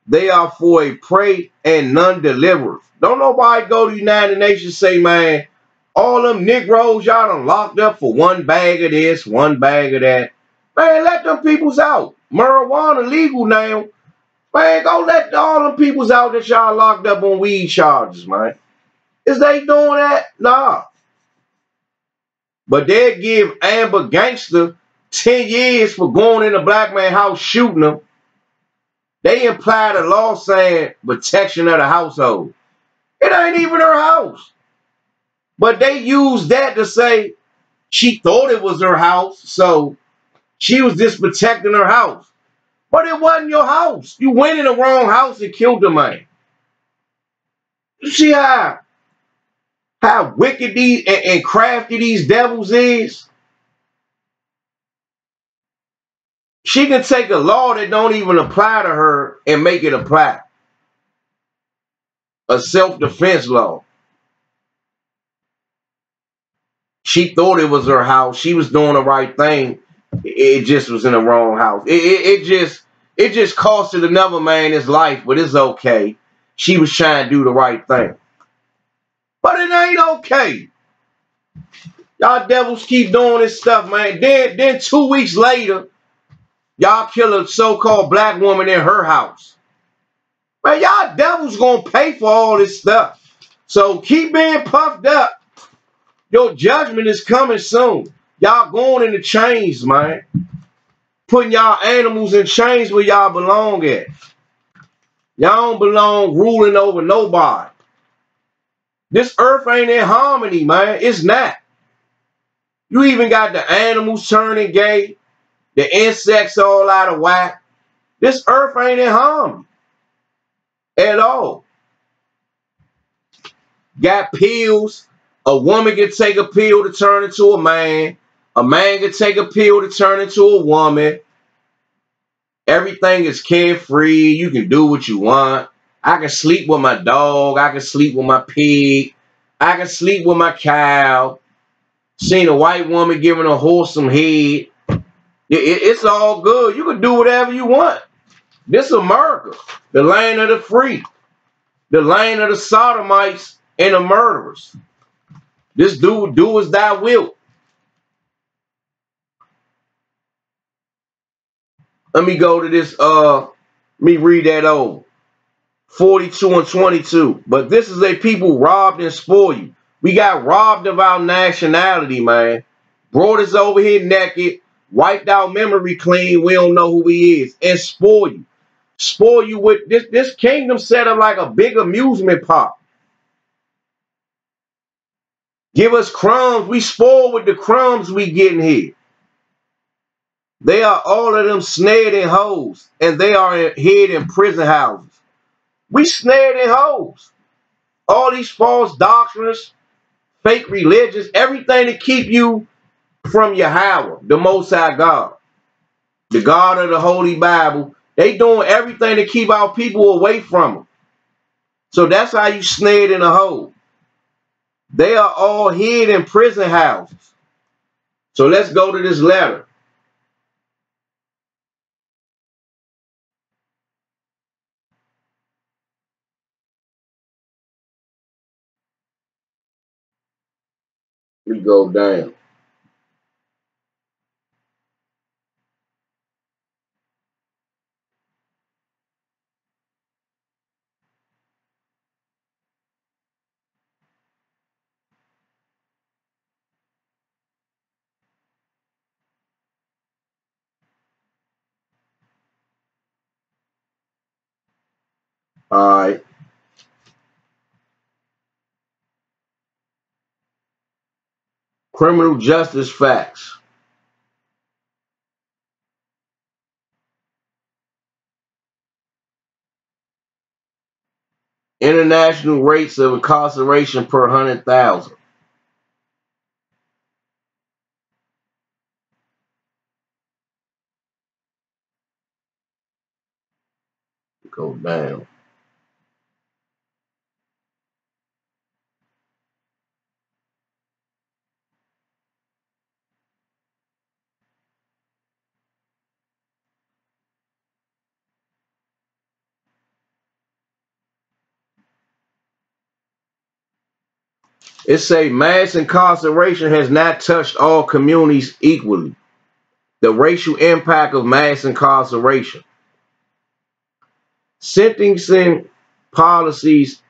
They are for a prey and none delivereth. Don't nobody go to the United Nations say, man, all them Negroes y'all done locked up for one bag of this, one bag of that. Man, let them peoples out. Marijuana legal now. Man, go let all them peoples out that y'all locked up on weed charges, man. Is they doing that? Nah. But they give Amber Gangster 10 years for going in a black man's house shooting them. They implied a law saying protection of the household. It ain't even her house. But they used that to say she thought it was her house, so she was just protecting her house. But it wasn't your house. You went in the wrong house and killed the man. You see how wicked these and crafty these devils is? She can take a law that don't even apply to her and make it apply. A self-defense law. She thought it was her house. She was doing the right thing. It just was in the wrong house. It just costed another man his life, but it's okay. She was trying to do the right thing. But it ain't okay. Y'all devils keep doing this stuff, man. Then 2 weeks later, y'all kill a so-called black woman in her house. Man, y'all devils gonna pay for all this stuff. So keep being puffed up. Your judgment is coming soon. Y'all going into chains, man. Putting y'all animals in chains where y'all belong at. Y'all don't belong ruling over nobody. This earth ain't in harmony, man. It's not. You even got the animals turning gay. The insects all out of whack. This earth ain't in harmony at all. Got pills. A woman can take a pill to turn into a man. A man can take a pill to turn into a woman. Everything is carefree. You can do what you want. I can sleep with my dog. I can sleep with my pig. I can sleep with my cow. Seen a white woman giving a horse some head. It's all good. You can do whatever you want. This is America, the land of the free, the land of the sodomites and the murderers. This dude, do as thou wilt. Let me go to this, let me read that over. 42 and 22. But this is a people robbed and spoiled. We got robbed of our nationality, man. Brought us over here naked, wiped our memory clean. We don't know who he is. And spoil you. Spoil you with this kingdom set up like a big amusement park. Give us crumbs. We spoil with the crumbs we getting here. They are all of them snared in holes, and they are hid in prison houses. We snared in holes. All these false doctrines, fake religions, everything to keep you from Yahweh, the Most High God, the God of the Holy Bible. They doing everything to keep our people away from Him. So that's how you snared in a hole. They are all hid in prison houses. So let's go to this letter. We go down. All right. Criminal justice facts. International rates of incarceration per 100,000. Go down. It say mass incarceration has not touched all communities equally. The racial impact of mass incarceration. Sentencing policies,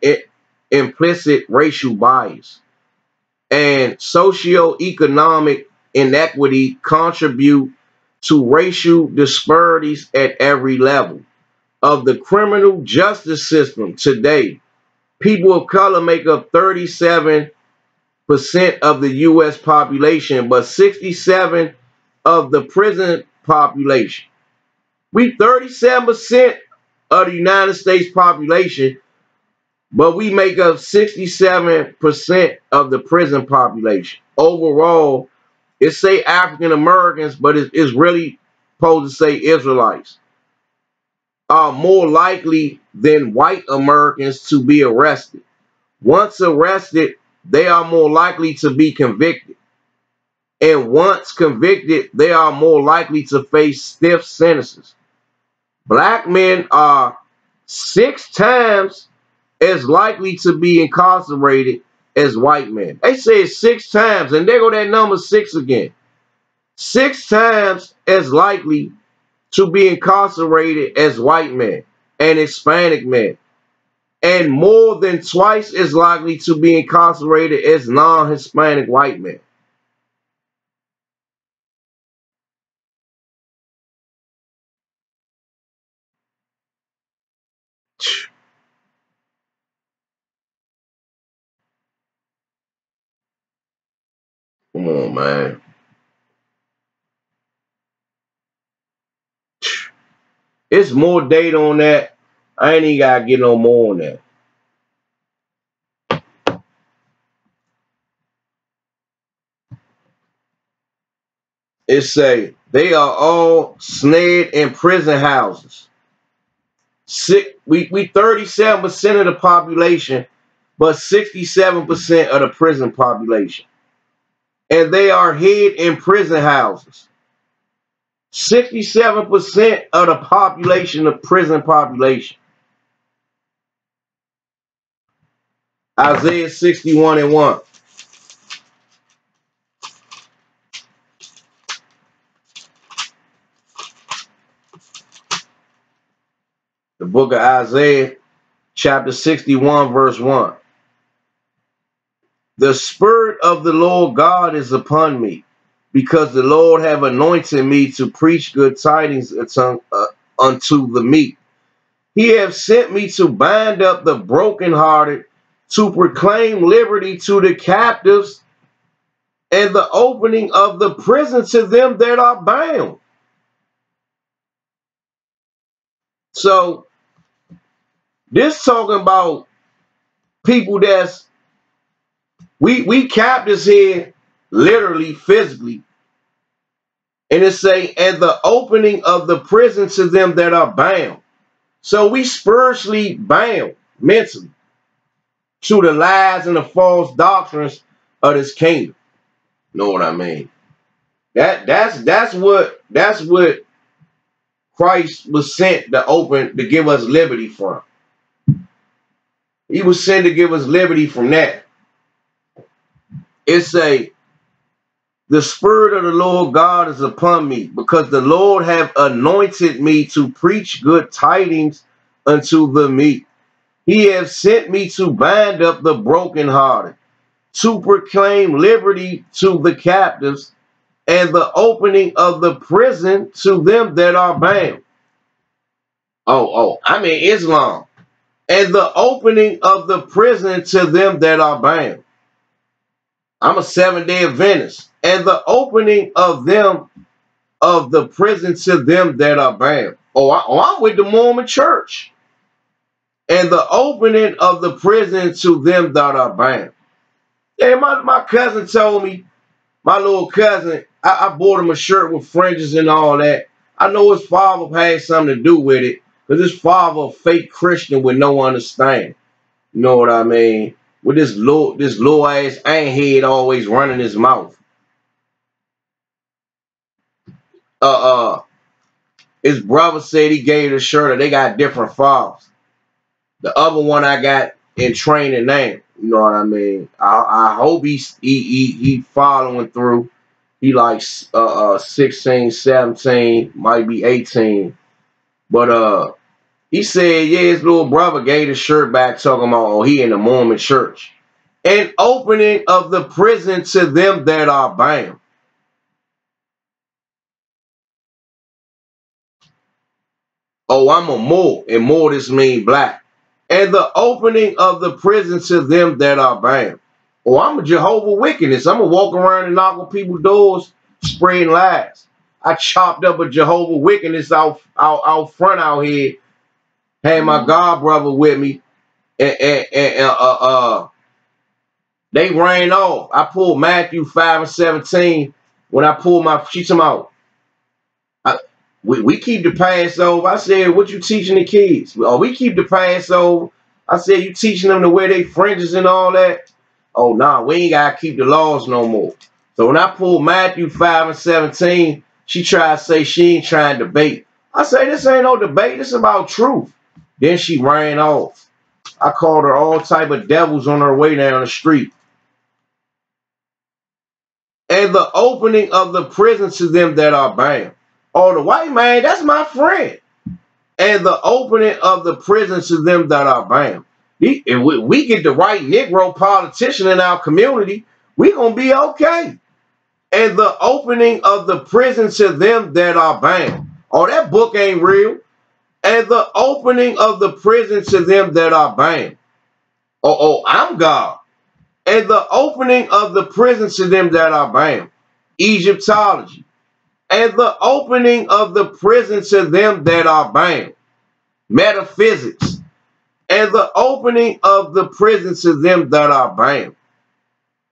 implicit racial bias, and socioeconomic inequity contribute to racial disparities at every level of the criminal justice system today. People of color make up 37% of the U.S. population, but 67% of the prison population. We 37% of the United States population, but we make up 67% of the prison population. Overall, it say African Americans, but it's really supposed to say Israelites are more likely than white Americans to be arrested. Once arrested, they are more likely to be convicted. And once convicted, they are more likely to face stiff sentences. Black men are 6 times as likely to be incarcerated as white men. They say it's 6 times, and there go that number 6 again. 6 times as likely to be incarcerated as white men and Hispanic men, and more than twice as likely to be incarcerated as non-Hispanic white men. Come on, man. It's more data on that. I ain't even got to get no more on that. It say they are all snared in prison houses. We 37% of the population, but 67% of the prison population. And they are hid in prison houses. 67% of the population, the prison population. Isaiah 61:1. The book of Isaiah, chapter 61, verse 1. The Spirit of the Lord God is upon me, because the Lord have anointed me to preach good tidings unto the meek. He have sent me to bind up the brokenhearted, to proclaim liberty to the captives, and the opening of the prison to them that are bound. So this talking about people that's we captives here, literally, physically. And it say, and the opening of the prison to them that are bound. So we spiritually bound mentally to the lies and the false doctrines of this kingdom. Know what I mean? That's what Christ was sent to give us liberty from. He was sent to give us liberty from that. It say, the Spirit of the Lord God is upon me, because the Lord have anointed me to preach good tidings unto the meek. He have sent me to bind up the brokenhearted, to proclaim liberty to the captives, and the opening of the prison to them that are bound. I mean Islam. and the opening of the prison to them that are bound. I'm a Seventh-day Adventist. And the opening of them of the prison to them that are bound. I'm with the Mormon church. And the opening of the prison to them that are bound. Yeah, my cousin told me, my little cousin, I bought him a shirt with fringes and all that. I know his father had something to do with it, because his father a fake Christian with no understanding. You know what I mean? With this little ass ain't always running his mouth. His brother said he gave the shirt, or they got different fathers. The other one I got in training now. You know what I mean? I hope he following through. He like 16, 17, might be 18. But he said, yeah, his little brother gave the shirt back talking about, oh, he in the Mormon church. And opening of the prison to them that are bound. Oh, I'm a Moor, and Moor just mean black. And the opening of the prison to them that are bound. Oh, I'm a Jehovah Witness. I'm going to walk around and knock on people's doors, spreading lies. I chopped up a Jehovah Witness out front out here. Had my god brother with me. And they ran off. I pulled Matthew 5 and 17. When I pulled my, she told me, we keep the Passover. I said, what you teaching the kids? Oh, we keep the Passover. I said, you teaching them to wear their fringes and all that? Oh, nah, we ain't got to keep the laws no more. So when I pulled Matthew 5 and 17, she tried to say she ain't trying to debate. I say, this ain't no debate. This about truth. Then she ran off. I called her all type of devils on her way down the street. And the opening of the prison to them that are bound. Oh, the white man, that's my friend. And the opening of the prison to them that are bound. If we get the right Negro politician in our community, we going to be okay. And the opening of the prison to them that are bound. Oh, that book ain't real. And the opening of the prison to them that are bound. Oh, I'm God. And the opening of the prison to them that are bound. Egyptology. And the opening of the prison to them that are bound. Metaphysics. And the opening of the prison to them that are bound.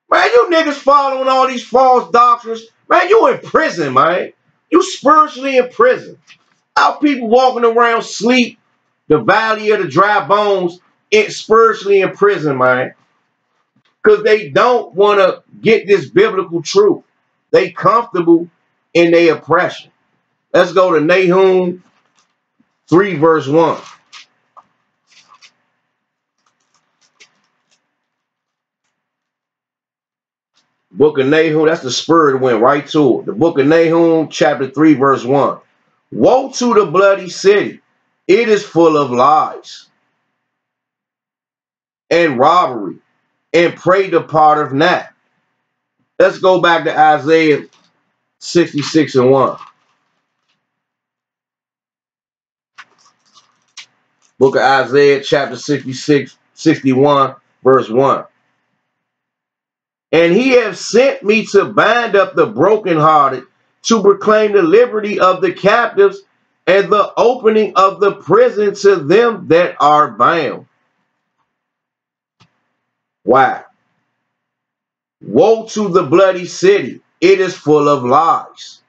Man, you niggas following all these false doctrines. Man, you in prison, man. You spiritually in prison. Our people walking around sleep, the valley of the dry bones, spiritually in prison, man. Because they don't want to get this biblical truth. They comfortable in their oppression. Let's go to Nahum 3 verse 1. Book of Nahum, that's the spirit went right to it. The book of Nahum, chapter 3, verse 1. Woe to the bloody city. It is full of lies and robbery and prey departeth not. Let's go back to Isaiah 66 and 1. Book of Isaiah, chapter 61, verse 1. And he hath sent me to bind up the brokenhearted, to proclaim the liberty of the captives, and the opening of the prison to them that are bound. Why? Woe to the bloody city. It is full of lies.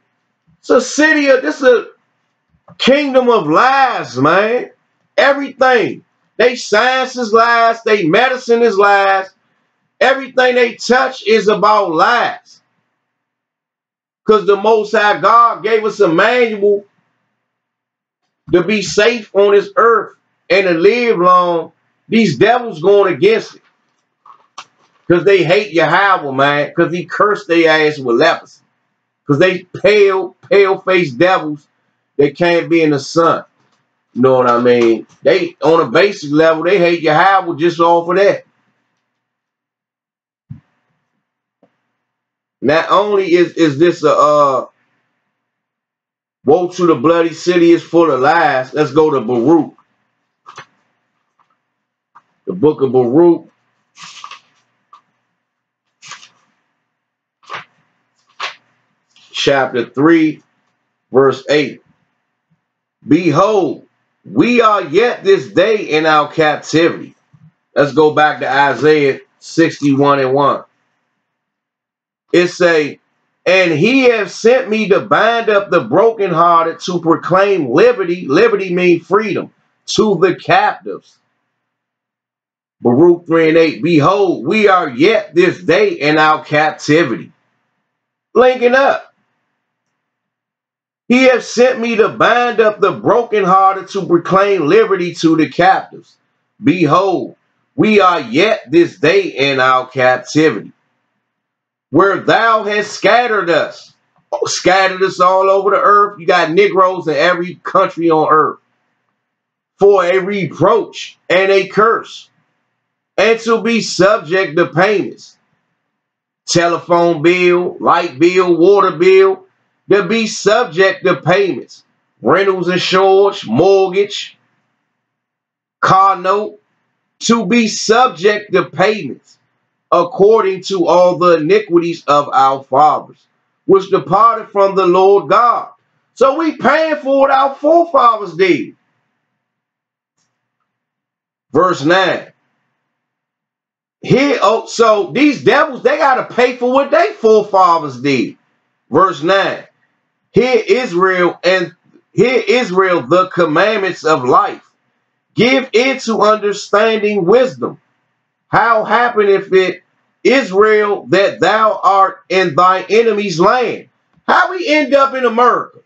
It's a city, this is a kingdom of lies, man. Everything. They science is lies. They medicine is lies. Everything they touch is about lies. Because the Most High God gave us a manual to be safe on this earth and to live long. These devils going against it. Because they hate Yahweh, man. Because he cursed their ass with leprosy. Because they pale-faced devils that can't be in the sun. You know what I mean? They, on a basic level, they hate Yahweh just off of that. Not only is this a woe to the bloody city is full of lies. Let's go to Baruch. The book of Baruch, chapter 3, verse 8. Behold, we are yet this day in our captivity. Let's go back to Isaiah 61:1. It say, and he has sent me to bind up the brokenhearted, to proclaim liberty. Liberty means freedom, to the captives. Baruch 3:8. Behold, we are yet this day in our captivity. Linking up. He has sent me to bind up the brokenhearted, to proclaim liberty to the captives. Behold, we are yet this day in our captivity, where thou hast scattered us. Scattered us all over the earth. You got Negroes in every country on earth. For a reproach and a curse, and to be subject to payments. Telephone bill, light bill, water bill, to be subject to payments. Rentals, insurance, mortgage, car note, to be subject to payments, according to all the iniquities of our fathers, which departed from the Lord God. So we paying for what our forefathers did. Verse 9. Here, so these devils, they got to pay for what their forefathers did. Verse 9. Hear Israel, the commandments of life. Give it to understanding wisdom. How happeneth it, Israel, that thou art in thy enemy's land? How we end up in America?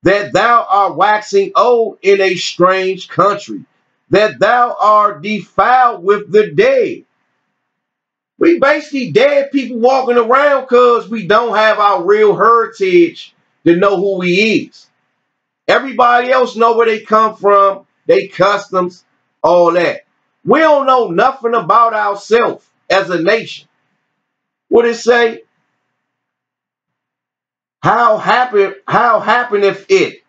That thou art waxing old in a strange country, that thou art defiled with the dead. We basically dead people walking around because we don't have our real heritage to know who we is. Everybody else know where they come from, they customs, all that. We don't know nothing about ourselves as a nation. What it say? How happeneth it,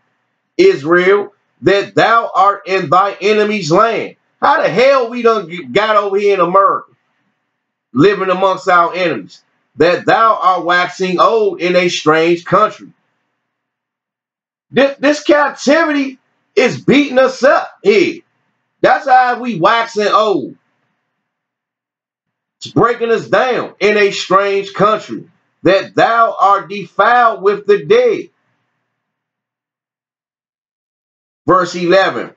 Israel, that thou art in thy enemy's land? How the hell we done got over here in America, living amongst our enemies? That thou art waxing old in a strange country. This captivity is beating us up here. That's how we waxing old. It's breaking us down in a strange country, that thou art defiled with the dead. Verse 11,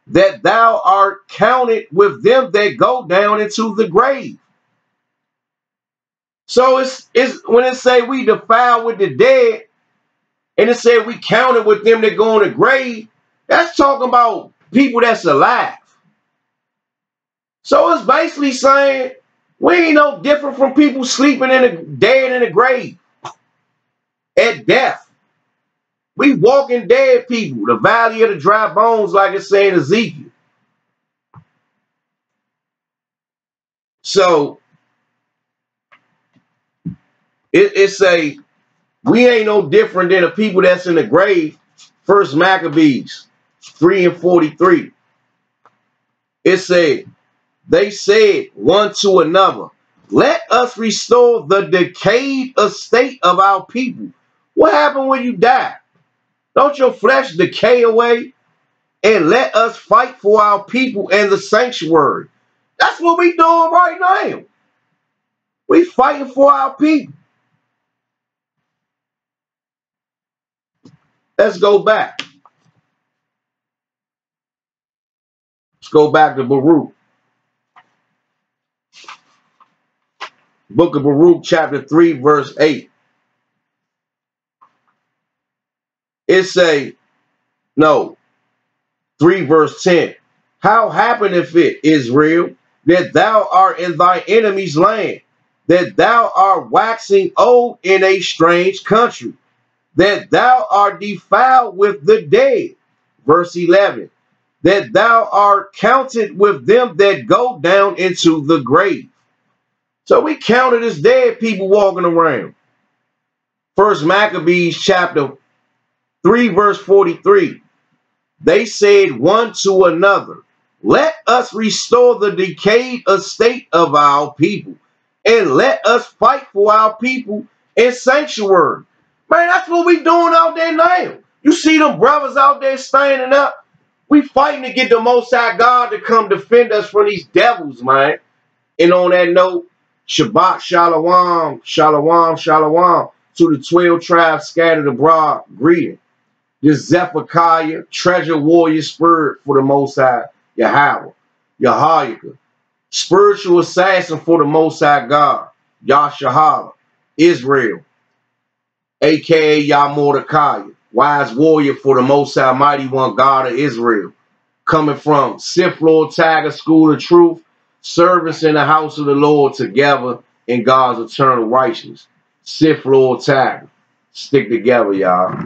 that thou art counted with them that go down into the grave. So it's when it say we defiled with the dead, and it said we counted with them that go in the grave, that's talking about people that's alive. So it's basically saying we ain't no different from people sleeping in the dead in the grave at death. We walking dead people, the valley of the dry bones, like it's saying Ezekiel. So it say we ain't no different than the people that's in the grave. First Maccabees 3:43. It said, they said one to another, let us restore the decayed estate of our people. What happened when you die? Don't your flesh decay away? And let us fight for our people and the sanctuary. That's what we doing right now. We fighting for our people. Let's go back. Let's go back to Baruch. Book of Baruch, chapter 3, verse 8. It say, no, 3 verse 10. How happeneth it, Israel, that thou art in thy enemy's land, that thou art waxing old in a strange country, that thou art defiled with the dead. Verse 11. That thou art counted with them that go down into the grave. So we counted as dead people walking around. First Maccabees chapter 3 verse 43. They said one to another, Let us restore the decayed estate of our people, and let us fight for our people in sanctuary. Man, that's what we doing out there now. You see them brothers out there standing up. We fighting to get the Most High God to come defend us from these devils, man. And on that note, Shabbat Shalom, Shalom, Shalom, to the 12 tribes scattered abroad, greeting. This Zephaniah, treasure warrior spirit for the Most High, Yahweh, Yahweh, spiritual assassin for the Most High God, YASHARAHLA, Israel, a.k.a. Mordecai, wise warrior for the Most High, mighty one God of Israel, coming from Sith Lord Tiger School of Truth, service in the house of the Lord together in God's eternal righteousness. Sith Lord Tiger. Stick together, y'all.